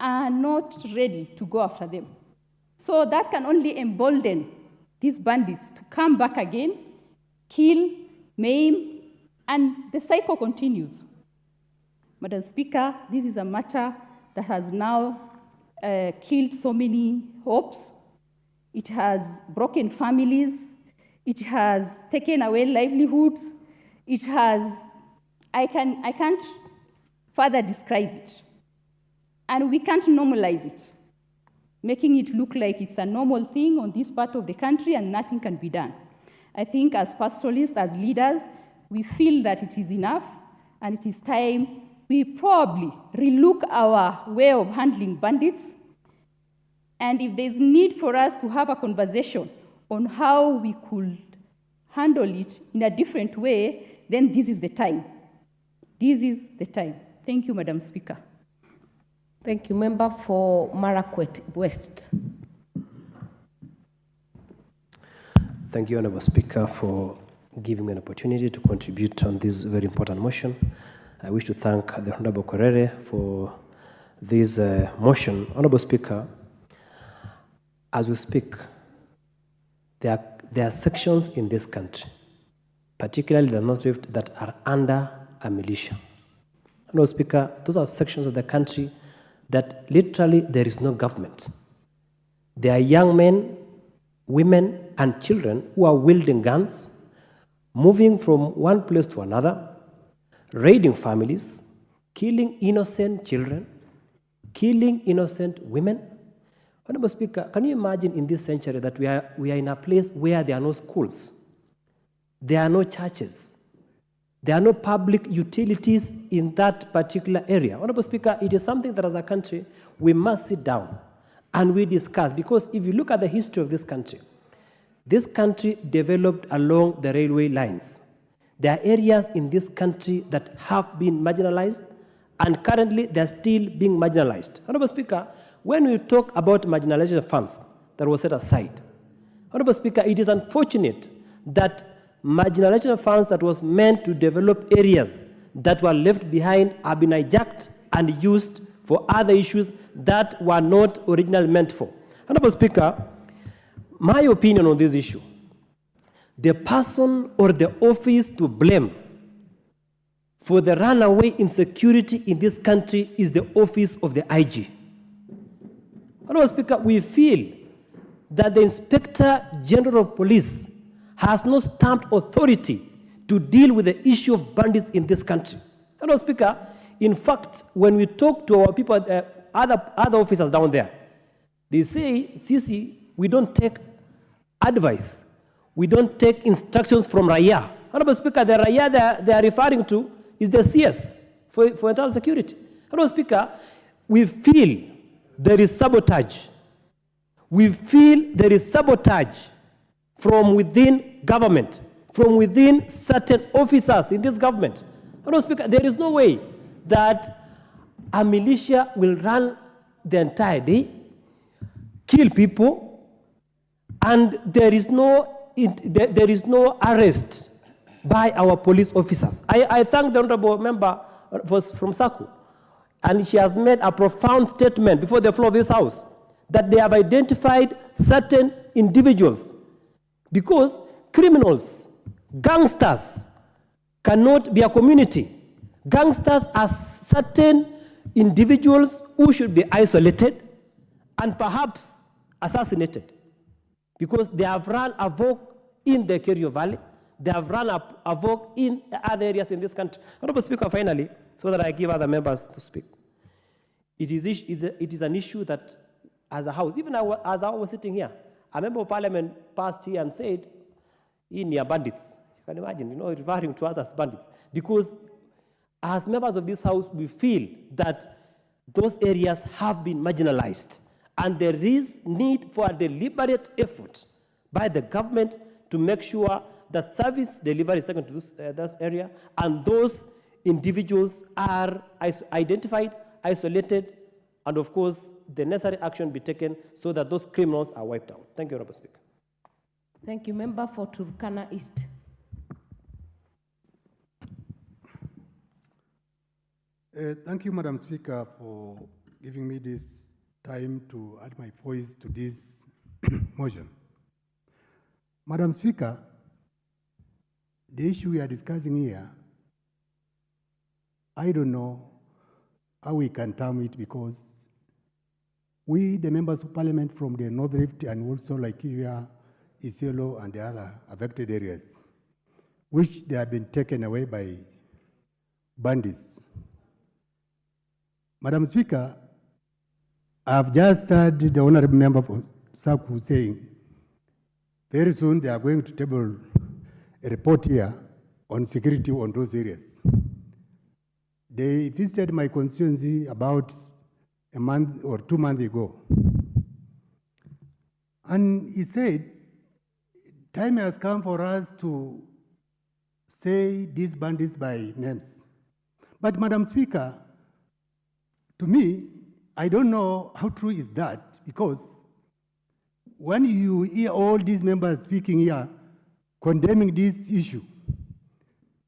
are not ready to go after them. So that can only embolden these bandits to come back again, kill, maim, and the cycle continues. Madam Speaker, this is a matter that has now killed so many hopes. It has broken families. It has taken away livelihoods. It has, I can't further describe it. And we can't normalize it, making it look like it's a normal thing on this part of the country and nothing can be done. I think as pastoralists, as leaders, we feel that it is enough and it is time we probably relook our way of handling bandits. And if there's need for us to have a conversation on how we could handle it in a different way, then this is the time. This is the time. Thank you, Madam Speaker. Thank you. Member for Marakwet West. Thank you, Honourable Speaker, for giving me an opportunity to contribute on this very important motion. I wish to thank the Honourable Korere for this motion. Honourable Speaker, as we speak, there are sections in this country, particularly the North Rift, that are under a militia. Honourable Speaker, those are sections of the country that literally there is no government. There are young men, women, and children who are wielding guns, moving from one place to another, raiding families, killing innocent children, killing innocent women. Honourable Speaker, can you imagine in this century that we are in a place where there are no schools, there are no churches, there are no public utilities in that particular area? Honourable Speaker, it is something that as a country we must sit down and we discuss, because if you look at the history of this country developed along the railway lines. There are areas in this country that have been marginalized, and currently they are still being marginalized. Honourable Speaker, when we talk about marginalization funds that was set aside, Honourable Speaker, it is unfortunate that marginalization funds that was meant to develop areas that were left behind have been hijacked and used for other issues that were not originally meant for. Honourable Speaker, my opinion on this issue, the person or the office to blame for the runaway insecurity in this country is the office of the IG. Honourable Speaker, we feel that the Inspector General of Police has no stamped authority to deal with the issue of bandits in this country. Honourable Speaker, in fact, when we talk to our people, other officers down there, they say, Sisi, we don't take advice. We don't take instructions from Raya. Honourable Speaker, the Raya they are referring to is the CS for internal security. Honourable Speaker, we feel there is sabotage. We feel there is sabotage from within government, from within certain officers in this government. Honourable Speaker, there is no way that a militia will run the entire day, kill people, and there is no arrest by our police officers. I thank the honourable member from SACU, and she has made a profound statement before the floor of this house that they have identified certain individuals, because criminals, gangsters cannot be a community. Gangsters are certain individuals who should be isolated and perhaps assassinated, because they have run amok in the Kerio Valley, they have run amok in other areas in this country. Honourable Speaker, finally, so that I give other members to speak, it is an issue that as a house, even as I was sitting here, a member of parliament passed here and said, in your bandits. You can imagine, referring to us as bandits. Because as members of this house, we feel that those areas have been marginalized. And there is need for a deliberate effort by the government to make sure that service delivery is taken to this area, and those individuals are identified, isolated, and of course, the necessary action be taken so that those criminals are wiped out. Thank you, Honorable Speaker. Thank you. Member for Turkana East. Thank you, Madam Speaker, for giving me this time to add my voice to this motion. Madam Speaker, the issue we are discussing here, I don't know how we can term it, because we, the members of parliament from the North Rift and also Laikipia, Isiolo, and the other affected areas, which they have been taken away by bandits. Madam Speaker, I have just heard the honorable member for Saku saying very soon they are going to table a report here on security on those areas. They visited my constituency about a month or 2 months ago. And he said, time has come for us to say these bandits by names. But Madam Speaker, to me, I don't know how true is that, because when you hear all these members speaking here, condemning this issue,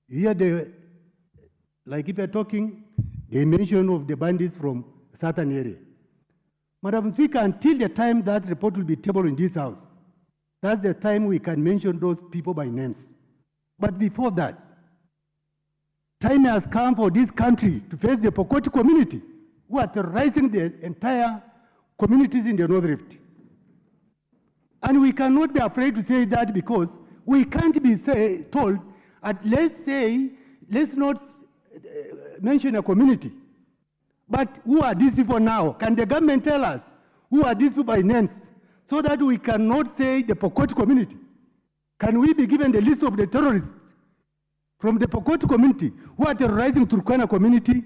you hear the, like if you're talking, the mention of the bandits from a certain area. Madam Speaker, until the time that report will be tabled in this House, that's the time we can mention those people by names. But before that, time has come for this country to face the Pokoti community, who are terrorizing the entire communities in the North Rift. And we cannot be afraid to say that, because we can't be told, let's not mention a community. But who are these people now? Can the government tell us who are these people by names, so that we cannot say the Pokoti community? Can we be given the list of the terrorists from the Pokoti community who are terrorizing Turkana community,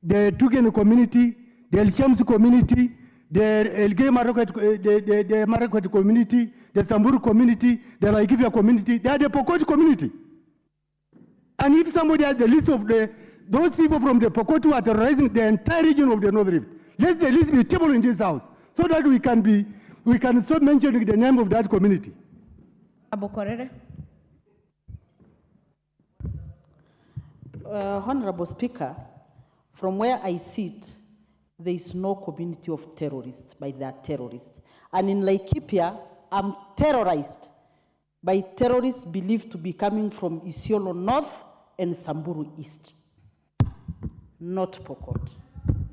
the Tugen community, the El Shamsi community, the Elgey Marakwet community, the Samburu community, the Laikipia community? They are the Pokoti community. And if somebody has the list of those people from the Pokoti who are terrorizing the entire region of the North Rift, let the list be tabled in this House, so that we can stop mentioning the name of that community. Abokorere. Honorable Speaker, from where I sit, there is no community of terrorists, by their terrorists. And in Laikipia, I'm terrorized by terrorists believed to be coming from Isiolo North and Samburu East, not Pokot.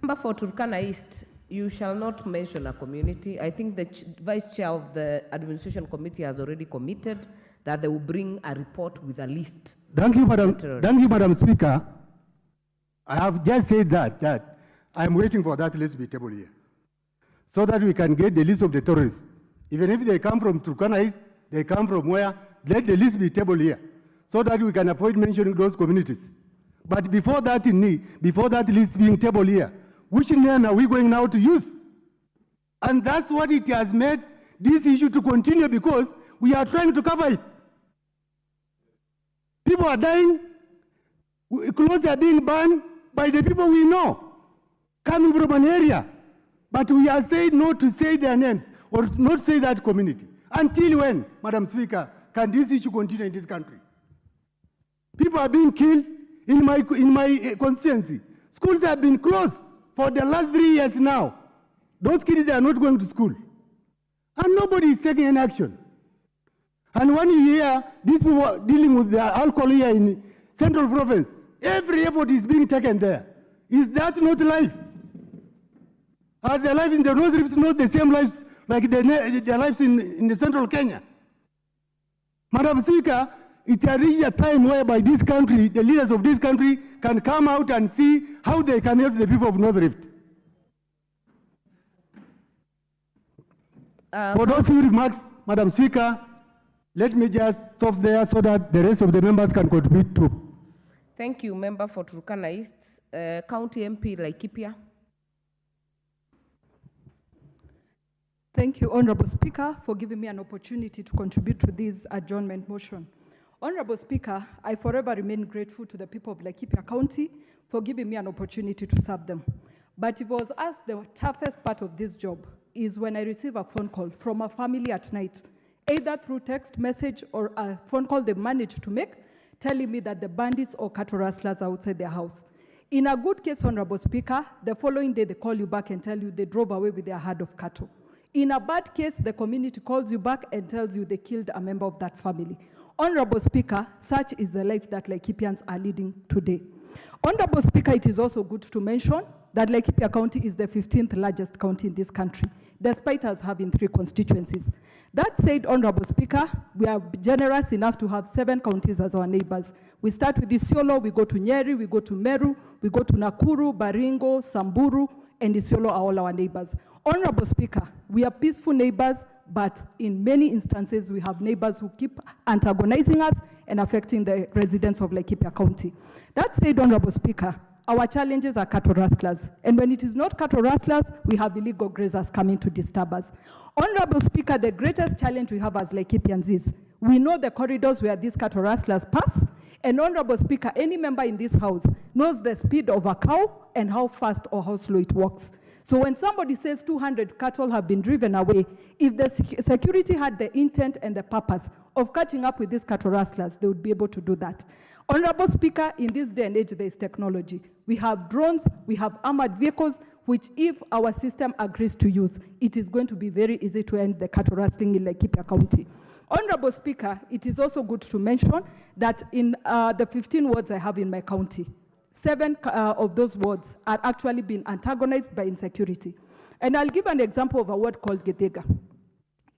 Member for Turkana East, you shall not mention a community. I think the Vice Chair of the Administration Committee has already committed that they will bring a report with a list. Thank you, Madam Speaker. I have just said that I'm waiting for that list to be tabled here, so that we can get the list of the terrorists. Even if they come from Turkana East, they come from where, let the list be tabled here, so that we can avoid mentioning those communities. But before that list being tabled here, which name are we going now to use? And that's what it has made this issue to continue, because we are trying to cover it. People are dying, clothes are being burned by the people we know, coming from an area. But we are saying not to say their names, or not say that community. Until when, Madam Speaker, can this issue continue in this country? People are being killed in my constituency. Schools have been closed for the last 3 years now. Those kids are not going to school. And nobody is taking any action. And when you hear these people dealing with the alcohol here in Central Province, every effort is being taken there. Is that not life? Are the lives in the North Rift not the same lives like the lives in the Central Kenya? Madam Speaker, it has reached a time whereby this country, the leaders of this country, can come out and see how they can help the people of North Rift. For those few remarks, Madam Speaker, let me just stop there so that the rest of the members can contribute too. Thank you, Member for Turkana East. County MP Laikipia. Thank you, Honorable Speaker, for giving me an opportunity to contribute to this adjournment motion. Honorable Speaker, I forever remain grateful to the people of Laikipia County for giving me an opportunity to serve them. But it was as the toughest part of this job is when I receive a phone call from a family at night, either through text message or a phone call they managed to make, telling me that the bandits or cattle rustlers are outside their house. In a good case, Honorable Speaker, the following day they call you back and tell you they drove away with their herd of cattle. In a bad case, the community calls you back and tells you they killed a member of that family. Honorable Speaker, such is the life that Laikipians are leading today. Honorable Speaker, it is also good to mention that Laikipia County is the 15th largest county in this country, despite us having 3 constituencies. That said, Honorable Speaker, we are generous enough to have 7 counties as our neighbors. We start with Isiolo, we go to Nyeri, we go to Meru, we go to Nakuru, Baringo, Samburu, and Isiolo are all our neighbors. Honorable Speaker, we are peaceful neighbors, but in many instances, we have neighbors who keep antagonizing us and affecting the residents of Laikipia County. That said, Honorable Speaker, our challenges are cattle rustlers. And when it is not cattle rustlers, we have illegal grazers coming to disturb us. Honorable Speaker, the greatest challenge we have as Laikipians is we know the corridors where these cattle rustlers pass. And Honorable Speaker, any member in this house knows the speed of a cow and how fast or how slow it walks. So when somebody says 200 cattle have been driven away, if the security had the intent and the purpose of catching up with these cattle rustlers, they would be able to do that. Honorable Speaker, in this day and age, there is technology. We have drones, we have armored vehicles, which if our system agrees to use, it is going to be very easy to end the cattle rustling in Laikipia County. Honorable Speaker, it is also good to mention that in the 15 wards I have in my county, 7 of those wards are actually being antagonized by insecurity. And I'll give an example of a ward called Gedega.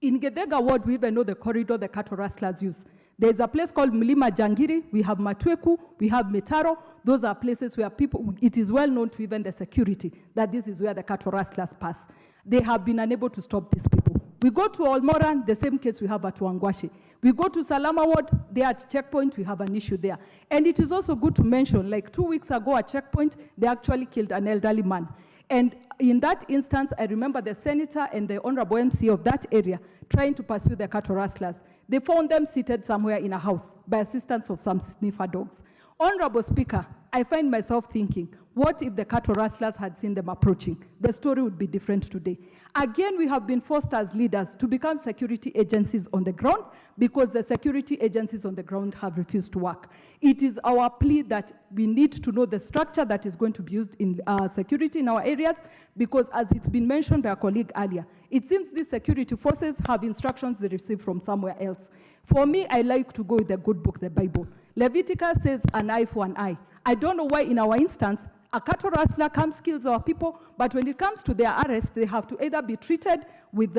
In Gedega ward, we even know the corridor the cattle rustlers use. There's a place called Mlima Jangiri, we have Matweku, we have Metaro. Those are places where people, it is well known to even the security that this is where the cattle rustlers pass. They have been unable to stop these people. We go to Olmoran, the same case we have at Wangwashi. We go to Salama Ward, there at Checkpoint, we have an issue there. And it is also good to mention, like 2 weeks ago at Checkpoint, they actually killed an elderly man. And in that instance, I remember the senator and the honorable MC of that area trying to pursue the cattle rustlers. They found them seated somewhere in a house by assistance of some sniffer dogs. Honorable Speaker, I find myself thinking, what if the cattle rustlers had seen them approaching? The story would be different today. Again, we have been forced as leaders to become security agencies on the ground because the security agencies on the ground have refused to work. It is our plea that we need to know the structure that is going to be used in security in our areas because as it's been mentioned by a colleague earlier, it seems these security forces have instructions they receive from somewhere else. For me, I like to go with the good book, the Bible. Leviticus says an eye for an eye. I don't know why in our instance, a cattle rustler comes, kills our people, but when it comes to their arrest, they have to either be treated with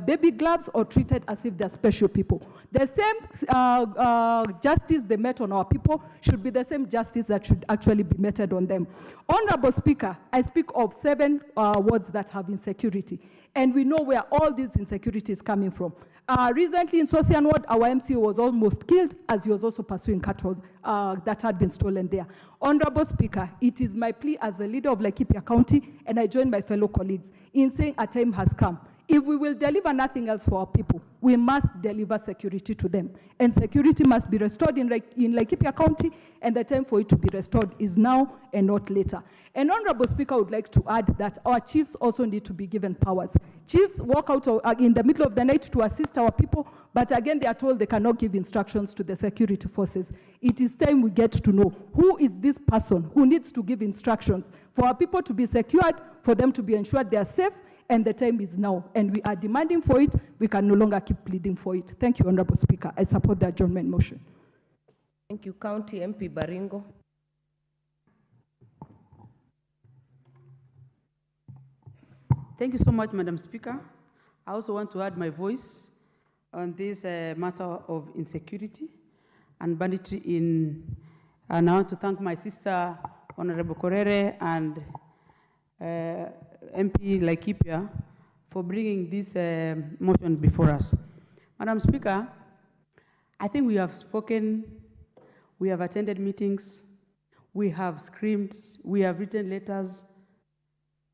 baby gloves or treated as if they're special people. The same justice they met on our people should be the same justice that should actually be meted on them. Honorable Speaker, I speak of 7 wards that have insecurity, and we know where all this insecurity is coming from. Recently in Sosian Ward, our MC was almost killed as he was also pursuing cattle that had been stolen there. Honorable Speaker, it is my plea as the leader of Laikipia County, and I join my fellow colleagues in saying a time has come. If we will deliver nothing else for our people, we must deliver security to them. And security must be restored in Laikipia County, and the time for it to be restored is now and not later. And Honorable Speaker, I would like to add that our chiefs also need to be given powers. Chiefs walk out in the middle of the night to assist our people, but again, they are told they cannot give instructions to the security forces. It is time we get to know who is this person who needs to give instructions for our people to be secured, for them to be ensured they are safe, and the time is now, and we are demanding for it. We can no longer keep pleading for it. Thank you, Honorable Speaker. I support the adjournment motion. Thank you, County MP Baringo. Thank you so much, Madam Speaker. I also want to add my voice on this matter of insecurity and banditry and I want to thank my sister, Honorable Korere, and MP Laikipia for bringing this motion before us. Madam Speaker, I think we have spoken, we have attended meetings, we have screamed, we have written letters.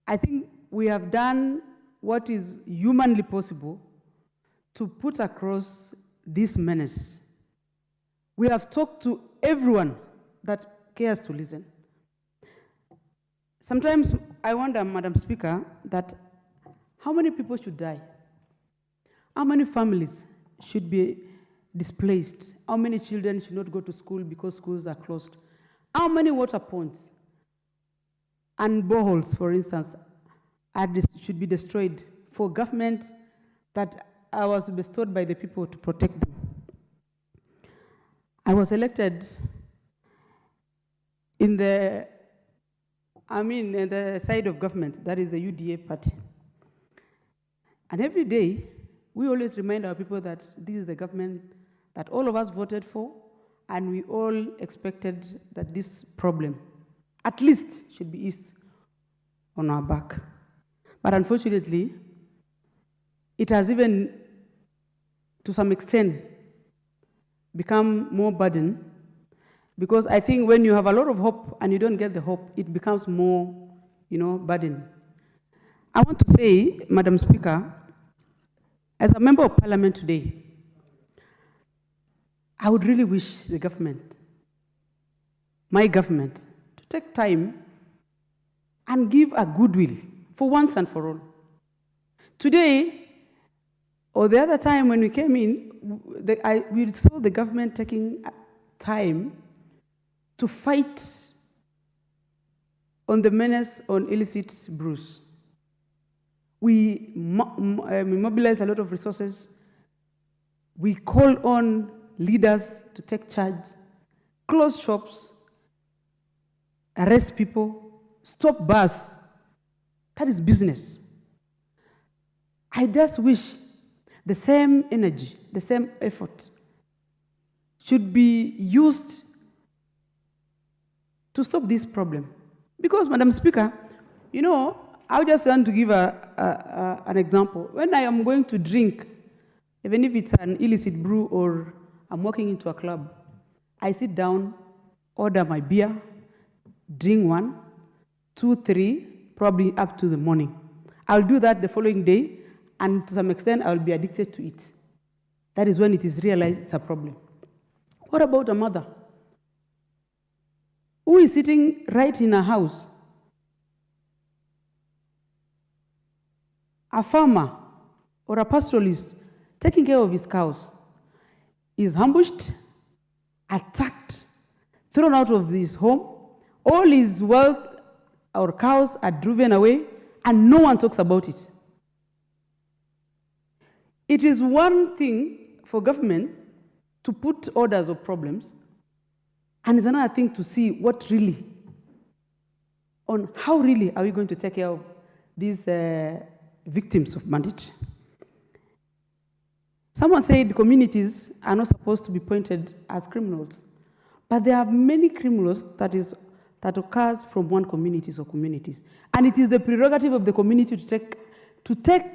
I think we have done what is humanly possible to put across this menace. We have talked to everyone that cares to listen. Sometimes I wonder, Madam Speaker, that how many people should die? How many families should be displaced? How many children should not go to school because schools are closed? How many water ponds and boreholes, for instance, should be destroyed for government that I was bestowed by the people to protect them? I was elected in the side of government, that is the UDA party. And every day, we always remind our people that this is the government that all of us voted for, and we all expected that this problem, at least, should be eased on our back. But unfortunately, it has even, to some extent, become more burden, because I think when you have a lot of hope and you don't get the hope, it becomes more, burden. I want to say, Madam Speaker, as a member of parliament today, I would really wish the government, my government, to take time and give a goodwill for once and for all. Today, or the other time when we came in, we saw the government taking time to fight on the menace on illicit brews. We mobilize a lot of resources. We call on leaders to take charge, close shops, arrest people, stop bars. That is business. I just wish the same energy, the same effort should be used to stop this problem. Because, Madam Speaker, I just want to give an example. When I am going to drink, even if it's an illicit brew or I'm walking into a club, I sit down, order my beer, drink 1, 2, 3, probably up to the morning. I'll do that the following day, and to some extent, I'll be addicted to it. That is when it is realized it's a problem. What about a mother who is sitting right in her house? A farmer or a pastoralist taking care of his cows is ambushed, attacked, thrown out of his home. All his wealth or cows are driven away, and no one talks about it. It is one thing for government to put orders of problems, and it's another thing to see how really are we going to take care of these victims of banditry. Someone said the communities are not supposed to be pointed as criminals, but there are many criminals that occurs from one communities or communities, and it is the prerogative of the community to take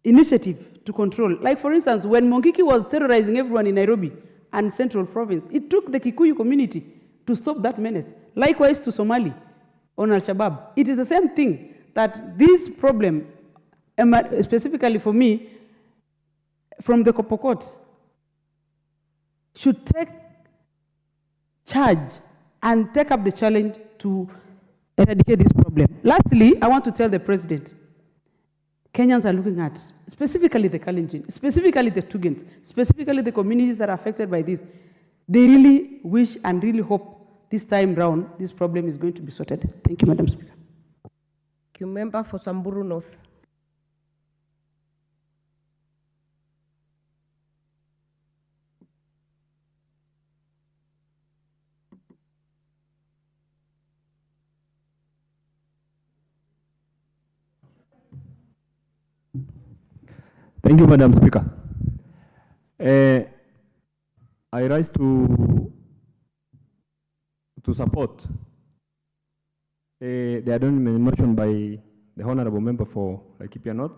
initiative to control. Like, for instance, when Mongiki was terrorizing everyone in Nairobi and Central Province, it took the Kikuyu community to stop that menace. Likewise to Somali on Al-Shabaab. It is the same thing, that this problem, specifically for me, from the Kopokot, should take charge and take up the challenge to eradicate this problem. Lastly, I want to tell the President, Kenyans are looking at, specifically the Kalenjin, specifically the Tugans, specifically the communities that are affected by this. They really wish and really hope this time round this problem is going to be sorted. Thank you, Madam Speaker. Thank you. Member for Samburu North. Thank you, Madam Speaker. I rise to support the adjournment motion by the Honorable Member for Laikipia North,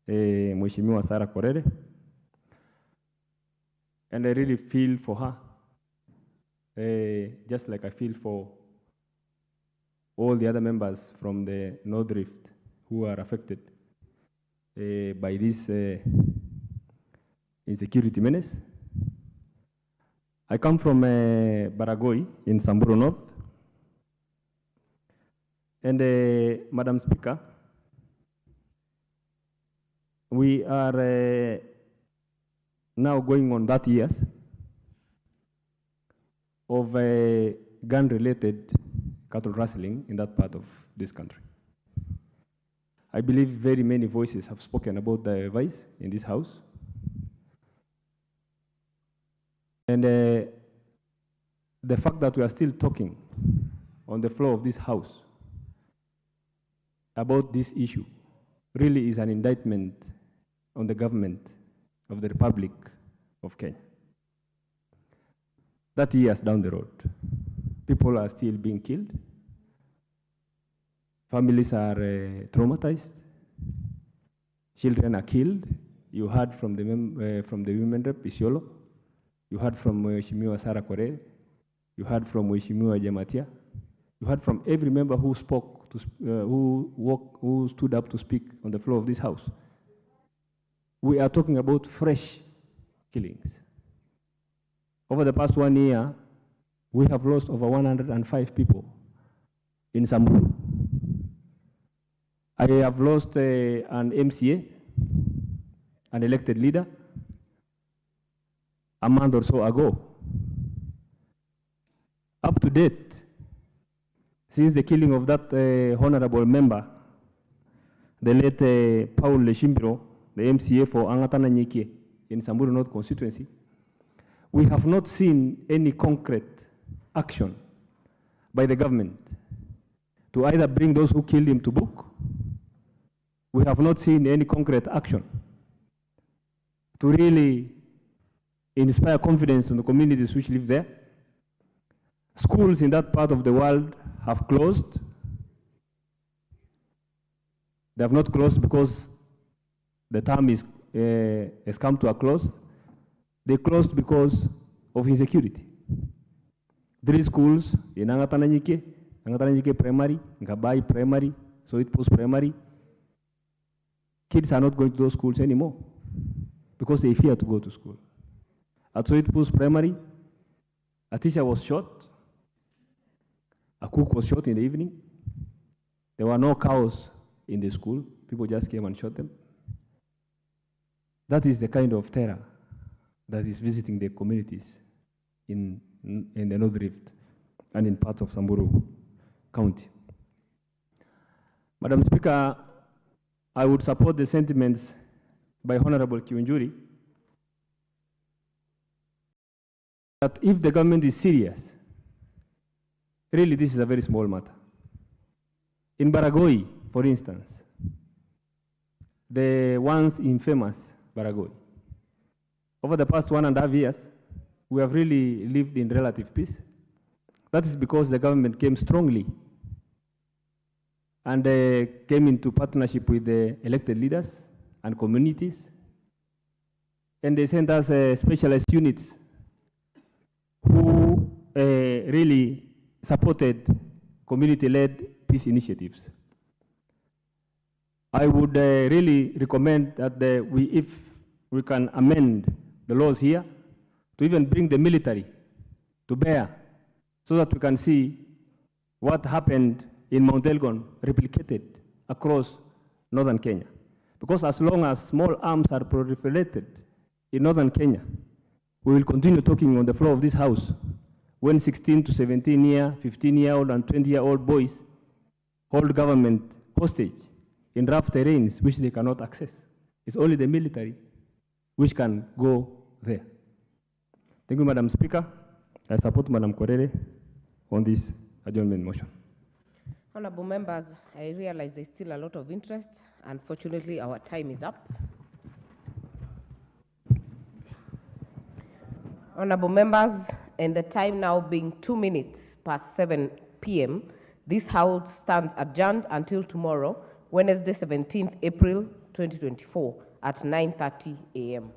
Mheshimiwa Sarah Korere, and I really feel for her, just like I feel for all the other members from the North Rift who are affected by this insecurity menace. I come from Baragoi in Samburu North. And Madam Speaker, we are now going on 30 years of gun-related cattle rustling in that part of this country. I believe very many voices have spoken about the vice in this house. And the fact that we are still talking on the floor of this house about this issue really is an indictment on the government of the Republic of Kenya. 30 years down the road, people are still being killed. Families are traumatized. Children are killed. You heard from the women rep, Isiolo. You heard from Mheshimiwa Sarah Korere. You heard from Mheshimiwa Jamatia. You heard from every member who spoke, who stood up to speak on the floor of this house. We are talking about fresh killings. Over the past 1 year, we have lost over 105 people in Samburu. I have lost an MCA, an elected leader, a month or so ago. Up to date, since the killing of that honorable member, the late Paul Leshimbiro, the MCA for Angatana Nyike in Samburu North constituency, we have not seen any concrete action by the government to either bring those who killed him to book. We have not seen any concrete action to really inspire confidence in the communities which live there. Schools in that part of the world have closed. They have not closed because the term has come to a close. They closed because of insecurity. 3 schools in Angatananyike Primary, Ngabai Primary, Soit Post Primary. Kids are not going to those schools anymore because they fear to go to school. At Soit Post Primary, a teacher was shot. A cook was shot in the evening. There were no cows in the school. People just came and shot them. That is the kind of terror that is visiting the communities in the North Rift and in parts of Samburu County. Madam Speaker, I would support the sentiments by Honorable Kiunjuri that if the government is serious, really this is a very small matter. In Baragoi, for instance, the once infamous Baragoi, over the past 1.5 years, we have really lived in relative peace. That is because the government came strongly and came into partnership with the elected leaders and communities. And they sent us specialized units who really supported community-led peace initiatives. I would really recommend that if we can amend the laws here to even bring the military to bear so that we can see what happened in Mount Elgon replicated across northern Kenya. Because as long as small arms are proliferated in northern Kenya, we will continue talking on the floor of this house when 16 to 17-year, 15-year-old and 20-year-old boys hold government hostage in rough terrains which they cannot access. It's only the military which can go there. Thank you, Madam Speaker. I support Madam Korere on this adjournment motion. Honorable members, I realize there's still a lot of interest. Unfortunately, our time is up. Honorable members, and the time now being 2 minutes past 7 p.m., this House stands adjourned until tomorrow, Wednesday, 17th April 2024 at 9:30 a.m.